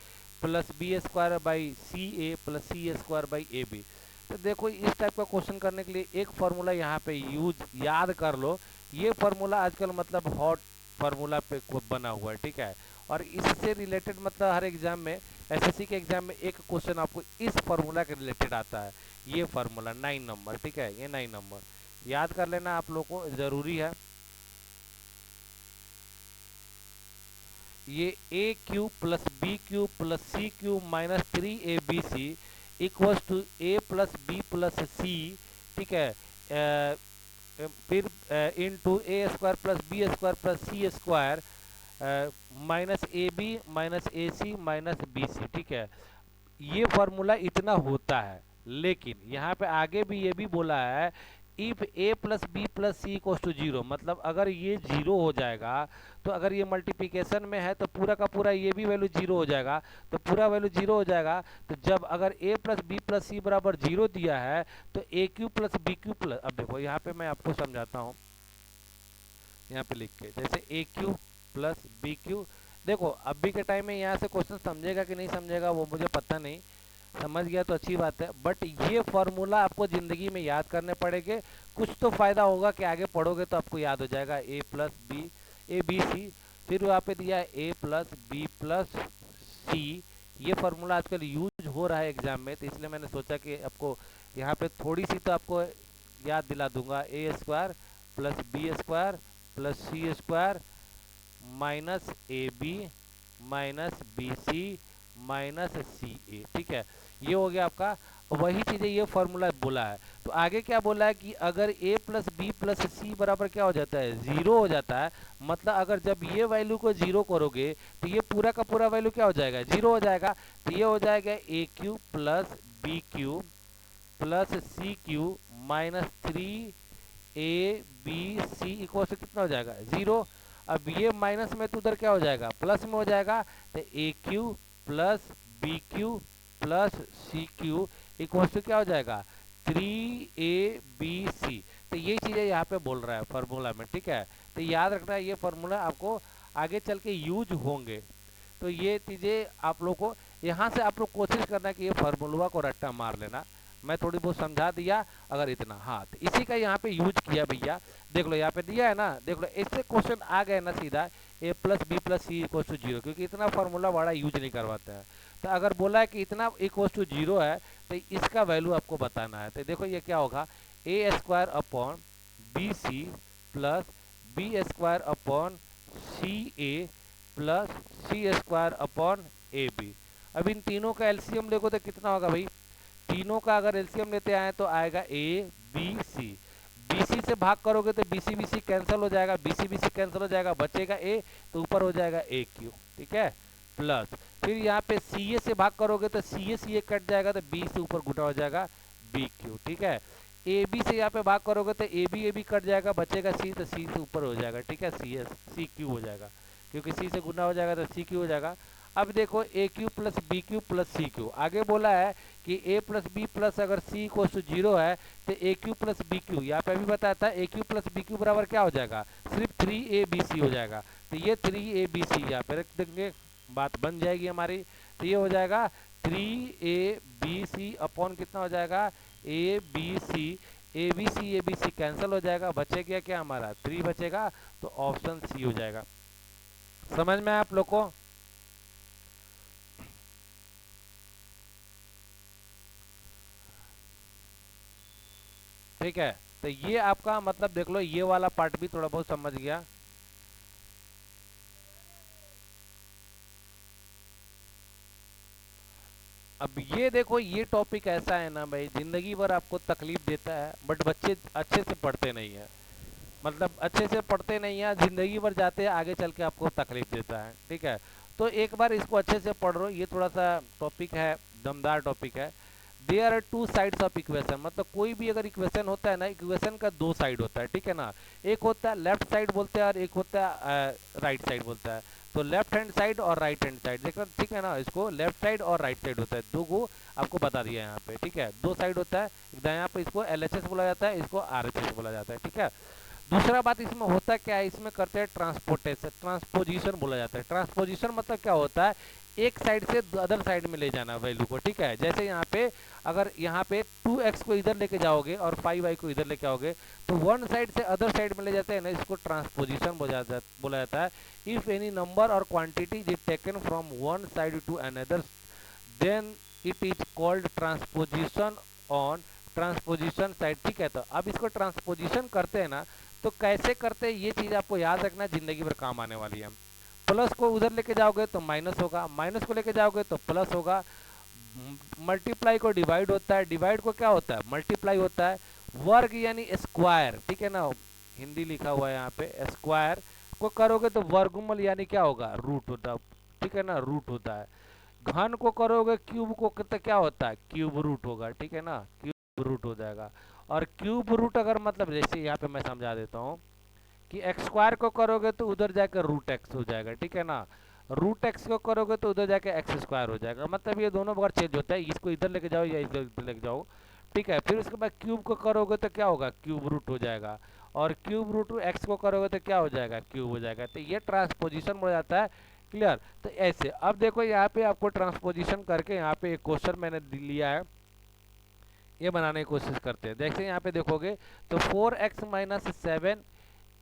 plus B square by C A plus C square by A B. तो देखो इस टाइप का क्वेश्चन करने के लिए एक फार्मूला यहाँ पे यूज याद कर लो। ये फार्मूला आजकल मतलब हॉट फार्मूला पे बना हुआ है, ठीक है। और इससे रिलेटेड मतलब हर एग्जाम में, एसएससी के एग्जाम में एक क्वेश्चन आपको इस फार्मूला के रिलेटेड आता है। ये फार्मूला 9 नंबर, ठीक है, ये 9 नंबर याद कर लेना आप लोग को, जरूरी है। ये A cube plus B cube plus C cube minus 3abc equals to A plus B plus C, ठीक है, फिर into A square plus B square plus C square minus A B minus A C minus B C, ठीक है। ये फॉर्मूला इतना होता है, लेकिन यहाँ पे आगे भी ये भी बोला है if A plus B plus C equals to 0, मतलब अगर ये 0 हो जाएगा तो अगर ये मल्टीप्लिकेशन में है तो पूरा का पूरा ये भी वैल्यू 0 हो जाएगा, तो पूरा वैल्यू 0 हो जाएगा। तो जब अगर a plus B plus C बराबर 0 दिया है तो A cube plus B cube plus, अब देखो यहाँ पे मैं आपको समझाता हूँ, यहाँ पे लिख के जैसे ए क्यू प्लस बी क्यू। देखो अभी के टाइम में यहाँ से क्वेश्चन समझेगा कि नहीं समझेगा वो मुझे पता नहीं, समझ गया तो अच्छी बात है, बट ये फॉर्मूला आपको ज़िंदगी में याद करने पड़ेंगे। कुछ तो फ़ायदा होगा कि आगे पढ़ोगे तो आपको याद हो जाएगा A plus B A B C, फिर वहाँ पे दिया है A plus B plus C. ये फार्मूला आजकल यूज हो रहा है एग्जाम में, तो इसलिए मैंने सोचा कि आपको यहाँ पे थोड़ी सी तो आपको याद दिला दूंगा। A square plus B square plus C square minus A B minus B C minus C A, ठीक है। ये हो गया आपका, वही चीज़ें ये फॉर्मूला बोला है। तो आगे क्या बोला है कि अगर a plus B plus C बराबर क्या हो जाता है, 0 हो जाता है, मतलब अगर जब ये वैल्यू को 0 करोगे तो ये पूरा का पूरा वैल्यू क्या हो जाएगा, 0 हो जाएगा। तो ये हो जाएगा A cube plus B cube plus C cube minus 3abc equal से कितना हो जाएगा, 0। अब ये माइनस में तो उधर क्या हो जाएगा, प्लस में हो जाएगा। तो A cube plus B cube plus C cube equal to क्या हो जाएगा, 3abc। तो ये चीज़ें यहाँ पे बोल रहा है फार्मूला में, ठीक है। तो याद रखना है ये फार्मूला आपको आगे चल के यूज होंगे। तो ये चीज़ें आप लोग को यहाँ से आप लोग कोशिश करना कि ये फार्मूला को रट्टा मार लेना। मैं थोड़ी बहुत समझा दिया अगर इतना, हाँ तो इसी का यहाँ पे यूज किया भैया। देख लो यहाँ पे दिया है ना, देख लो इससे क्वेश्चन आ गए ना सीधा A plus B plus C equal to 0, क्योंकि इतना फार्मूला बड़ा यूज नहीं करवाता है। तो अगर बोला है कि इतना इक्वल टू 0 है तो इसका वैल्यू आपको बताना है। तो देखो ये क्या होगा, A square upon B C plus B square upon C A plus C square upon A B. अब इन तीनों का एलसीएम देखो तो कितना होगा भाई, तीनों का अगर एलसीएम लेते आए तो आएगा ए बी सी, बी सी से भाग करोगे तो बी सी कैंसिल हो जाएगा, बी सी कैंसिल हो जाएगा, बचेगा ए, तो ऊपर हो जाएगा ए क्यू, ठीक है, प्लस फिर यहाँ पे सी ए से भाग करोगे तो सी ए कट जाएगा तो बी से ऊपर गुना हो जाएगा बी क्यू, ठीक है। ए बी से यहाँ पे भाग करोगे तो ए बी कट जाएगा, बचेगा सी, तो सी से ऊपर हो जाएगा, ठीक है, सी क्यू हो जाएगा, क्योंकि सी से गुना हो जाएगा तो सी क्यू हो जाएगा। अब देखो A cube plus B cube plus C cube, आगे बोला है कि ए प्लस बी प्लस अगर सी इक्वल टू 0 है तो A cube plus B Q, यहाँ पे भी बताया था ए क्यू प्लस बी क्यू बराबर क्या हो जाएगा, सिर्फ 3abc हो जाएगा। तो ये 3abc यहाँ पे रख देंगे, बात बन जाएगी हमारी। तो ये हो जाएगा 3abc अपॉन कितना हो जाएगा, ए बी सी कैंसिल हो जाएगा, बचेगा क्या हमारा 3 बचेगा, तो ऑप्शन सी हो जाएगा। समझ में आप लोग को, ठीक है। तो ये आपका मतलब देख लो, ये वाला पार्ट भी थोड़ा बहुत समझ गया। अब ये देखो ये टॉपिक ऐसा है ना भाई, जिंदगी भर आपको तकलीफ देता है, बट बच्चे अच्छे से पढ़ते नहीं है, मतलब अच्छे से पढ़ते नहीं है, जिंदगी भर जाते हैं आगे चल के आपको तकलीफ देता है, ठीक है। तो एक बार इसको अच्छे से पढ़ लो, ये थोड़ा सा टॉपिक है, दमदार टॉपिक है। There are two sides of equation, मतलब कोई भी अगर इक्वेशन होता है ना, इक्वेशन का दो साइड होता है, ठीक है ना। एक होता है लेफ्ट साइड बोलते हैं और एक होता है राइट साइड बोलता है। तो लेफ्ट हैंड साइड और राइट हैंड साइड देखो, ठीक है ना, इसको लेफ्ट साइड और राइट साइड होता है, दो को आपको बता दिया यहाँ पे, ठीक है, दो साइड होता है, यहाँ पे इसको LHS बोला जाता है, इसको RHS बोला जाता है, ठीक है। दूसरा बात इसमें होता क्या है, इसमें करते हैं ट्रांसपोर्टेशन, ट्रांसपोजिशन बोला जाता है। ट्रांसपोजिशन मतलब क्या होता है, एक साइड से अदर साइड में ले जाना वैल्यू को, ठीक है। जैसे यहाँ पे अगर यहाँ पे 2x को इधर लेके जाओगे और 5y को इधर लेके आओगे तो वन साइड से अदर साइड में ले जाते हैं ना, इसको ट्रांसपोजिशन बोला जाता है। इफ एनी नंबर और quantity is taken from one side to another then it is called transposition on transposition side, ठीक है। तो अब इसको ट्रांसपोजिशन करते हैं ना, तो कैसे करते हैं ये चीज आपको याद रखना, जिंदगी भर काम आने वाली है। प्लस को उधर लेके जाओगे तो माइनस होगा, माइनस को लेके जाओगे तो प्लस होगा। मल्टीप्लाई को डिवाइड होता है, डिवाइड को क्या होता है, मल्टीप्लाई होता है। वर्ग यानी स्क्वायर, ठीक है ना, हिंदी लिखा हुआ है यहाँ पे, स्क्वायर को करोगे तो वर्गमूल यानी क्या होगा, रूट होता है, ठीक है ना, रूट होता है। घन को करोगे क्यूब को तो क्या होता है, क्यूब रूट होगा, ठीक है ना, क्यूब रूट हो जाएगा। और क्यूब रूट अगर मतलब जैसे यहाँ पे मैं समझा देता हूँ कि एक्स स्क्वायर को करोगे तो उधर जाकर रूट एक्स हो जाएगा, ठीक है ना, रूट एक्स को करोगे तो उधर जाके एक्स स्क्वायर हो जाएगा। मतलब ये दोनों बार चेंज होता है, इसको इधर लेके जाओ या इधर लेके जाओ, ठीक है। फिर उसके बाद क्यूब को करोगे तो क्या होगा, क्यूब रूट हो जाएगा। और क्यूब रूट एक्स को करोगे तो क्या हो जाएगा, क्यूब हो जाएगा। तो ये ट्रांसपोजिशन हो जाता है, क्लियर। तो ऐसे अब देखो यहाँ पे आपको ट्रांसपोजिशन करके यहाँ पे एक क्वेश्चन मैंने लिया है, ये बनाने की कोशिश करते हैं। जैसे यहाँ पे देखोगे तो 4x minus 7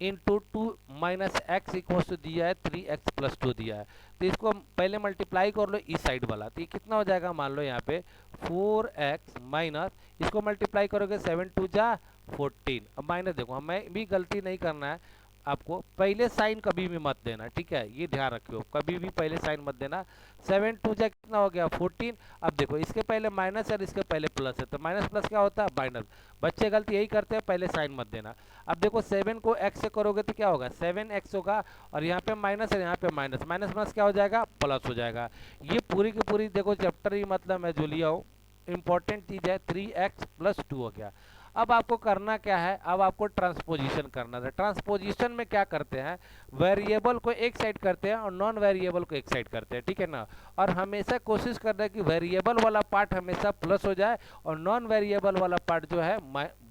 into 2 minus X equal to दिया है 3x प्लस 2 दिया है। तो इसको पहले मल्टीप्लाई कर लो इस साइड वाला, तो ये कितना हो जाएगा, मान लो यहाँ पे 4x माइनस, इसको मल्टीप्लाई करोगे 7 2 जा 14। अब माइनस देखो, हमें भी गलती नहीं करना है, आपको पहले साइन कभी भी मत देना, ठीक है, ये ध्यान रखियो, कभी भी पहले साइन मत देना। 7 2 जा कितना हो गया 14। अब देखो इसके पहले माइनस है और इसके पहले प्लस है, तो माइनस प्लस क्या होता है, माइनस। बच्चे गलती यही करते हैं, पहले साइन मत देना। अब देखो 7 को x से करोगे तो क्या होगा, 7x होगा, और यहाँ पे माइनस है, यहाँ पे माइनस, माइनस प्लस क्या हो जाएगा, प्लस हो जाएगा। ये पूरी की पूरी देखो चैप्टर ही मतलब मैं जो लिया हूँ इंपॉर्टेंट चीज है, 3x प्लस 2 हो गया। अब आपको करना क्या है, अब आपको ट्रांसपोजिशन करना है। ट्रांसपोजिशन में क्या करते हैं, वेरिएबल को एक साइड करते हैं और नॉन वेरिएबल को एक साइड करते हैं, ठीक है ना। और हमेशा कोशिश करना है कि वेरिएबल वाला पार्ट हमेशा प्लस हो जाए और नॉन वेरिएबल वाला पार्ट जो है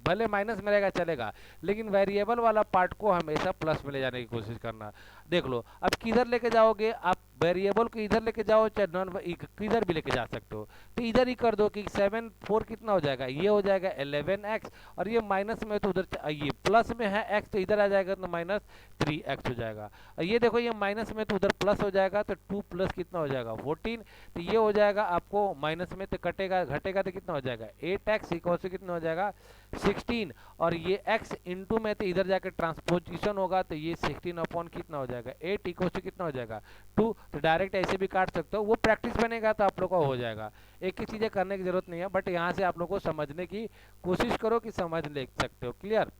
भले माइनस में रहेगा चलेगा, लेकिन वेरिएबल वाला पार्ट को हमेशा प्लस में ले जाने की कोशिश करना। देख लो अब किधर लेके जाओगे आप, वेरिएबल को इधर लेके जाओ चाहे नॉन किधर भी लेके जा सकते हो, तो इधर ही कर दो कि 7 4 कितना हो जाएगा, ये हो जाएगा 11x, और ये माइनस में तो उधर ये प्लस में है x, तो इधर आ जाएगा तो माइनस 3x हो जाएगा। और ये देखो ये माइनस में तो उधर प्लस हो जाएगा, तो 2 प्लस कितना हो जाएगा 14, तो ये हो जाएगा आपको माइनस में तो कटेगा घटेगा तो कितना हो जाएगा 8x इक्वल टू कितना हो जाएगा 16, और ये x इंटू में तो इधर जाकर ट्रांसपोजिशन होगा, तो ये 16 अपॉन कितना हो जाएगा 8 इक्वल टू कितना हो जाएगा 2। तो डायरेक्ट ऐसे भी काट सकते हो, वो प्रैक्टिस बनेगा तो आप लोग का हो जाएगा, एक ही चीजें करने की जरूरत नहीं है, बट यहाँ से आप लोग को समझने की कोशिश करो कि समझ ले सकते हो, क्लियर।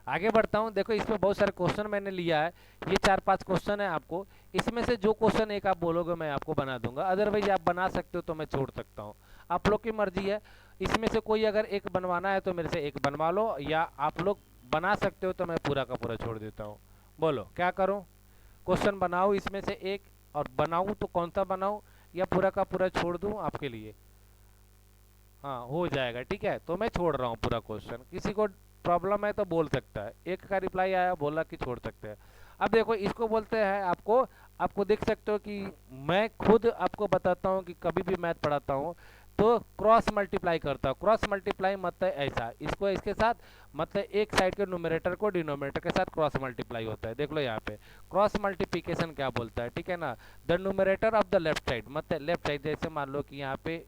आगे बढ़ता हूँ, देखो इसमें बहुत सारे क्वेश्चन मैंने लिया है, ये 4-5 क्वेश्चन है आपको, इसमें से जो क्वेश्चन एक आप बोलोगे मैं आपको बना दूंगा, अदरवाइज आप बना सकते हो तो मैं छोड़ सकता हूँ, आप लोग की मर्जी है। इसमें से कोई अगर एक बनवाना है तो मेरे से एक बनवा लो, या आप लोग बना सकते हो तो मैं पूरा का पूरा छोड़ देता हूँ। बोलो क्या करूँ, क्वेश्चन बनाओ इसमें से एक, और बनाऊँ तो कौन सा बनाऊँ, या पूरा का पूरा छोड़ दूँ आपके लिए। हाँ हो जाएगा, ठीक है, तो मैं छोड़ रहा हूँ पूरा क्वेश्चन, किसी को प्रॉब्लम है तो बोल सकता है। एक का रिप्लाई आया, बोला कि छोड़ सकते हैं। अब देखो इसको बोलते हैं, आपको आपको देख सकते हो कि मैं खुद आपको बताता हूँ कि कभी भी मैथ पढ़ाता हूँ तो क्रॉस मल्टीप्लाई करता हूँ। क्रॉस मल्टीप्लाई मतलब ऐसा, इसको इसके साथ, मतलब एक साइड के न्यूमरेटर को डिनोमिनेटर के साथ क्रॉस मल्टीप्लाई होता है। देख लो यहाँ पे क्रॉस मल्टीप्लिकेशन क्या बोलता है, ठीक है ना, the numerator of the left side, मतलब लेफ्ट साइड, जैसे मान लो कि यहाँ पे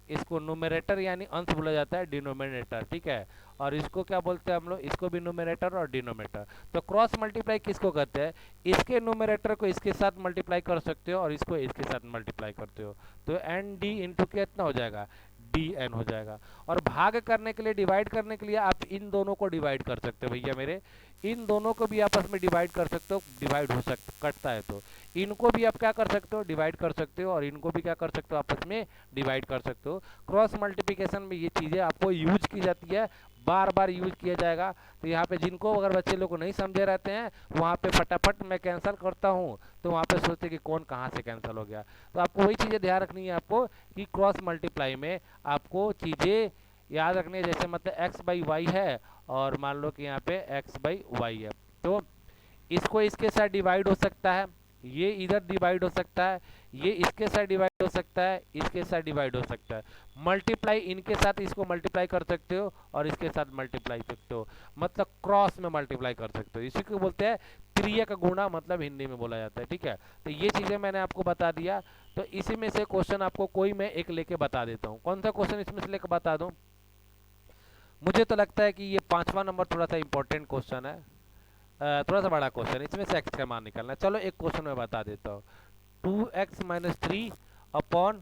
इसको न्यूमरेटर यानी अंश बोला जाता है, डिनोमिनेटर, ठीक है, और इसको क्या बोलते हैं हम लोग, इसको भी न्यूमरेटर और डिनोमिनेटर। तो क्रॉस मल्टीप्लाई किसको कहते हैं, इसके न्यूमरेटर को इसके साथ मल्टीप्लाई कर सकते हो और इसको इसके साथ मल्टीप्लाई करते हो, तो एन डी इंटू कितना हो जाएगा डी एन हो जाएगा। और भाग करने के लिए, डिवाइड करने के लिए आप इन दोनों को डिवाइड कर सकते हो भैया मेरे, इन दोनों को भी आपस में डिवाइड कर सकते हो, डिवाइड हो सकता कटता है तो इनको भी आप क्या कर सकते हो, डिवाइड कर सकते हो, और इनको भी क्या कर सकते हो, आपस में डिवाइड कर सकते हो। क्रॉस मल्टीप्लिकेशन में ये चीज़ें आपको यूज की जाती है, बार बार यूज किया जाएगा। तो यहाँ पे जिनको अगर बच्चे लोग को नहीं समझे रहते हैं, वहाँ पे फटाफट मैं कैंसिल करता हूँ, तो वहाँ पे सोचते कि कौन कहाँ से कैंसिल हो गया। तो आपको वही चीज़ें ध्यान रखनी है आपको कि क्रॉस मल्टीप्लाई में आपको चीज़ें याद रखनी है। जैसे मतलब एक्स बाई वाई है और मान लो कि यहाँ पे एक्स बाई वाई है, तो इसको इसके साथ डिवाइड हो सकता है, ये इधर डिवाइड हो सकता है, ये इसके साथ डिवाइड हो सकता है, इसके साथ डिवाइड हो सकता है। मल्टीप्लाई इनके साथ इसको मल्टीप्लाई कर सकते हो और इसके साथ मल्टीप्लाई सकते हो, मतलब क्रॉस में मल्टीप्लाई कर सकते हो। इसी को बोलते हैं त्रियक गुणा, मतलब हिंदी में बोला जाता है। ठीक है, तो ये चीज़ें मैंने आपको बता दिया। तो इसी में से क्वेश्चन आपको कोई मैं एक लेके बता देता हूँ। कौन सा क्वेश्चन इसमें से लेकर बता दूँ? मुझे तो लगता है कि ये 5वां नंबर थोड़ा सा इंपॉर्टेंट क्वेश्चन है, थोड़ा सा बड़ा क्वेश्चन, इसमें से एक्स का मान निकालना है। चलो एक क्वेश्चन मैं बता देता हूँ। 2x-3 अपॉन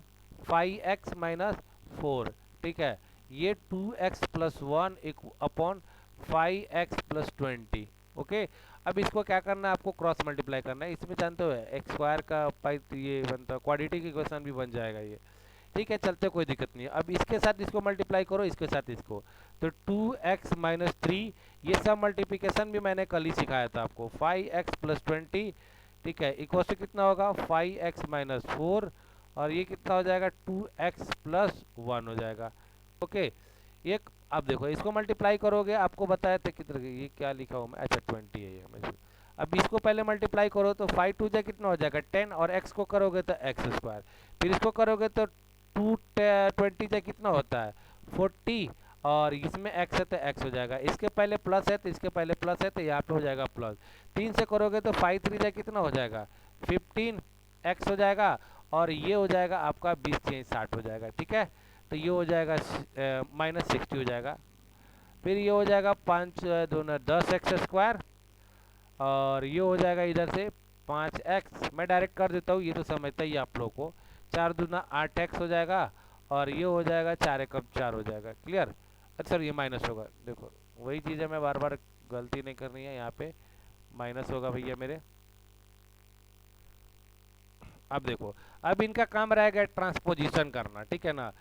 5x-4, ठीक है, ये 2x+1 अपॉन 5x+20। ओके, अब इसको क्या करना है, आपको क्रॉस मल्टीप्लाई करना है। इसमें जानते हो एक्स स्क्वायर का पाई ये बनता, क्वाड्रेटिक इक्वेशन भी बन जाएगा ये। ठीक है, चलते कोई दिक्कत नहीं है। अब इसके साथ इसको मल्टीप्लाई करो, इसके साथ इसको, तो 2x-3, ये सब मल्टीप्लिकेशन भी मैंने कल ही सिखाया था आपको। 5x+20, ठीक है, इक्वल टू कितना होगा 5x-4, और ये कितना हो जाएगा 2x+1 हो जाएगा। ओके, एक अब देखो इसको मल्टीप्लाई करोगे, आपको बताया था कितना, ये क्या लिखा हूँ मैं, अच्छा 20 है ये हमेशा। अब इसको पहले मल्टीप्लाई करो तो 5 2 कितना हो जाएगा 10, और x को करोगे तो x², फिर इसको करोगे तो 2 20 कितना होता है 40, और इसमें x है तो x हो जाएगा, इसके पहले प्लस है तो इसके पहले प्लस है तो यहाँ पे हो जाएगा प्लस। 3 से करोगे तो 5 3 कितना हो जाएगा 15 x हो जाएगा, और ये हो जाएगा आपका 20 60 हो जाएगा। ठीक है, तो ये हो जाएगा -60 हो जाएगा। फिर ये हो जाएगा 5 दूना 10x², और ये हो जाएगा इधर से 5x, मैं डायरेक्ट कर देता हूँ, ये तो समझता ही आप लोग को। 4 दूना 8x हो जाएगा, और ये हो जाएगा 4 एकम 4 हो जाएगा। क्लियर? अच्छा सर ये माइनस होगा, देखो वही चीज़ है, मैं बार बार गलती नहीं करनी है, यहाँ पे माइनस होगा भैया मेरे। अब देखो, अब इनका काम रहेगा ट्रांसपोजिशन करना, ठीक है ना।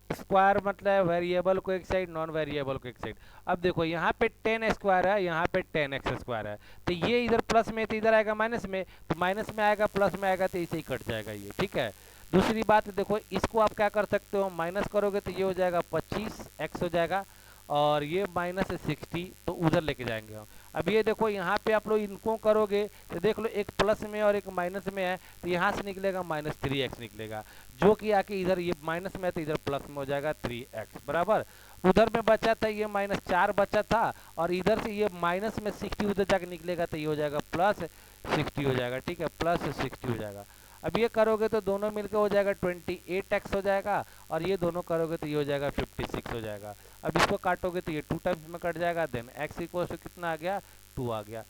स्क्वायर मतलब वेरिएबल को एक साइड, नॉन वेरिएबल को एक साइड। अब देखो यहाँ पे 10 स्क्वायर है, यहाँ पे 10x² है, तो ये इधर प्लस में तो इधर आएगा माइनस में, तो माइनस में आएगा प्लस में आएगा, तो इसे ही कट जाएगा ये। ठीक है, दूसरी बात देखो, इसको आप क्या कर सकते हो, माइनस करोगे तो ये हो जाएगा 25x हो जाएगा, और ये -60, तो उधर लेके जाएंगे हम। अब ये देखो यहाँ पे आप लोग इनको करोगे तो देख लो, एक प्लस में और एक माइनस में है, तो यहाँ से निकलेगा -3x निकलेगा, जो कि आके इधर ये माइनस में है तो इधर प्लस में हो जाएगा 3x बराबर। उधर में बचा था ये -4 बचा था, और इधर से ये माइनस में 60 उधर जाके निकलेगा, तो ये हो जाएगा +60 हो जाएगा। ठीक है, +60 हो जाएगा। अब ये करोगे तो दोनों मिलकर हो जाएगा 28x हो जाएगा, और ये दोनों करोगे तो ये हो जाएगा 56 हो जाएगा। अब इसको काटोगे तो ये 2 टाइम्स में कट जाएगा, देन x इक्वल टू कितना आ गया 2 आ गया।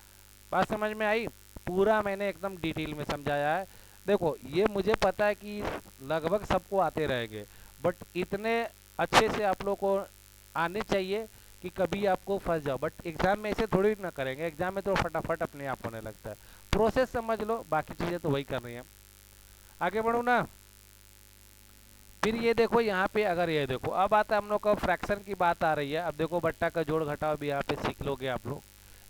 बात समझ में आई? पूरा मैंने एकदम डिटेल में समझाया है। देखो ये मुझे पता है कि लगभग सबको आते रहेंगे, बट इतने अच्छे से आप लोग को आने चाहिए कि कभी आपको फंस जाओ, बट एग्जाम में ऐसे थोड़ी ना करेंगे, एग्जाम में तो फटाफट अपने आप होने लगता है। प्रोसेस समझ लो, बाकी चीज़ें तो वही कर रही हैं। आगे बढ़ो ना। फिर ये देखो यहाँ पे, अगर ये देखो अब आता है हम लोग का फ्रैक्शन की बात आ रही है। अब देखो बट्टा का जोड़ घटाव भी यहाँ पे सीख लोगे आप लोग,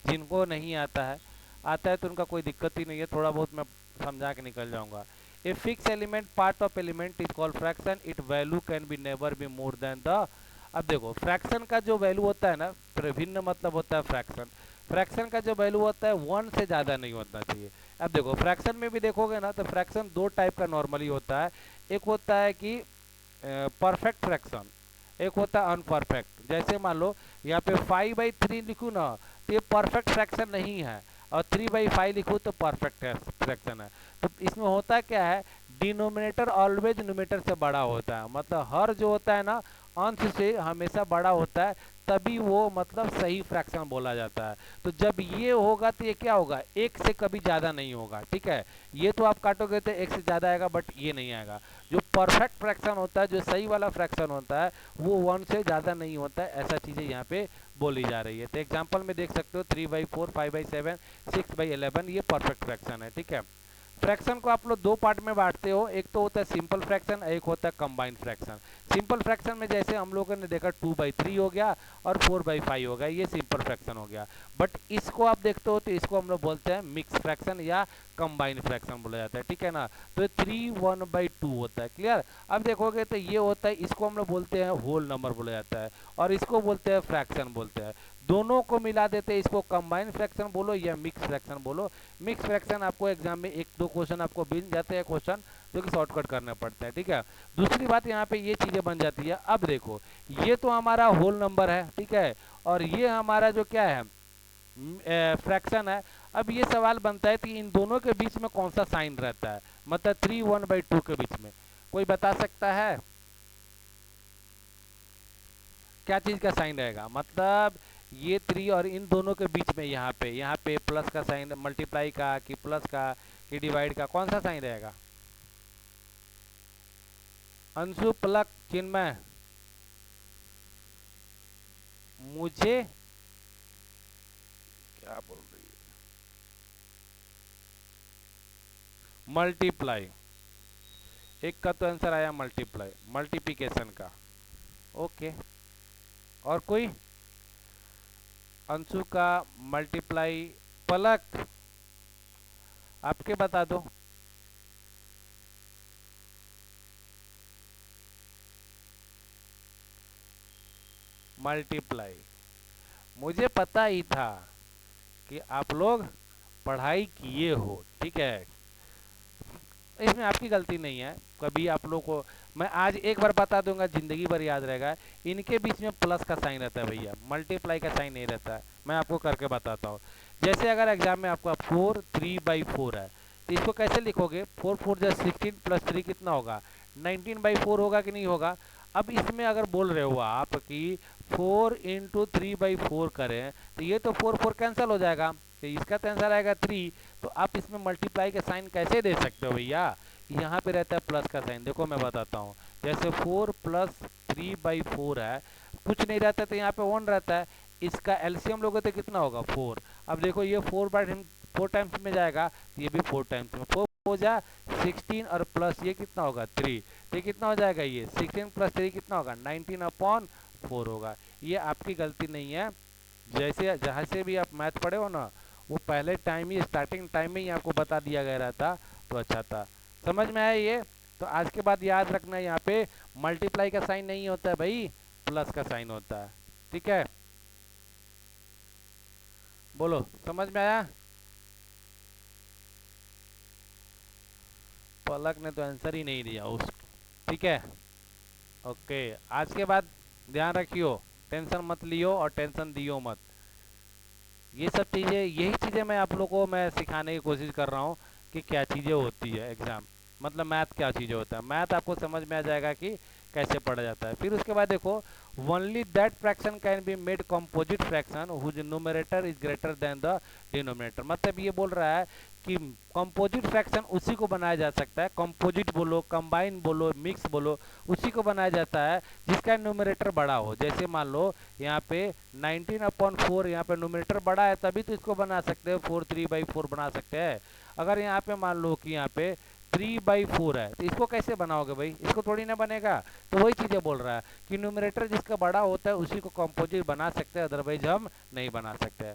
जिनको नहीं आता है, आता है तो उनका कोई दिक्कत ही नहीं है, थोड़ा बहुत मैं समझा के निकल जाऊंगा। A fix element part of element is called fraction, it value can be never be more than the. अब देखो फ्रैक्शन का जो वैल्यू होता है ना, भिन्न मतलब होता है फ्रैक्शन, फ्रैक्शन का जो वैल्यू होता है 1 से ज़्यादा नहीं होना चाहिए। अब देखो फ्रैक्शन में भी देखोगे ना, तो फ्रैक्शन 2 टाइप का नॉर्मली होता है, एक होता है कि परफेक्ट फ्रैक्शन, एक होता है अनपरफेक्ट। जैसे मान लो यहाँ पे 5/3 लिखूँ ना, तो ये परफेक्ट फ्रैक्शन नहीं है, और 3/5 लिखूँ तो परफेक्ट फ्रैक्शन है। तो इसमें होता क्या है, डिनोमिनेटर ऑलवेज न्यूमेटर से बड़ा होता है, मतलब हर जो होता है ना अंश से हमेशा बड़ा होता है, तभी वो मतलब सही फ्रैक्शन बोला जाता है। तो जब ये होगा तो ये क्या होगा, एक से कभी ज़्यादा नहीं होगा। ठीक है, ये तो आप काटोगे तो एक से ज़्यादा आएगा, बट ये नहीं आएगा। जो परफेक्ट फ्रैक्शन होता है, जो सही वाला फ्रैक्शन होता है, वो 1 से ज़्यादा नहीं होता है, ऐसा चीज़ें यहाँ पे बोली जा रही है। तो एग्जाम्पल में देख सकते हो 3/4, 5/7, 6/11, ये परफेक्ट फ्रैक्शन है। ठीक है, फ्रैक्शन को आप लोग दो पार्ट में बांटते हो, एक तो होता है सिंपल फ्रैक्शन, एक होता है कंबाइंड फ्रैक्शन। सिंपल फ्रैक्शन में जैसे हम लोगों ने देखा 2/3 हो गया और 4/5 हो गया, ये सिंपल फ्रैक्शन हो गया। बट इसको आप देखते हो तो इसको हम लोग बोलते हैं मिक्स फ्रैक्शन या कंबाइंड फ्रैक्शन बोला जाता है, ठीक है ना। तो 3/1/2 होता है, क्लियर। अब देखोगे तो ये होता है, इसको हम लोग बोलते हैं होल नंबर बोला जाता है, और इसको बोलते हैं फ्रैक्शन बोलते हैं। दोनों को मिला देते हैं, इसको कंबाइंड फ्रैक्शन बोलो या मिक्स फ्रैक्शन बोलो। मिक्स फ्रैक्शन आपको एग्जाम में एक दो क्वेश्चन आपको मिल जाते हैं, क्वेश्चन जो कि शॉर्टकट करने पड़ते हैं, ठीक है। दूसरी बात यहाँ पे ये चीजें बन जाती है। अब देखो ये तो हमारा होल नंबर है, ठीक है, और ये हमारा जो क्या है फ्रैक्शन है। अब ये सवाल बनता है कि इन दोनों के बीच में कौन सा साइन रहता है, मतलब 3/1/2 के बीच में कोई बता सकता है क्या चीज का साइन रहेगा। मतलब ये 3 और इन दोनों के बीच में यहाँ पे प्लस का साइन, मल्टीप्लाई का कि प्लस का कि डिवाइड का, कौन सा साइन रहेगा। अंशु, प्लक, चिन्मय, मुझे क्या बोल रही है, मल्टीप्लाई। एक का तो आंसर आया मल्टीप्लाई, मल्टीप्लिकेशन का। ओके, और कोई। अंशु का मल्टीप्लाई, पलक आपके बता दो। मल्टीप्लाई, मुझे पता ही था कि आप लोग पढ़ाई किए हो, ठीक है, इसमें आपकी गलती नहीं है। कभी आप लोग को मैं आज एक बार बता दूंगा, जिंदगी भर याद रहेगा। इनके बीच में प्लस का साइन रहता है भैया, मल्टीप्लाई का साइन नहीं रहता है। मैं आपको करके बताता हूँ। जैसे अगर एग्जाम में आपका 4 3/4 है, तो इसको कैसे लिखोगे, 4 4 16 प्लस 3 कितना होगा, 19/4 होगा कि नहीं होगा। अब इसमें अगर बोल रहे हो आप कि 4 × 3/4 करें, तो ये तो 4 4 कैंसिल हो जाएगा, तो इसका तो आंसर आएगा 3। तो आप इसमें मल्टीप्लाई का साइन कैसे दे सकते हो भैया, यहाँ पे रहता है प्लस का साइन। देखो मैं बताता हूँ, जैसे 4 + 3/4 है, कुछ नहीं रहता तो यहाँ पे 1 रहता है, इसका एलसीएम लोगे तो कितना होगा 4। अब देखो ये 4 टाइम्स में जाएगा, तो ये भी 4 टाइम्स में, 4 हो जा 16 और प्लस ये कितना होगा 3, तो ये कितना हो जाएगा, ये 16 + 3 कितना होगा 19/4 होगा। ये आपकी गलती नहीं है, जैसे जहाँ से भी आप मैथ पढ़े हो ना, वो पहले टाइम ही स्टार्टिंग टाइम में ही आपको बता दिया गया रहता तो अच्छा था। समझ में आया ये। तो आज के बाद याद रखना, यहाँ पे मल्टीप्लाई का साइन नहीं होता है भाई, प्लस का साइन होता है, ठीक है। बोलो समझ में आया। पलक ने तो आंसर ही नहीं दिया उस, ठीक है। ओके, आज के बाद ध्यान रखियो, टेंशन मत लियो और टेंशन दियो मत। ये सब चीज़ें, यही चीज़ें मैं आप लोगों को मैं सिखाने की कोशिश कर रहा हूँ कि क्या चीज़ें होती है एग्ज़ाम, मतलब मैथ क्या चीज़ें होता है। मैथ आपको समझ में आ जाएगा कि कैसे पढ़ा जाता है। फिर उसके बाद देखो, only that fraction can be made composite fraction whose numerator is greater than the denominator. मतलब ये बोल रहा है कि कंपोजिट फ्रैक्शन उसी को बनाया जा सकता है, कंपोजिट बोलो, कंबाइन बोलो, मिक्स बोलो, उसी को बनाया जाता है जिसका न्यूमरेटर बड़ा हो। जैसे मान लो यहाँ पे 19/4, यहाँ पे न्यूमरेटर बड़ा है तभी तो इसको बना सकते हो, 4 3/4 बना सकते हैं। अगर यहाँ पे मान लो कि यहाँ पे 3/4 है, तो इसको कैसे बनाओगे भाई, इसको थोड़ी ना बनेगा। तो वही चीज़ें बोल रहा है कि न्यूमरेटर जिसका बड़ा होता है उसी को कंपोजिट बना सकते हैं, अदरवाइज हम नहीं बना सकते।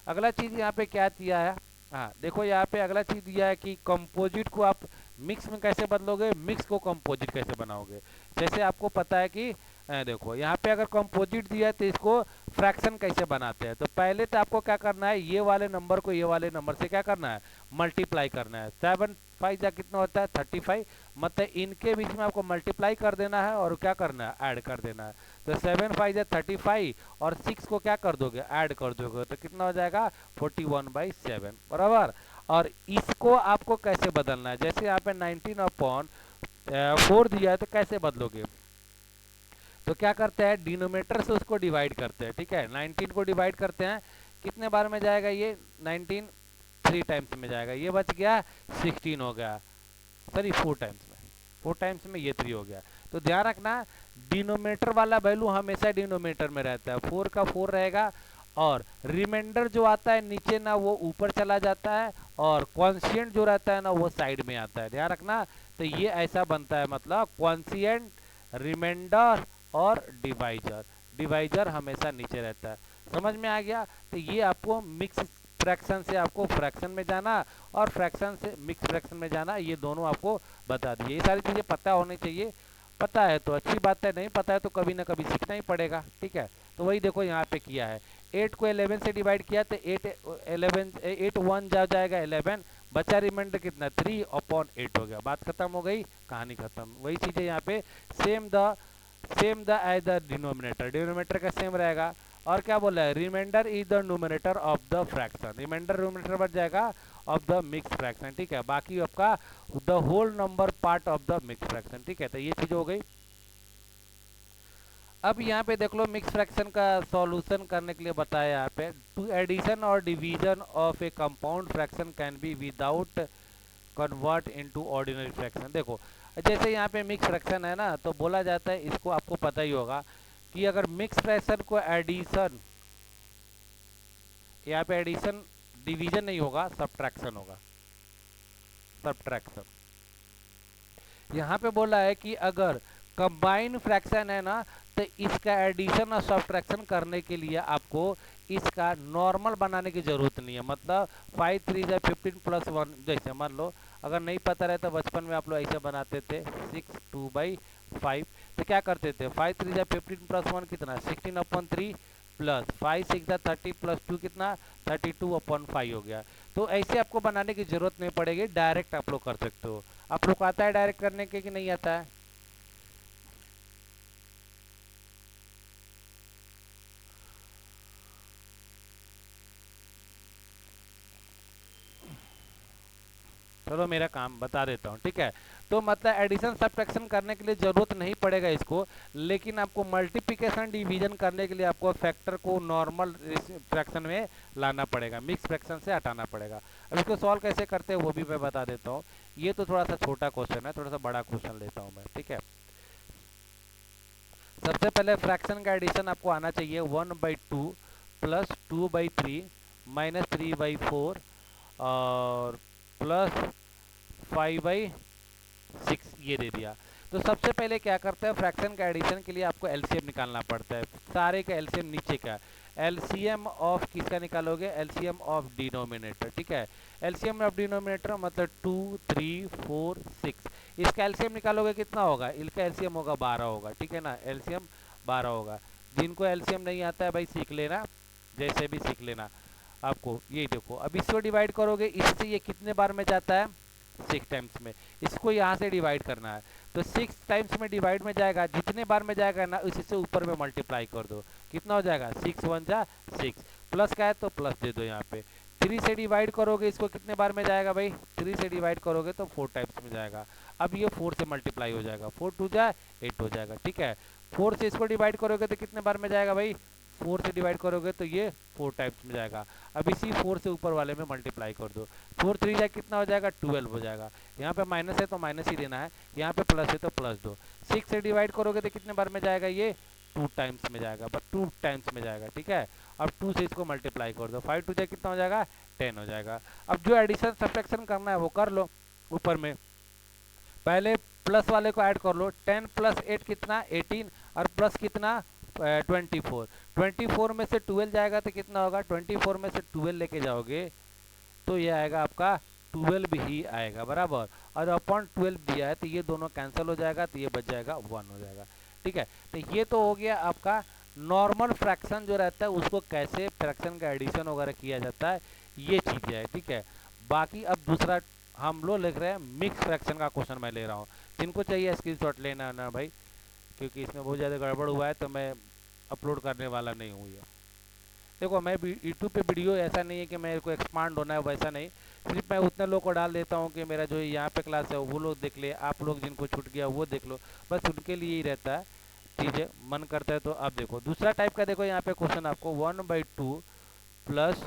अगला चीज़ यहाँ पे क्या दिया है, हाँ देखो यहाँ पे अगला चीज़ दिया है कि कंपोजिट को आप मिक्स में कैसे बदलोगे, मिक्स को कंपोजिट कैसे बनाओगे। जैसे आपको पता है कि देखो यहाँ पे अगर कंपोजिट दिया है तो इसको फ्रैक्शन कैसे बनाते हैं। तो पहले तो आपको क्या करना है, ये वाले नंबर को ये वाले नंबर से क्या करना है, मल्टीप्लाई करना है। 7 5 जा कितना होता है 35, मतलब इनके बीच में आपको मल्टीप्लाई कर देना है और क्या करना है, ऐड कर देना है। तो 7 5 जा 35 और 6 को क्या कर दोगे, ऐड कर दोगे, तो कितना हो जाएगा 41/7 बराबर। और इसको आपको कैसे बदलना है, जैसे यहाँ पे 19/4 दिया है तो कैसे बदलोगे, तो क्या करते हैं डिनोमिनेटर से उसको डिवाइड करते हैं, ठीक है। 19 को डिवाइड करते हैं, कितने बार में जाएगा ये 19, 3 टाइम्स में जाएगा, ये बच गया 16 हो गया, सॉरी 4 टाइम्स में, 4 टाइम्स में ये 3 हो गया। तो ध्यान रखना डिनोमिनेटर वाला वैल्यू हमेशा डिनोमिनेटर में रहता है, 4 का 4 रहेगा और रिमाइंडर जो आता है नीचे ना वो ऊपर चला जाता है, और क्वॉन्शिएंट जो रहता है ना वो साइड में आता है, ध्यान रखना। तो ये ऐसा बनता है, मतलब क्वॉन्शिएंट, रिमाइंडर और डिवाइजर। डिवाइजर हमेशा नीचे रहता है, समझ में आ गया। तो ये आपको मिक्स फ्रैक्शन से आपको फ्रैक्शन में जाना और फ्रैक्शन से मिक्स फ्रैक्शन में जाना, ये दोनों आपको बता दिए। ये सारी चीज़ें पता होनी चाहिए। पता है तो अच्छी बात है, नहीं पता है तो कभी ना कभी सीखना ही पड़ेगा, ठीक है। तो वही देखो यहाँ पे किया है, 8 को 11 से डिवाइड किया तो 8 1 जा जाएगा 11, बचा रिमाइंडर कितना 3/8 हो गया, बात खत्म हो गई, कहानी खत्म। वही चीज़ें यहाँ पे same the as the denominator, denominator का सेम रहेगा। और क्या बोला है, remainder is the numerator of the fraction, remainder numerator बन जाएगा ऑफ द मिक्स फ्रैक्शन, ठीक है। बाकी आपका the whole number part of the mix fraction, ठीक है। तो ये चीज हो गई। अब यहाँ पे देख लो मिक्स फ्रैक्शन का सॉल्यूशन करने के लिए बताया यहाँ पे, टू एडिशन और division of A compound fraction can be without convert into ordinary fraction. देखो जैसे यहाँ पे मिक्स फ्रैक्शन है ना, तो बोला जाता है, इसको आपको पता ही होगा कि अगर मिक्स फ्रैक्शन को एडिशन, यहाँ पे एडिशन डिवीजन नहीं होगा, सब्ट्रैक्शन होगा, सब्ट्रैक्शन। यहाँ पे बोला है कि अगर कंबाइन फ्रैक्शन है ना, तो इसका एडिशन और सब्ट्रैक्शन करने के लिए आपको इसका नॉर्मल बनाने की जरूरत नहीं है। मतलब 5 3 15 प्लस 1, जैसे मान लो अगर नहीं पता रहता बचपन में आप लोग ऐसे बनाते थे 6 2/5, तो क्या करते थे 5 3 15 प्लस 1 कितना 16/3 प्लस 5 6 30 प्लस 2 कितना 32/5 हो गया। तो ऐसे आपको बनाने की जरूरत नहीं पड़ेगी, डायरेक्ट आप लोग कर सकते हो। आप लोग को आता है डायरेक्ट करने के कि नहीं आता है? चलो मेरा काम बता देता हूँ, ठीक है। तो मतलब एडिशन सब्ट्रैक्शन करने के लिए जरूरत नहीं पड़ेगा इसको, लेकिन आपको मल्टीप्लिकेशन डिवीजन करने के लिए आपको फैक्टर को नॉर्मल फ्रैक्शन में लाना पड़ेगा, मिक्स फ्रैक्शन से हटाना पड़ेगा। अब इसको सॉल्व कैसे करते हैं वो भी मैं बता देता हूँ। ये तो थोड़ा सा छोटा क्वेश्चन है, थोड़ा सा बड़ा क्वेश्चन लेता हूँ मैं, ठीक है। सबसे पहले फ्रैक्शन का एडिशन आपको आना चाहिए 1/2 प्लस 2/3 माइनस 3/4 और प्लस 5/6, ये दे दिया। तो सबसे पहले क्या करते हैं, फ्रैक्शन का एडिशन के लिए आपको एलसीएम निकालना पड़ता है। सारे का एलसीएम नीचे का, एलसीएम ऑफ किसका निकालोगे, एलसीएम ऑफ डिनोमिनेटर, ठीक है। एलसीएम ऑफ डिनोमिनेटर मतलब 2 3 4 6, इसका एलसीएम निकालोगे कितना होगा, इसका एलसीएम होगा 12 होगा, ठीक है ना, एलसीएम 12 होगा। जिनको एलसीएम नहीं आता है भाई सीख लेना, जैसे भी सीख लेना आपको। ये देखो अब इसको डिवाइड करोगे, इससे ये कितने बार में जाता है 6 टाइम्स में, इसको यहाँ से डिवाइड करना है। तो 6 टाइम्स में डिवाइड में जाएगा, जितने बार में जाएगा ना उसी से ऊपर में मल्टीप्लाई कर दो, कितना हो जाएगा 6 1 जा 6, प्लस का है तो प्लस दे दो यहाँ पे। 3 से डिवाइड करोगे इसको कितने बार में जाएगा भाई, 3 से डिवाइड करोगे तो 4 टाइम्स में जाएगा। अब ये 4 से मल्टीप्लाई हो जाएगा, 4 2 जा 8 हो जाएगा, ठीक है। 4 से इसको डिवाइड करोगे तो कितने बार में जाएगा भाई, 4 से डिवाइड करोगे तो ये 4 टाइम्स में जाएगा। अब इसी 4 से ऊपर वाले में मल्टीप्लाई कर दो, 4 3 जा कितना हो जाएगा 12 हो जाएगा। यहाँ पे माइनस है तो माइनस ही देना है, यहाँ पे प्लस है तो प्लस दो। 6 से डिवाइड करोगे तो कितने बार में जाएगा, ये 2 टाइम्स में जाएगा, बस 2 टाइम्स में जाएगा, ठीक है। अब 2 से इसको मल्टीप्लाई कर दो, 5 2 जा कितना हो जाएगा 10 हो जाएगा। अब जो एडिशन सब्ट्रैक्शन करना है वो कर लो। ऊपर में पहले प्लस वाले को ऐड कर लो, 10 प्लस 8 कितना 18, और प्लस कितना 24, 24 में से 12 जाएगा तो कितना होगा, 24 में से 12 लेके जाओगे तो ये आएगा आपका 12 ही आएगा बराबर। और अपॉन 12 दिया है तो ये दोनों कैंसिल हो जाएगा, तो ये बच जाएगा 1 हो जाएगा, ठीक है। तो ये तो हो गया आपका नॉर्मल फ्रैक्शन जो रहता है उसको कैसे फ्रैक्शन का एडिशन वगैरह किया जाता है, ये चीज़ें है, ठीक है। बाकी अब दूसरा हम लोग लिख रहे हैं मिक्स फ्रैक्शन का क्वेश्चन मैं ले रहा हूँ। जिनको चाहिए स्क्रीनशॉट लेना ना भाई, क्योंकि इसमें बहुत ज़्यादा गड़बड़ हुआ है तो मैं अपलोड करने वाला नहीं हूँ ये। देखो मैं यूट्यूब पे वीडियो ऐसा नहीं है कि मेरे को एक्सपांड होना है, वैसा नहीं, सिर्फ मैं उतने लोग को डाल देता हूँ कि मेरा जो यहाँ पे क्लास है वो लोग देख ले, आप लोग जिनको छूट गया वो देख लो, बस उनके लिए ही रहता है चीज़ें। मन करता है तो आप देखो दूसरा टाइप का। देखो यहाँ पे क्वेश्चन आपको 1/2 प्लस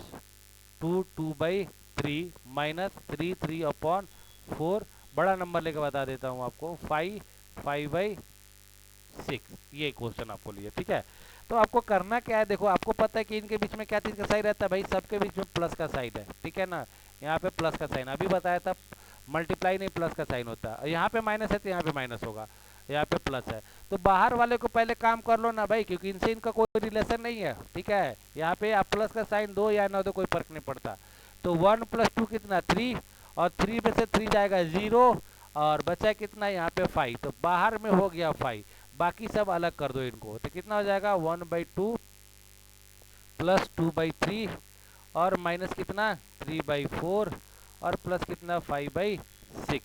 2 2/3 माइनस 3 3/4, बड़ा नंबर लेके बता देता हूँ आपको 5 5/6, ये क्वेश्चन आपको लिए, ठीक है। तो आपको करना क्या है, देखो आपको पता है कि इनके बीच में क्या चीज़ का साइन रहता है भाई, सबके बीच में प्लस का साइन है, ठीक है ना। यहाँ पे प्लस का साइन अभी बताया था, मल्टीप्लाई नहीं प्लस का साइन होता है, यहाँ पे माइनस है तो यहाँ पे माइनस होगा, यहाँ पे प्लस है। तो बाहर वाले को पहले काम कर लो ना भाई, क्योंकि इनसे इनका कोई रिलेशन नहीं है, ठीक है। यहाँ पे आप प्लस का साइन दो या ना दो कोई फर्क नहीं पड़ता। तो 1 + 2 कितना 3, और 3 में से 3 जाएगा 0, और बचा कितना यहाँ पे 5, तो बाहर में हो गया 5, बाकी सब अलग कर दो इनको, तो कितना हो जाएगा 1/2 प्लस 2/3, और माइनस कितना 3/4, और प्लस कितना 5/6,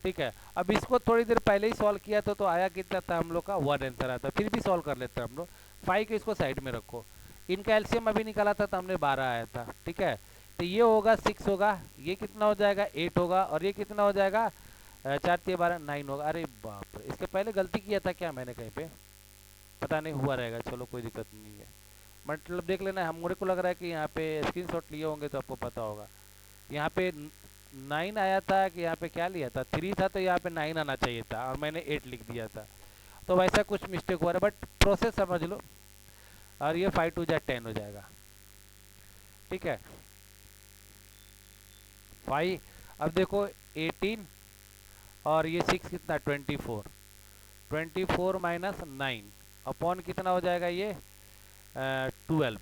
ठीक है। अब इसको थोड़ी देर पहले ही सॉल्व किया था, तो आया कितना था हम लोग का 1 आंसर आता, फिर भी सॉल्व कर लेते हैं हम लोग। 5 को इसको साइड में रखो, इनका एलसीएम अभी निकाला था तो हमने 12 आया था, ठीक है। तो ये होगा 6 होगा, ये कितना हो जाएगा 8 होगा, और ये कितना हो जाएगा 4 × 12 9 होगा। अरे बाप रे, इसके पहले गलती किया था क्या मैंने कहीं पे, पता नहीं, हुआ रहेगा, चलो कोई दिक्कत नहीं है। मतलब देख लेना, हम मुझे को लग रहा है कि यहाँ पे स्क्रीनशॉट लिए होंगे तो आपको पता होगा। यहाँ पे 9 आया था कि यहाँ पे क्या लिया था 3 था, तो यहाँ पे 9 आना चाहिए था और मैंने 8 लिख दिया था, तो वैसा कुछ मिस्टेक हुआ है, बट प्रोसेस समझ लो। और ये 5 × 2 = 10 हो जाएगा, ठीक है 5। अब देखो 18, और ये 6 कितना 24, 24 - 9 अपॉन कितना हो जाएगा ये 12,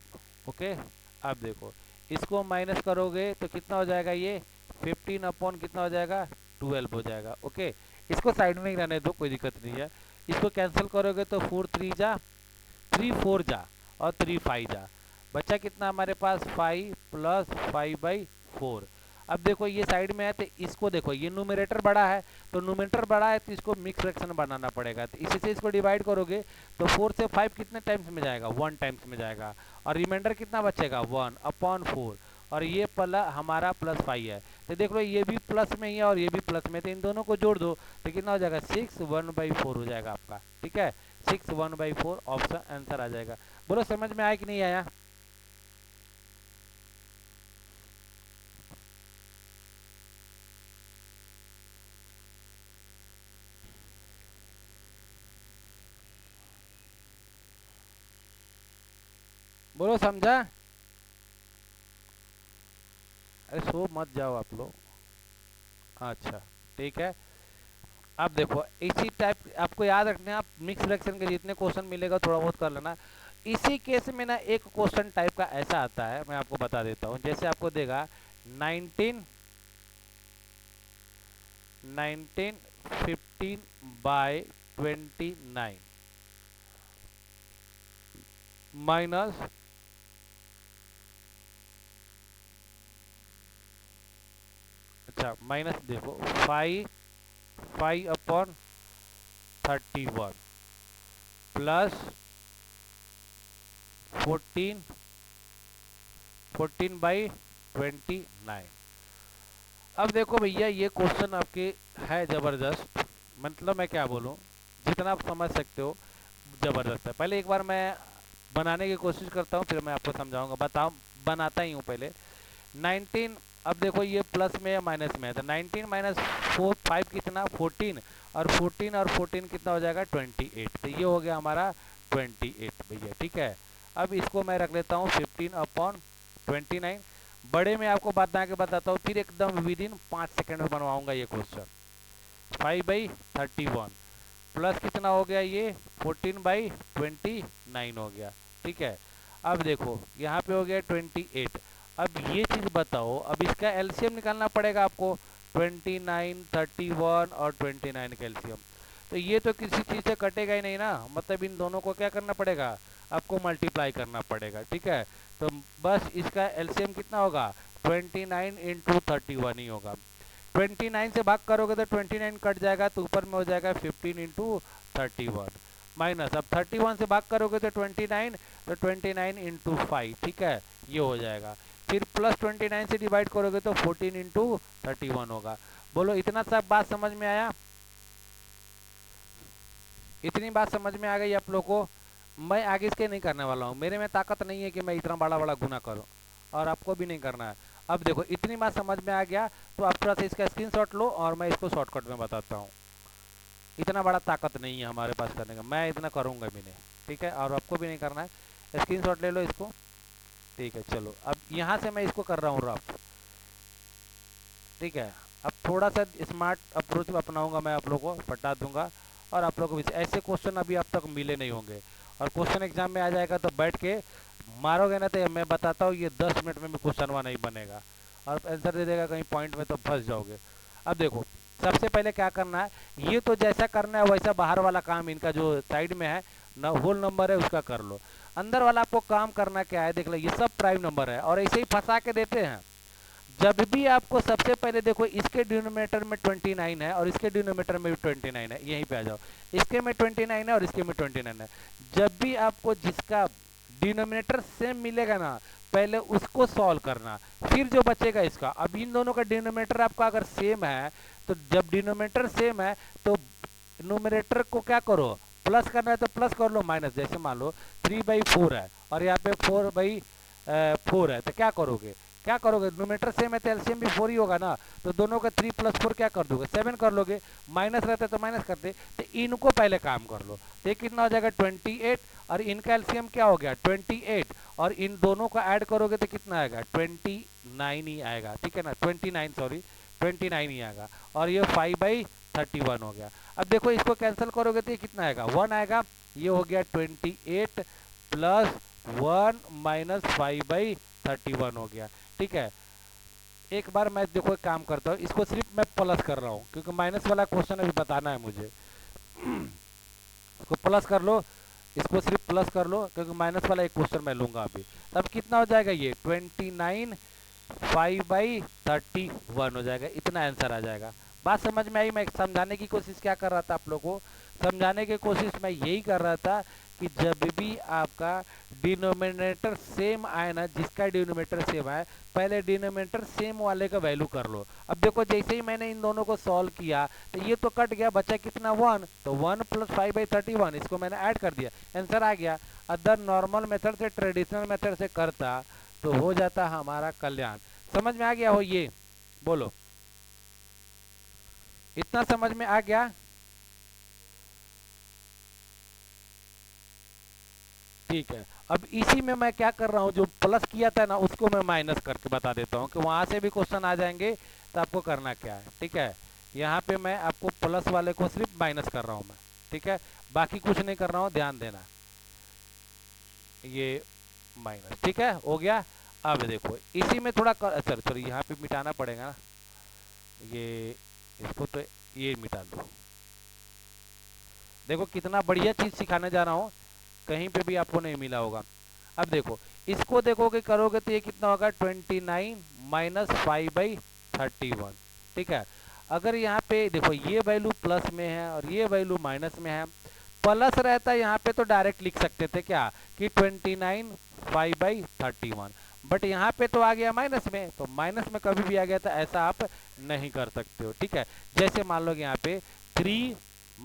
ओके। अब देखो इसको माइनस करोगे तो कितना हो जाएगा ये 15 अपॉन कितना हो जाएगा 12 हो जाएगा, ओके। इसको साइड में ही रहने दो, कोई दिक्कत नहीं है। इसको कैंसिल करोगे तो 4 × 3 = 3 4 जा, और 3 5 जा, बचा कितना हमारे पास 5 + 5/4। अब देखो ये साइड में है तो इसको देखो, ये न्यूमरेटर बड़ा है, तो न्यूमरेटर बड़ा है तो इसको मिक्स फ्रैक्शन बनाना पड़ेगा, तो इसी से इसको डिवाइड करोगे तो 4 से 5 कितने टाइम्स में जाएगा 1 टाइम्स में जाएगा, और रिमाइंडर कितना बचेगा 1/4, और ये पला हमारा +5 है, तो देख लो ये भी प्लस में ही है और ये भी प्लस में, तो इन दोनों को जोड़ दो तो कितना हो जाएगा 6 1/4 हो जाएगा आपका, ठीक है 6 1/4 ऑप्शन आंसर आ जाएगा। बोलो समझ में आया कि नहीं आया। बोलो समझा। अरे सो मत जाओ आप लोग, अच्छा ठीक है। अब देखो इसी टाइप आपको याद रखना है, आप मिक्स फ्रैक्शन के जितने क्वेश्चन मिलेगा थोड़ा बहुत कर लेना। इसी केस में ना एक क्वेश्चन टाइप का ऐसा आता है, मैं आपको बता देता हूँ। जैसे आपको देगा 19 15/29 माइनस, अच्छा माइनस देखो 5/31 प्लस 14/29। अब देखो भैया ये क्वेश्चन आपके है जबरदस्त, मतलब मैं क्या बोलूं, जितना आप समझ सकते हो जबरदस्त है। पहले एक बार मैं बनाने की कोशिश करता हूँ, फिर मैं आपको समझाऊंगा, बताओ बनाता ही हूँ पहले। 19, अब देखो ये प्लस में या माइनस में है, तो 19 - 5 कितना 14, और 14 कितना हो जाएगा 28, तो ये हो गया हमारा 28 भैया, ठीक है। अब इसको मैं रख लेता हूँ 15/29। बड़े में आपको बता के बताता हूँ, फिर एकदम विदिन 5 सेकंड में बनवाऊंगा ये क्वेश्चन। 5/31 प्लस कितना हो गया ये 14/29 हो गया, ठीक है। अब देखो यहाँ पे हो गया 28। अब ये चीज़ बताओ, अब इसका एलसीएम निकालना पड़ेगा आपको, 29 31 और 29 का एलसीएम। तो ये तो किसी चीज़ से कटेगा ही नहीं ना, मतलब इन दोनों को क्या करना पड़ेगा आपको मल्टीप्लाई करना पड़ेगा, ठीक है। तो बस इसका एलसीएम कितना होगा 29 × 31 ही होगा। 29 से भाग करोगे तो 29 कट जाएगा, तो ऊपर में हो जाएगा 15 × 31 माइनस, अब 31 से भाग करोगे तो 29, तो 29 × 5, ठीक है ये हो जाएगा। फिर प्लस 29 से डिवाइड करोगे तो 14 × 31 होगा। बोलो इतना सब बात समझ में आया, इतनी बात समझ में आ गई आप लोग को। मैं आगे इसके नहीं करने वाला हूँ, मेरे में ताकत नहीं है कि मैं इतना बड़ा बड़ा गुना करूँ, और आपको भी नहीं करना है। अब देखो इतनी बात समझ में आ गया, तो आप थोड़ा सा इसका स्क्रीनशॉट लो और मैं इसको शॉर्टकट में बताता हूँ। इतना बड़ा ताकत नहीं है हमारे पास करने का, मैं इतना करूँगा भी नहीं, ठीक है, और आपको भी नहीं करना है, स्क्रीनशॉट ले लो इसको। ठीक है, चलो अब यहाँ से मैं इसको कर रहा हूँ रफ। ठीक है, अब थोड़ा सा स्मार्ट अप्रोच अपनाऊंगा मैं, आप लोगों को बता दूंगा, और आप लोगों को ऐसे क्वेश्चन अभी अब तक मिले नहीं होंगे, और क्वेश्चन एग्जाम में आ जाएगा तो बैठ के मारोगे ना, तो मैं बताता हूँ ये 10 मिनट में भी क्वेश्चन नहीं बनेगा, और आंसर दे देगा कहीं पॉइंट में तो फंस जाओगे। अब देखो, सबसे पहले क्या करना है, ये तो जैसा करना है वैसा बाहर वाला काम इनका जो साइड में है न होल नंबर है उसका कर लो। अंदर वाला आपको काम करना क्या है, देख लो ये सब प्राइम नंबर है, और ऐसे ही फंसा के देते हैं। जब भी आपको सबसे पहले देखो, इसके डिनोमिनेटर में 29 है और इसके डिनोमिनेटर में भी 29 है, यहीं पे आ जाओ, इसके में 29 है और इसके में 29 है। जब भी आपको जिसका डिनोमिनेटर सेम मिलेगा ना, पहले उसको सॉल्व करना, फिर जो बचेगा इसका। अब इन दोनों का डिनोमिनेटर आपका अगर सेम है, तो जब डिनोमिनेटर सेम है तो न्यूमरेटर को क्या करो, प्लस करना है तो प्लस कर लो, माइनस, जैसे मान लो 3/4 है और यहाँ पे 4/4 है, तो क्या करोगे, न्यूमरेटर सेम है तो एलसीएम भी 4 ही होगा ना, तो दोनों का 3 + 4 क्या कर दोगे, 7 कर लोगे। माइनस रहता है तो माइनस करते, तो इनको पहले काम कर लो, तो ये कितना हो जाएगा 28, और इनका एलसीएम क्या हो गया 28, और इन दोनों का ऐड करोगे तो कितना आएगा 29 ही आएगा, ठीक है ना, 29 सॉरी 29 ही आएगा, और ये 5/31 हो गया। अब देखो इसको कैंसिल करोगे तो ये कितना आएगा 1 आएगा, ये हो गया 28 + 1 - 5/31 हो गया, ठीक है। एक बार मैं देखो एक काम करता हूँ, इसको सिर्फ मैं प्लस कर रहा हूँ क्योंकि माइनस वाला क्वेश्चन अभी बताना है मुझे। इसको प्लस कर लो, इसको सिर्फ प्लस कर लो क्योंकि माइनस वाला एक क्वेश्चन मैं लूंगा अभी। तब कितना हो जाएगा ये 29 5/31 हो जाएगा, इतना आंसर आ जाएगा। बात समझ में आई? मैं समझाने की कोशिश क्या कर रहा था आप लोगों को, समझाने की कोशिश मैं यही कर रहा था कि जब भी आपका डिनोमिनेटर सेम आए ना, जिसका डिनोमिनेटर सेम आए, पहले डिनोमिनेटर सेम वाले का वैल्यू कर लो। अब देखो जैसे ही मैंने इन दोनों को सॉल्व किया तो ये तो कट गया, बचा कितना 1, तो 1 + 5/31, इसको मैंने ऐड कर दिया, आंसर आ गया। अदर नॉर्मल मेथड से, ट्रेडिशनल मेथड से करता तो हो जाता हमारा कल्याण। समझ में आ गया हो ये? बोलो, इतना समझ में आ गया? ठीक है, अब इसी में मैं क्या कर रहा हूं, जो प्लस किया था ना उसको मैं माइनस करके बता देता हूं कि वहां से भी क्वेश्चन आ जाएंगे, तो आपको करना क्या है, ठीक है। यहाँ पे मैं आपको प्लस वाले को सिर्फ माइनस कर रहा हूं मैं, ठीक है, बाकी कुछ नहीं कर रहा हूं, ध्यान देना। ये माइनस, ठीक है, हो गया। अब देखो इसी में थोड़ा सॉरी यहाँ पे मिटाना पड़ेगा ना, ये इसको तो ये मिटा दो। देखो कितना बढ़िया चीज सिखाने जा रहा हूँ, कहीं पे भी आपको नहीं मिला होगा। अब देखो इसको देखोगे करोगे तो ये कितना होगा 29 - 5/31, ठीक है। अगर यहाँ पे देखो ये वैल्यू प्लस में है और ये वैल्यू माइनस में है, प्लस रहता है यहाँ पे तो डायरेक्ट लिख सकते थे क्या कि 29 5/31, बट यहाँ पे तो आ गया माइनस में, तो माइनस में कभी भी आ गया तो ऐसा आप नहीं कर सकते हो, ठीक है। जैसे मान लो यहाँ पे 3 -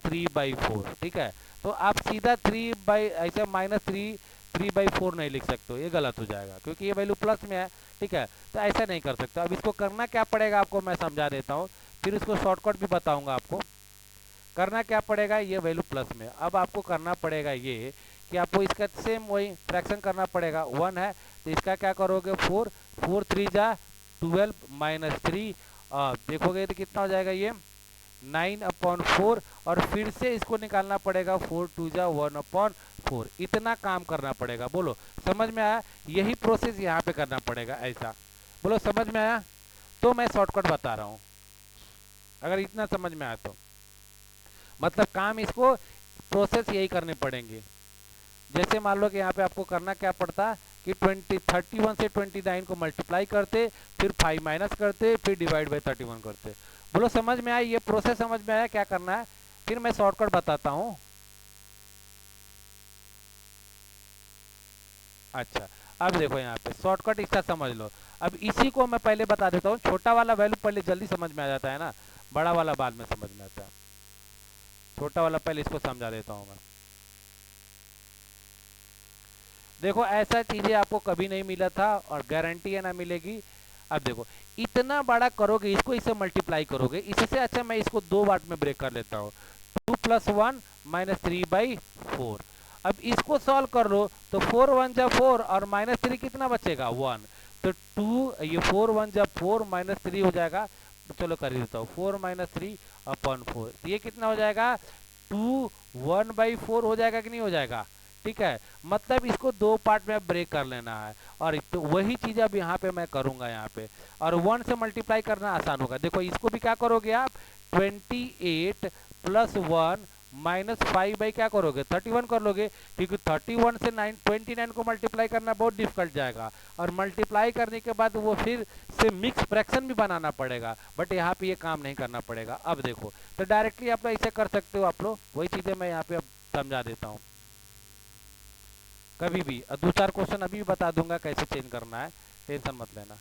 3/4, ठीक है, तो आप सीधा 3 बाई ऐसे -3/4 नहीं लिख सकते हो, ये गलत हो जाएगा क्योंकि ये वैल्यू प्लस में है, ठीक है, तो ऐसा नहीं कर सकते। अब इसको करना क्या पड़ेगा आपको मैं समझा देता हूँ, फिर इसको शॉर्टकट भी बताऊंगा आपको। करना क्या पड़ेगा, ये वैल्यू प्लस में, अब आपको करना पड़ेगा ये कि आपको इसका सेम वही फ्रैक्शन करना पड़ेगा, 1 है तो इसका क्या करोगे 4, 4 3 जा 12 - 3, देखोगे तो कितना हो जाएगा ये 9/4, और फिर से इसको निकालना पड़ेगा 4 2 जा 1/4, इतना काम करना पड़ेगा। बोलो समझ में आया? यही प्रोसेस यहाँ पे करना पड़ेगा ऐसा। बोलो समझ में आया? तो मैं शॉर्टकट बता रहा हूँ, अगर इतना समझ में आया तो मतलब काम इसको प्रोसेस यही करने पड़ेंगे। जैसे मान लो कि यहाँ पे आपको करना क्या पड़ता कि 31 से 29 को मल्टीप्लाई करते, फिर 5 माइनस करते, फिर डिवाइड बाई 31 करते। बोलो समझ में आया? ये प्रोसेस समझ में आया क्या करना है? फिर मैं शॉर्टकट बताता हूँ। अच्छा, अब देखो यहाँ पे शॉर्टकट इसका समझ लो। अब इसी को मैं पहले बता देता हूँ, छोटा वाला वैल्यू पहले जल्दी समझ में आ जाता है ना, बड़ा वाला बाद में समझ में आता है। छोटा वाला पहले इसको समझा देता हूँ मैं। देखो ऐसा चीजें आपको कभी नहीं मिला था और गारंटी है ना मिलेगी। अब देखो इतना बड़ा करोगे, इसको इससे मल्टीप्लाई करोगे, इससे अच्छा मैं इसको 2 पार्ट में ब्रेक कर लेता हूँ, 2 + 1 - 3/4। अब इसको सॉल्व कर लो तो 4 1 जा 4 और -3 कितना बचेगा 1। तो 2 ये 4 1 जा 4 -3 हो जाएगा। तो चलो कर ही देता हूँ 4 -3 अपॉन 4, तो ये कितना हो जाएगा 2 1/4 हो जाएगा कि नहीं हो जाएगा। ठीक है, मतलब इसको दो पार्ट में ब्रेक कर लेना है और तो वही चीज अब यहाँ पे मैं करूंगा यहाँ पे। और 1 से मल्टीप्लाई करना आसान होगा। देखो इसको भी क्या करोगे आप 28 + 1 -5 बाई क्या करोगे 31 कर लोगे, क्योंकि 31 से 29 को मल्टीप्लाई करना बहुत डिफिकल्ट जाएगा और मल्टीप्लाई करने के बाद वो फिर से मिक्स फ्रैक्शन भी बनाना पड़ेगा, बट यहाँ पे ये काम नहीं करना पड़ेगा। अब देखो तो डायरेक्टली आप लोग ऐसे कर सकते हो आप लोग, वही चीजें मैं यहाँ पे अब समझा देता हूँ कभी भी। दो चार क्वेश्चन अभी भी बता दूंगा कैसे चेंज करना है, टेंशन मत लेना।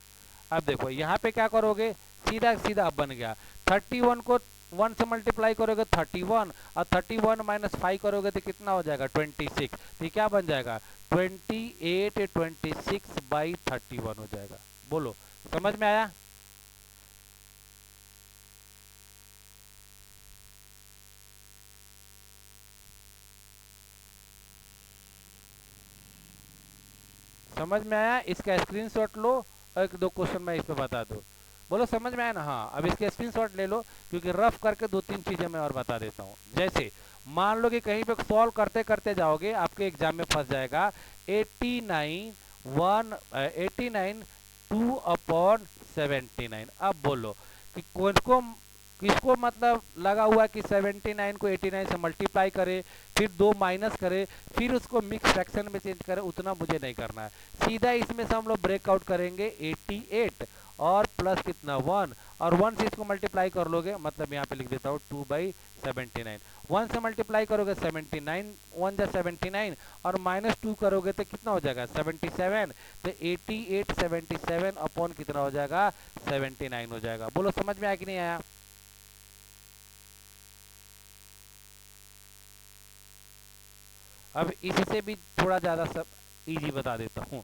अब देखो यहाँ पे क्या करोगे सीधा सीधा अब बन गया 31 को 1 से मल्टीप्लाई करोगे 31 और 31 -5 करोगे तो कितना हो जाएगा 26। तो क्या बन जाएगा 28 26/31 हो जाएगा। बोलो समझ में आया। समझ में आया, इसका स्क्रीनशॉट लो और एक दो क्वेश्चन मैं इस पे बता दूं। बोलो समझ में आया ना। हाँ अब इसके स्क्रीनशॉट ले लो क्योंकि रफ करके दो तीन चीजें मैं और बता देता हूँ। जैसे मान लो कि कहीं पे सॉल्व करते करते जाओगे आपके एग्जाम में फंस जाएगा 89 2/79। अब बोलो कि किसको मतलब लगा हुआ कि 79 को 89 से मल्टीप्लाई करे फिर 2 माइनस करे फिर उसको मिक्स फ्रैक्शन में चेंज करे, उतना मुझे नहीं करना है। सीधा इसमें से हम लोग ब्रेकआउट करेंगे 88 और प्लस कितना 1 और 1 से इसको मल्टीप्लाई कर लोगे, मतलब यहाँ पे लिख देता हूँ 2/79। 1 से मल्टीप्लाई करोगे 79 1 जा 79 और -2 करोगे तो कितना हो जाएगा 77। तो 88 77 अपॉन कितना हो जाएगा 79 हो जाएगा। बोलो समझ में आया कि नहीं आया। अब इससे भी थोड़ा ज्यादा सब इजी बता देता हूँ,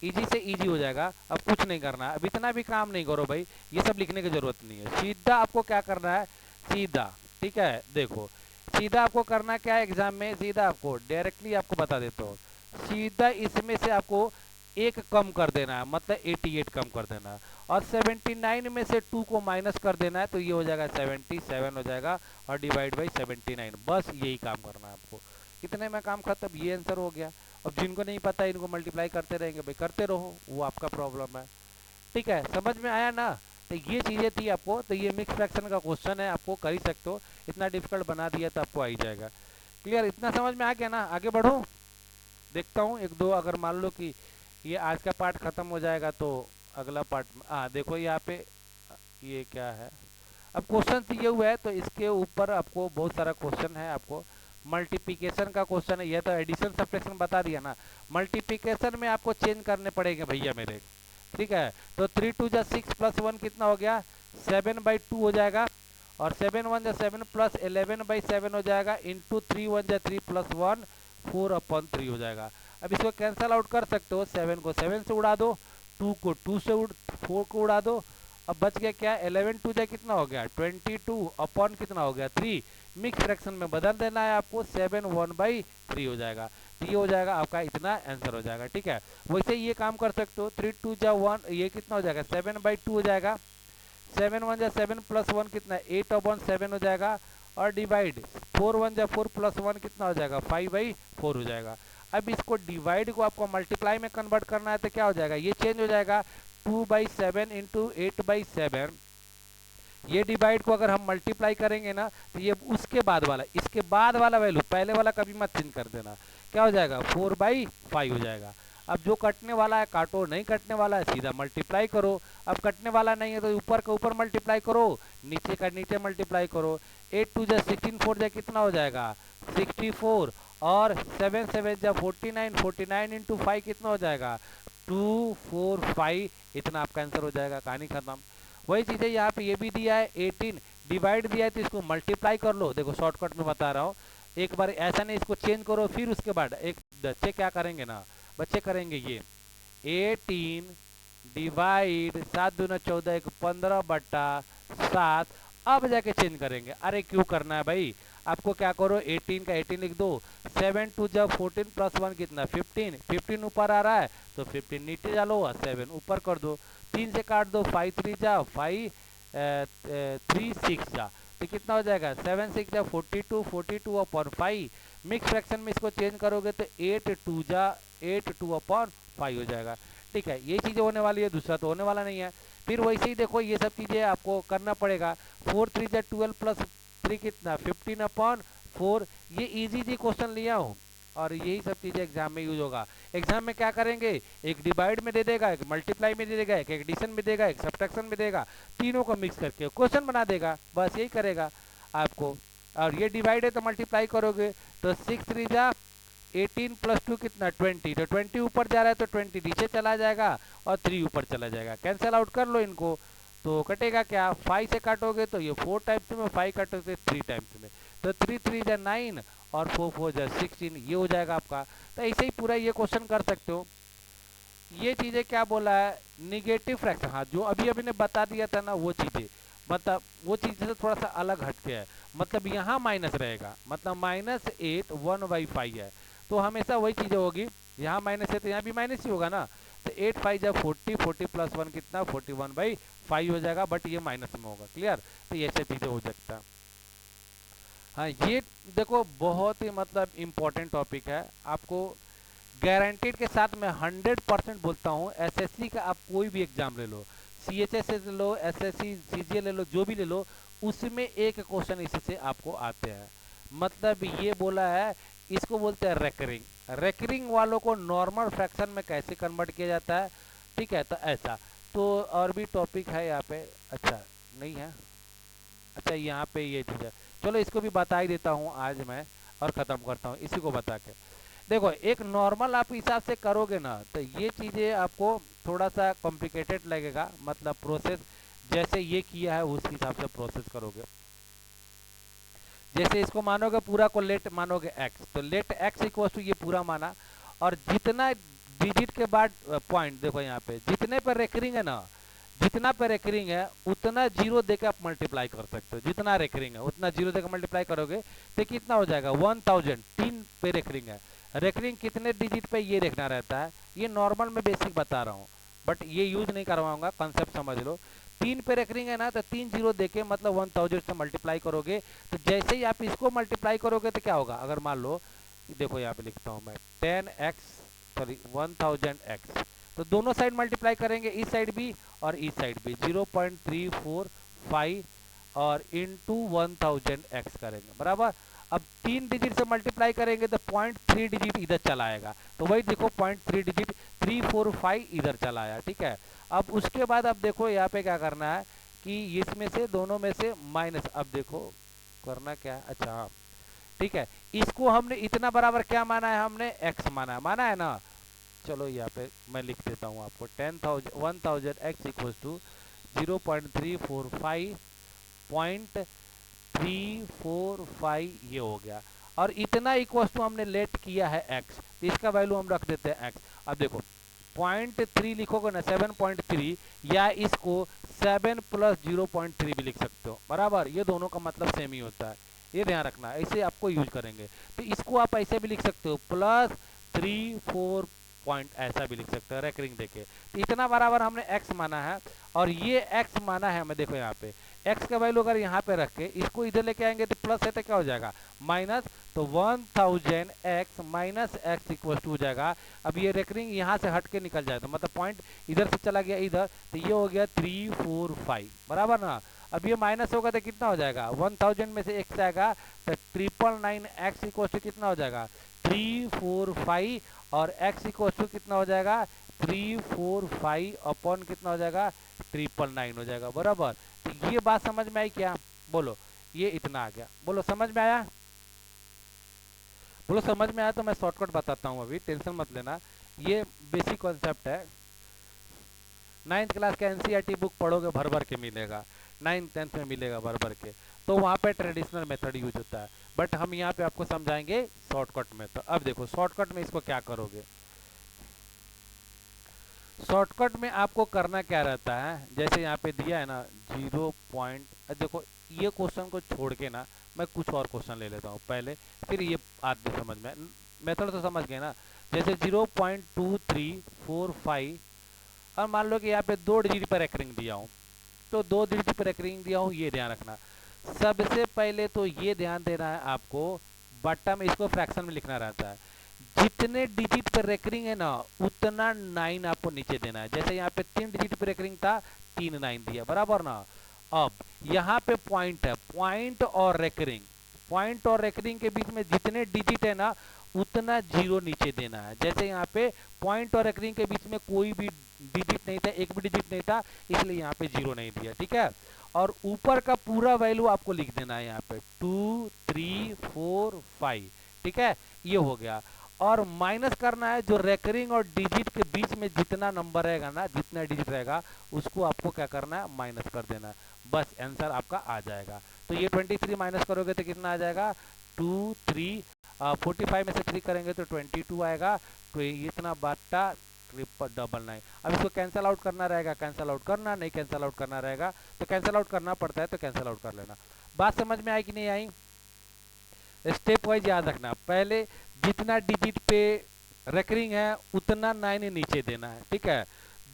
इजी से इजी हो जाएगा। अब कुछ नहीं करना है, अब इतना भी काम नहीं करो भाई, ये सब लिखने की जरूरत नहीं है। सीधा आपको क्या करना है सीधा, ठीक है देखो सीधा आपको करना क्या है एग्जाम में, सीधा आपको डायरेक्टली आपको बता देता हूँ, सीधा इसमें से आपको एक कम कर देना है, मतलब 88 कम कर देना है और 79 में से 2 को माइनस कर देना है, तो ये हो जाएगा 77 हो जाएगा और डिवाइड बाई 79। बस यही काम करना है आपको, इतने में काम खत्म, ये आंसर हो गया। अब जिनको नहीं पता इनको मल्टीप्लाई करते रहेंगे भाई, करते रहो, वो आपका प्रॉब्लम है। ठीक है समझ में आया ना। तो ये चीजें थी आपको, तो ये मिक्स फ्रैक्शन का क्वेश्चन है, आपको कर ही सकते हो, इतना डिफिकल्ट बना दिया तो आपको आ ही जाएगा। क्लियर, इतना समझ में आ गया ना। आगे बढ़ो, देखता हूँ एक दो, अगर मान लो कि ये आज का पार्ट खत्म हो जाएगा तो अगला पार्ट देखो यहाँ पे ये क्या है। अब क्वेश्चन दिए हुए है तो इसके ऊपर आपको बहुत सारा क्वेश्चन है। आपको मल्टीप्लिकेशन का क्वेश्चन है, यह तो एडिशन सब्ट्रैक्शन बता दिया ना, मल्टीप्लिकेशन में आपको चेंज करने पड़ेंगे भैया मेरे। ठीक है, तो 3 2 जा 6 + 1 कितना हो गया 7/2 हो जाएगा और 7 1 जा 7 + 11/7 हो जाएगा इंटू 3 1 जा 3 + 1 4/3 हो जाएगा। अब इसको कैंसल आउट कर सकते हो, 7 को 7 से उड़ा दो, 2 को 2 से 4 को उड़ा दो। अब बच गया क्या 11 2 जा कितना हो गया 22 अपॉन कितना हो गया 3, मिक्स फ्रैक्शन में बदल देना है आपको, 7 1/3 हो जाएगा। तो ये हो जाएगा आपका, इतना आंसर हो जाएगा। ठीक है, वैसे ये काम कर सकते हो 3 2 जा 1 ये कितना हो जाएगा 7/2 हो जाएगा, 7 1 जा 7 + 1 कितना 8/7 हो जाएगा और डिवाइड 4 1 जा 4 + 1 कितना हो जाएगा 5/4 हो जाएगा। अब इसको डिवाइड को आपको मल्टीप्लाई में कन्वर्ट करना है तो क्या हो जाएगा, ये चेंज हो जाएगा 2/7 इंटू 8/7। ये डिवाइड को अगर हम मल्टीप्लाई करेंगे ना तो ये उसके बाद वाला, इसके बाद वाला वैल्यू, पहले वाला कभी मत चेंज कर देना, क्या हो जाएगा 4/5 हो जाएगा। अब जो कटने वाला है काटो, नहीं कटने वाला है सीधा मल्टीप्लाई करो। अब कटने वाला नहीं है तो ऊपर का ऊपर मल्टीप्लाई करो, नीचे का नीचे मल्टीप्लाई करो। 8 2 जा 16 4 जा कितना हो जाएगा 64 और 7 7 जा 49 49 इंटू 5 कितना हो जाएगा 245, इतना आपका आंसर हो जाएगा, कहानी खत्म। वही चीज है यहाँ पे ये भी दिया है 18 डिवाइड दिया है तो इसको मल्टीप्लाई कर लो। देखो शॉर्टकट में बता रहा हूँ, एक बार ऐसा नहीं इसको चेंज करो फिर उसके बाद एक बच्चे क्या करेंगे ना, बच्चे करेंगे ये 18 डिवाइड 7 दूना 14 1 15/7 अब जाके चेंज करेंगे। अरे क्यों करना है भाई, आपको क्या करो 18 का 18 लिख दो, 7 टू जब 14 प्लस 1 कितना 15, 15 ऊपर आ रहा है तो 15 नीचे डालो और 7 ऊपर कर दो, 3 से काट दो, 5 3 जा 5 3 6 जा, तो कितना हो जाएगा 7 6 जा 42, 42 अपॉन 5, मिक्स फ्रैक्शन में इसको चेंज करोगे तो 8 2 जा 8 2 अपॉन 5 हो जाएगा। ठीक है, ये चीज़ें होने वाली है, दूसरा तो होने वाला नहीं है। फिर वैसे ही देखो ये सब चीज़ें आपको करना पड़ेगा। 4 3 जा 12 प्लस 3 कितना 15 अपॉन 4, ये इजी जी क्वेश्चन लिया हूँ और यही सब चीज़ें एग्जाम में यूज होगा। एग्जाम में क्या करेंगे, एक डिवाइड में दे देगा, एक मल्टीप्लाई में दे देगा, एक एडिशन में देगा, एक सब्ट्रैक्शन में देगा, तीनों को मिक्स करके क्वेश्चन बना देगा, बस यही करेगा आपको। और ये डिवाइड है तो मल्टीप्लाई करोगे तो 6 3 जा 18 प्लस 2 कितना 20, तो 20 ऊपर जा रहा है तो 20 नीचे चला जाएगा और 3 ऊपर चला जाएगा, कैंसिल आउट कर लो इनको तो कटेगा क्या, 5 से काटोगे तो ये 4 टाइम्स में, 5 काटोगे 3 टाइम्स में, तो 3 3 जा 9 और 4 4 जा 16, ये हो जाएगा आपका। तो ऐसे ही पूरा ये क्वेश्चन कर सकते हो। ये चीज़ें क्या बोला है, निगेटिव फ्रैक्शन, हाँ जो अभी अभी ने बता दिया था ना वो चीज़ें, मतलब वो चीज़ से थोड़ा सा अलग हटके है, मतलब यहाँ माइनस रहेगा, मतलब -8 1/5 है, तो हमेशा वही चीज़ें होगी, यहाँ माइनस है तो यहाँ भी माइनस ही होगा ना, तो 8 5 जा 40, 40 प्लस 1 कितना 41/5 हो जाएगा, बट ये माइनस में होगा, क्लियर। तो ये ऐसे चीज़ें हो सकता है। हाँ ये देखो बहुत ही मतलब इम्पोर्टेंट टॉपिक है, आपको गारंटीड के साथ मैं 100% बोलता हूँ, एसएससी का आप कोई भी एग्जाम ले लो, सीएचएस ले लो, एसएससी सीजीएल ले लो, जो भी ले लो, उसमें एक क्वेश्चन इससे आपको आते हैं। मतलब ये बोला है, इसको बोलते हैं रेकरिंग। रेकरिंग वालों को नॉर्मल फ्रैक्शन में कैसे कन्वर्ट किया जाता है, ठीक है, तो ऐसा। तो और भी टॉपिक है यहाँ पे, अच्छा नहीं है, अच्छा यहाँ पे ये चीज़ है, चलो इसको भी बता ही देता हूँ आज मैं और ख़त्म करता हूँ इसी को बता के। देखो एक नॉर्मल आप हिसाब से करोगे ना तो ये चीज़ें आपको थोड़ा सा कॉम्प्लिकेटेड लगेगा, मतलब प्रोसेस जैसे ये किया है उस हिसाब से प्रोसेस करोगे। जैसे इसको मानोगे पूरा को लेट मानोगे x, तो लेट x इक्वल टू ये पूरा माना, और जितना डिजिट के बाद पॉइंट देखो यहाँ पे जितने पर रेकरिंग है ना, जितना पे रेकरिंग है उतना जीरो देकर आप मल्टीप्लाई कर सकते हो, जितना रेकरिंग है उतना जीरो देकर मल्टीप्लाई करोगे तो कितना हो जाएगा 1000, 3 पे रेकरिंग है, रेकरिंग कितने डिजिट पे ये देखना रहता है, ये नॉर्मल में बेसिक बता रहा हूँ बट ये यूज नहीं करवाऊंगा, कंसेप्ट समझ लो। 3 पे रेकरिंग है ना तो 3 जीरो देके मतलब 1000 से मल्टीप्लाई करोगे, तो जैसे ही आप इसको मल्टीप्लाई करोगे तो क्या होगा, अगर मान लो देखो यहाँ पे लिखता हूँ मैं 10x सॉरी 1000x, तो दोनों साइड मल्टीप्लाई करेंगे, इस साइड भी और इस साइड भी 0.345 और इंटू 1000x करेंगे बराबर। अब 3 डिजिट से मल्टीप्लाई करेंगे तो 0.3 डिजिट इधर चला आएगा, तो वही देखो 0.3 डिजिट 345 इधर चला आया, ठीक है। अब उसके बाद अब देखो यहाँ पे क्या करना है कि इसमें से दोनों में से माइनस, अब देखो करना क्या है, अच्छा हाँ ठीक है, इसको हमने इतना बराबर क्या माना है, हमने x माना है ना, चलो यहाँ पे मैं लिख देता हूँ आपको 1000x इक्वल्स टू 0.345 ये हो गया, और इतना इक्वल्स टू हमने लेट किया है x, तो इसका वैल्यू हम रख देते हैं x। अब देखो 0.3 लिखोगे ना 7.3, या इसको 7 प्लस 0.3 भी लिख सकते हो बराबर, ये दोनों का मतलब सेम ही होता है, ये ध्यान रखना, ऐसे आपको यूज करेंगे। तो इसको आप ऐसे भी लिख सकते हो +3 4 पॉइंट ऐसा भी लिख सकते हो रेकरिंग देके, तो इतना बराबर हमने x माना है, और ये x माना है हमें, देखो यहाँ पे x का वैल्यू अगर यहाँ पे रख के इसको इधर लेके आएंगे तो प्लस है तो क्या हो जाएगा माइनस, तो 1000x minus x equal to हो जाएगा। अब ये रेकरिंग यहाँ से हट के निकल जाए तो मतलब पॉइंट इधर से चला गया इधर, तो ये हो गया 345 बराबर ना। अब ये माइनस होगा तो कितना हो जाएगा, 1000 में से x आएगा तो 999x इक्वल टू कितना हो जाएगा 345, और x इक्वल टू कितना हो जाएगा 345 अपॉन कितना हो जाएगा 999 हो जाएगा बराबर। तो ये बात समझ में आई क्या, बोलो ये इतना आ गया, बोलो समझ में आया, बोलो समझ में आया। तो मैं शॉर्टकट बताता हूँ, अभी टेंशन मत लेना, ये बेसिक कॉन्सेप्ट है, 9th क्लास का एनसीईआरटी बुक पढ़ोगे भर भर के मिलेगा, 9th 10th में मिलेगा भर भर के, तो वहाँ पे ट्रेडिशनल मेथड यूज होता है, बट हम यहाँ पे आपको समझाएंगे शॉर्टकट में। तो अब देखो शॉर्टकट में इसको क्या करोगे, शॉर्टकट में आपको करना क्या रहता है, जैसे यहाँ पे दिया है ना 0.3 देखो ये क्वेश्चन को छोड़ के ना मैं कुछ और क्वेश्चन ले लेता हूँ पहले, फिर ये आते समझ में। मेथड तो समझ गए ना। जैसे 0.2345 और मान लो कि यहाँ पे 2 डिजिट पर रेकरिंग दिया हूँ, तो 2 डिजिट पर रेकरिंग दिया हूँ, ये ध्यान रखना। सबसे पहले तो ये ध्यान देना है आपको, बट्टा में इसको फ्रैक्शन में लिखना रहता है। जितने डिजिट पर रेकरिंग है ना उतना 9 आपको नीचे देना है। जैसे यहाँ पे 3 डिजिट पर रेकरिंग था, 3 9 दिया, बराबर ना। अब यहाँ पे पॉइंट है, पॉइंट और रेकरिंग के बीच में जितने डिजिट है ना उतना 0 नीचे देना है। जैसे यहाँ पे पॉइंट और रेकरिंग के बीच में कोई भी डिजिट नहीं था, एक भी डिजिट नहीं था, इसलिए यहाँ पे 0 नहीं दिया, ठीक है। और ऊपर का पूरा वैल्यू आपको लिख देना है यहाँ पे 2 3 4 5, ठीक है, ये हो गया। और माइनस करना है जो रेकरिंग और डिजिट के बीच में जितना नंबर रहेगा ना, जितना डिजिट रहेगा उसको आपको क्या करना है, माइनस कर देना है। बस आंसर आपका आ जाएगा। तो ये 23 माइनस करोगे तो कितना आ जाएगा, 2 3 45 में से 3 करेंगे तो 22 आएगा। तो इतना बाटा 999। अब इसको कैंसिल आउट करना रहेगा, कैंसिल आउट करना, नहीं कैंसिल आउट करना रहेगा तो कैंसिल आउट करना पड़ता है, तो कैंसिल आउट कर लेना। बात समझ में आई कि नहीं आई? स्टेप वाइज याद रखना, पहले जितना डिजिट पे रेकरिंग है उतना 9 नीचे देना है, ठीक है।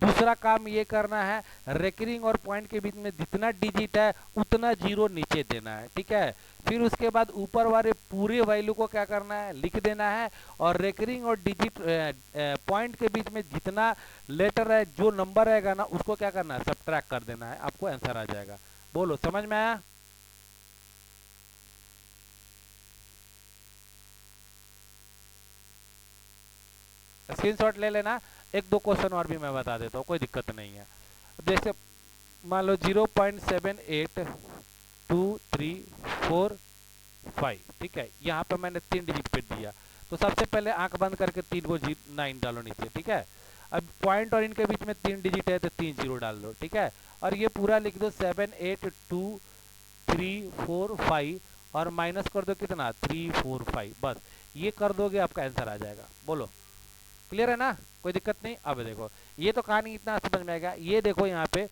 दूसरा काम ये करना है, रेकरिंग और पॉइंट के बीच में जितना डिजिट है उतना 0 नीचे देना है, ठीक है। फिर उसके बाद ऊपर वाले पूरे वैल्यू को क्या करना है, लिख देना है। और रेकरिंग और डिजिट पॉइंट के बीच में जितना लेटर है, जो नंबर रहेगा ना उसको क्या करना है, सब्ट्रैक्ट कर देना है, आपको आंसर आ जाएगा। बोलो समझ में आया? स्क्रीनशॉट ले लेना। एक दो क्वेश्चन और भी मैं बता देता हूँ, कोई दिक्कत नहीं है। जैसे मान लो 0.782345, ठीक है, यहाँ पे मैंने 3 डिजिट पे दिया। तो सबसे पहले आंख बंद करके 3 को 9 डालो नीचे, ठीक है। अब पॉइंट और इनके बीच में 3 डिजिट है तो 3 0 डाल दो, ठीक है। और ये पूरा लिख दो 782 3 4 5 और माइनस कर दो कितना, 3 4 5। बस ये कर दोगे आपका आंसर आ जाएगा। बोलो क्लियर है ना, कोई दिक्कत नहीं। अब देखो ये तो कहानी इतना समझ में आएगा। ये देखो यहाँ पे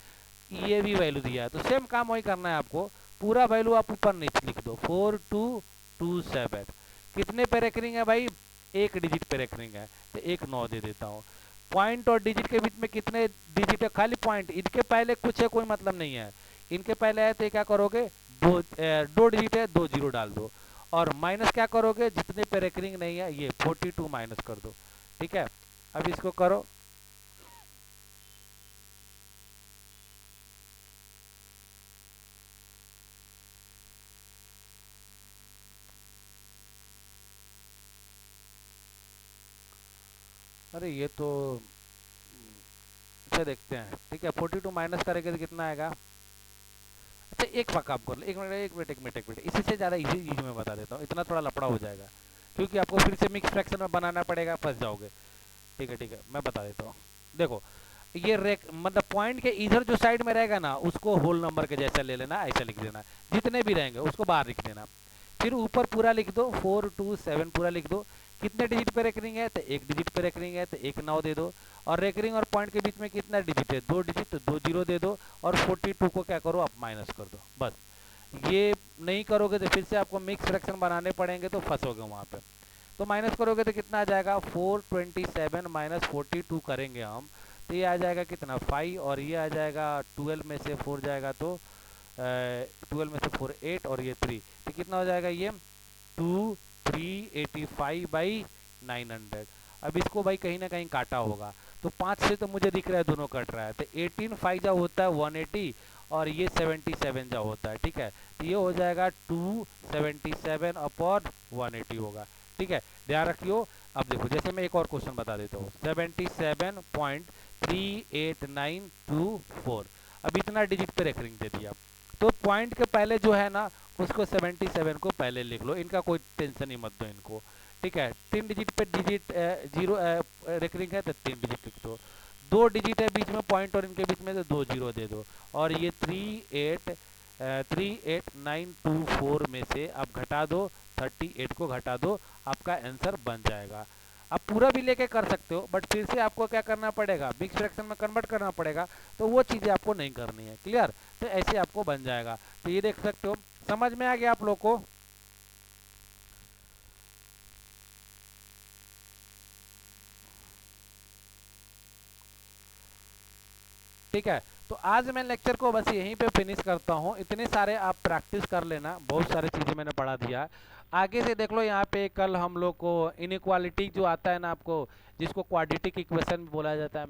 ये भी वैल्यू दिया है, तो सेम काम वही करना है आपको। पूरा वैल्यू आप ऊपर नीचे लिख दो, 4227। कितने पे रेकरिंग है भाई, एक डिजिट पे रेकरिंग है, तो एक 9 दे देता हूँ। पॉइंट और डिजिट के बीच में कितने डिजिट है, खाली पॉइंट, इनके पहले कुछ है कोई मतलब नहीं है। इनके पहले है तो क्या करोगे, 2 डिजिट है, 2 0 डाल दो। और माइनस क्या करोगे, जितने पे रेकरिंग नहीं है ये 42 माइनस कर दो, ठीक है। अब इसको करो, अरे ये तो इसे देखते हैं, ठीक है। 42 माइनस करेंगे तो कितना आएगा। अच्छा एक पक्का आप कर लो, एक मिनट, इसी से ज़्यादा इजी चीज में बता देता हूँ, इतना थोड़ा लफड़ा हो जाएगा क्योंकि आपको फिर से मिक्स फ्रैक्शन में बनाना पड़ेगा, फंस जाओगे। ठीक है, मैं बता देता हूँ। देखो ये मतलब पॉइंट के इधर जो साइड में रहेगा ना उसको होल नंबर के जैसा ले लेना, ऐसा लिख देना, जितने भी रहेंगे उसको बाहर लिख देना। फिर ऊपर पूरा लिख दो, 427 पूरा लिख दो। कितने डिजिट पे रेकरिंग है, तो एक डिजिट पे रेकरिंग है, तो एक 9 दे दो। और रेकरिंग और पॉइंट के बीच में कितना डिजिट है, 2 डिजिट, तो 2 0 दे दो। और 42 को क्या करो आप, माइनस कर दो। बस ये नहीं करोगे तो फिर से आपको मिक्स फ्रैक्शन बनाने पड़ेंगे, तो फंसोगे वहाँ पे। तो माइनस करोगे तो कितना आ जाएगा, 427 माइनस 42 करेंगे हम, तो ये आ जाएगा कितना, 5। और ये आ जाएगा 12 में से 4 जाएगा तो 12 में से 4 8 और ये 3, तो कितना हो जाएगा ये 2385/900। अब इसको भाई कहीं ना कहीं काटा होगा, तो 5 से तो मुझे दिख रहा है दोनों कट रहा है, तो 18 5 जा होता है 180 और ये 77 जा होता है, ठीक है। तो ये हो जाएगा 277/180 होगा, ठीक है, ध्यान रखियो। अब देखो जैसे मैं एक और क्वेश्चन बता देता हूँ, 77.38924। अब इतना डिजिट पे रेकरिंग दे दिया, तो पॉइंट के पहले जो है ना उसको 77 को पहले लिख लो, इनका कोई टेंशन ही मत दो इनको, ठीक है। 3 डिजिट पे डिजिट 0 रेकरिंग है तो 3 डिजिट लिख दो। 2 डिजिट है बीच में पॉइंट और इनके बीच में, तो 2 0 दे दो। और ये 38924 में से आप घटा दो, 38 को घटा दो, आपका आंसर बन जाएगा। आप पूरा भी लेके कर सकते हो, बट फिर से आपको क्या करना पड़ेगा, मिक्स फ्रैक्शन में कन्वर्ट करना पड़ेगा, तो वो चीज़ें आपको नहीं करनी है, क्लियर। तो ऐसे आपको बन जाएगा। तो ये देख सकते हो, समझ में आ गया आप लोग को? ठीक है, तो आज मैं लेक्चर को बस यहीं पे फिनिश करता हूँ। इतने सारे आप प्रैक्टिस कर लेना, बहुत सारी चीज़ें मैंने पढ़ा दिया है। आगे से देख लो, यहाँ पे कल हम लोग को इनइक्वालिटी जो आता है ना आपको, जिसको क्वाड्रेटिक इक्वेशन भी बोला जाता है,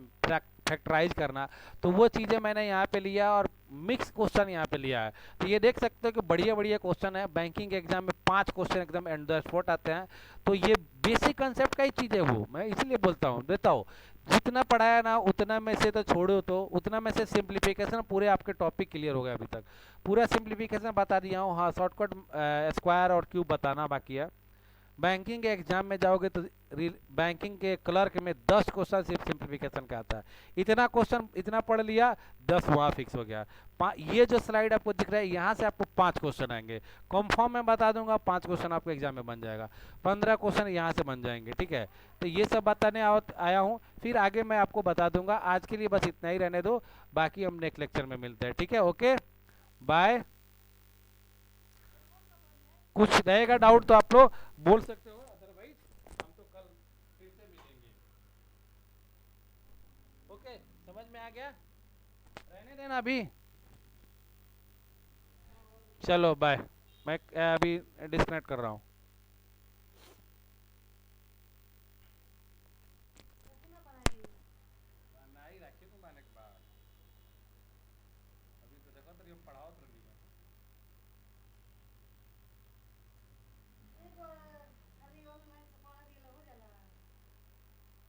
फैक्टराइज करना, तो वो चीज़ें मैंने यहाँ पे लिया और मिक्स क्वेश्चन यहाँ पे लिया है। तो ये देख सकते हो कि बढ़िया बढ़िया क्वेश्चन है। बैंकिंग एग्जाम में 5 क्वेश्चन एकदम एंड द स्पॉट आते हैं। तो ये बेसिक कंसेप्ट का ही चीज़ है, वो मैं इसलिए बोलता हूँ, देता हूँ। जितना पढ़ाया ना उतना में से तो छोड़ो, तो उतना में से सिंप्लीफिकेशन पूरे आपके टॉपिक क्लियर हो गया। अभी तक पूरा सिंप्लीफिकेशन बता दिया हूँ। हाँ, शॉर्टकट स्क्वायर और क्यूब बताना बाकी है। बैंकिंग के एग्जाम में जाओगे तो बैंकिंग के क्लर्क में 10 क्वेश्चन सिर्फ सिंप्लीफिकेशन का आता है। इतना क्वेश्चन इतना पढ़ लिया, 10 वहाँ फिक्स हो गया। ये जो स्लाइड आपको दिख रहा है, यहाँ से आपको 5 क्वेश्चन आएंगे। कंफर्म में बता दूंगा, 5 क्वेश्चन आपको एग्जाम में बन जाएगा, 15 क्वेश्चन यहाँ से बन जाएंगे। ठीक है, तो ये सब बताने आया हूँ, फिर आगे मैं आपको बता दूंगा। आज के लिए बस इतना ही रहने दो, बाकी हम नेक्स्ट लेक्चर में मिलते हैं। ठीक है, ओके, बाय। कुछ रहेगा डाउट तो आप लोग बोल सकते हो, अदरवाइज हम तो कल फिर से मिलेंगे। ओके, समझ में आ गया? रहने देना अभी। चलो बाय, मैं अभी डिस्कनेक्ट कर रहा हूँ। नहीं रखे तुम आने के बाद, अभी तो देखो तो पढ़ाओ तो नहीं।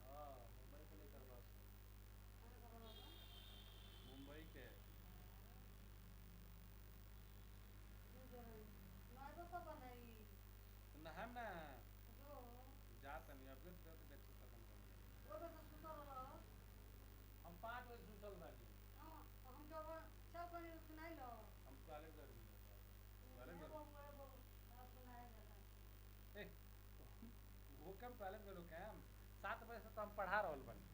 हाँ, मुंबई के लिए करवा, मुंबई के ना हम ना जात नहीं, अब तो देखो खत्म कर हम 5 बजे सुतल बानी। हम कॉलेज कर दी ए, वो कम कॉलेज में लोग हम 7 बजे से तो हम पढ़ा रहल बानी।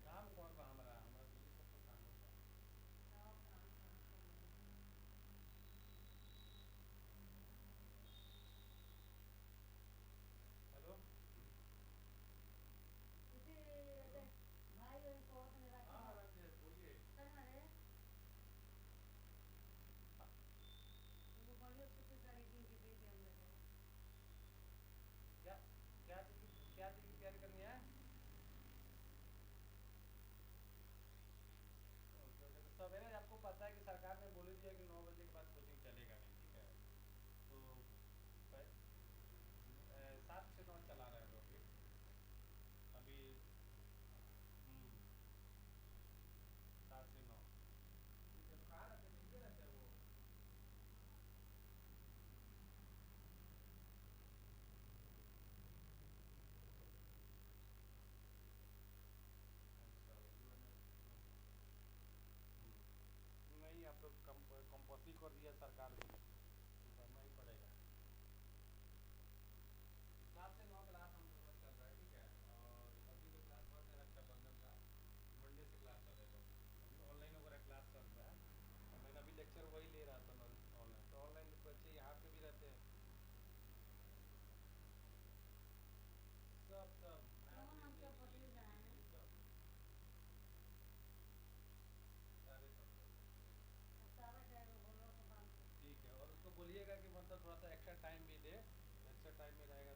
काम कौन बा हमरा, हमरा तो ये सब तो काम होता। हेलो, हाँ रंजय बोलिए। क्या क्या क्या चीज़ की तैयारी करनी है? तो सवेरे आपको पता है कि सरकार ने बोली दिया कि 9 बजे के बाद कोचिंग चलेगा नहीं। ठीक है, तो 7 से 9 चला रहे हैं लोग अभी। 7 से 9। ठीक है, तो कहाँ रहते हैं? दिल्ली रहते हैं वो? अच्छा, नहीं, आप तो कंपल्सरी कर दिया सरकार ने, तो करना ही पड़ेगा। 7 से 9 क्लास हम लोग का चल रहा है। ठीक है, और अभी तो क्लास बंद है, रक्षाबंधन था, मंडे से क्लास चलेगा। अभी ऑनलाइन वगैरह क्लास चल रहा है, और मैंने अभी लेक्चर वही ले रहा था ऑनलाइन। तो ऑनलाइन बच्चे यहाँ पे भी रहते हैं, सब सब सब सारे सब लोग। ठीक है, और उसको बोलिएगा कि मतलब थोड़ा सा एक्स्ट्रा टाइम भी दे, एक्स्ट्रा टाइम में रहेगा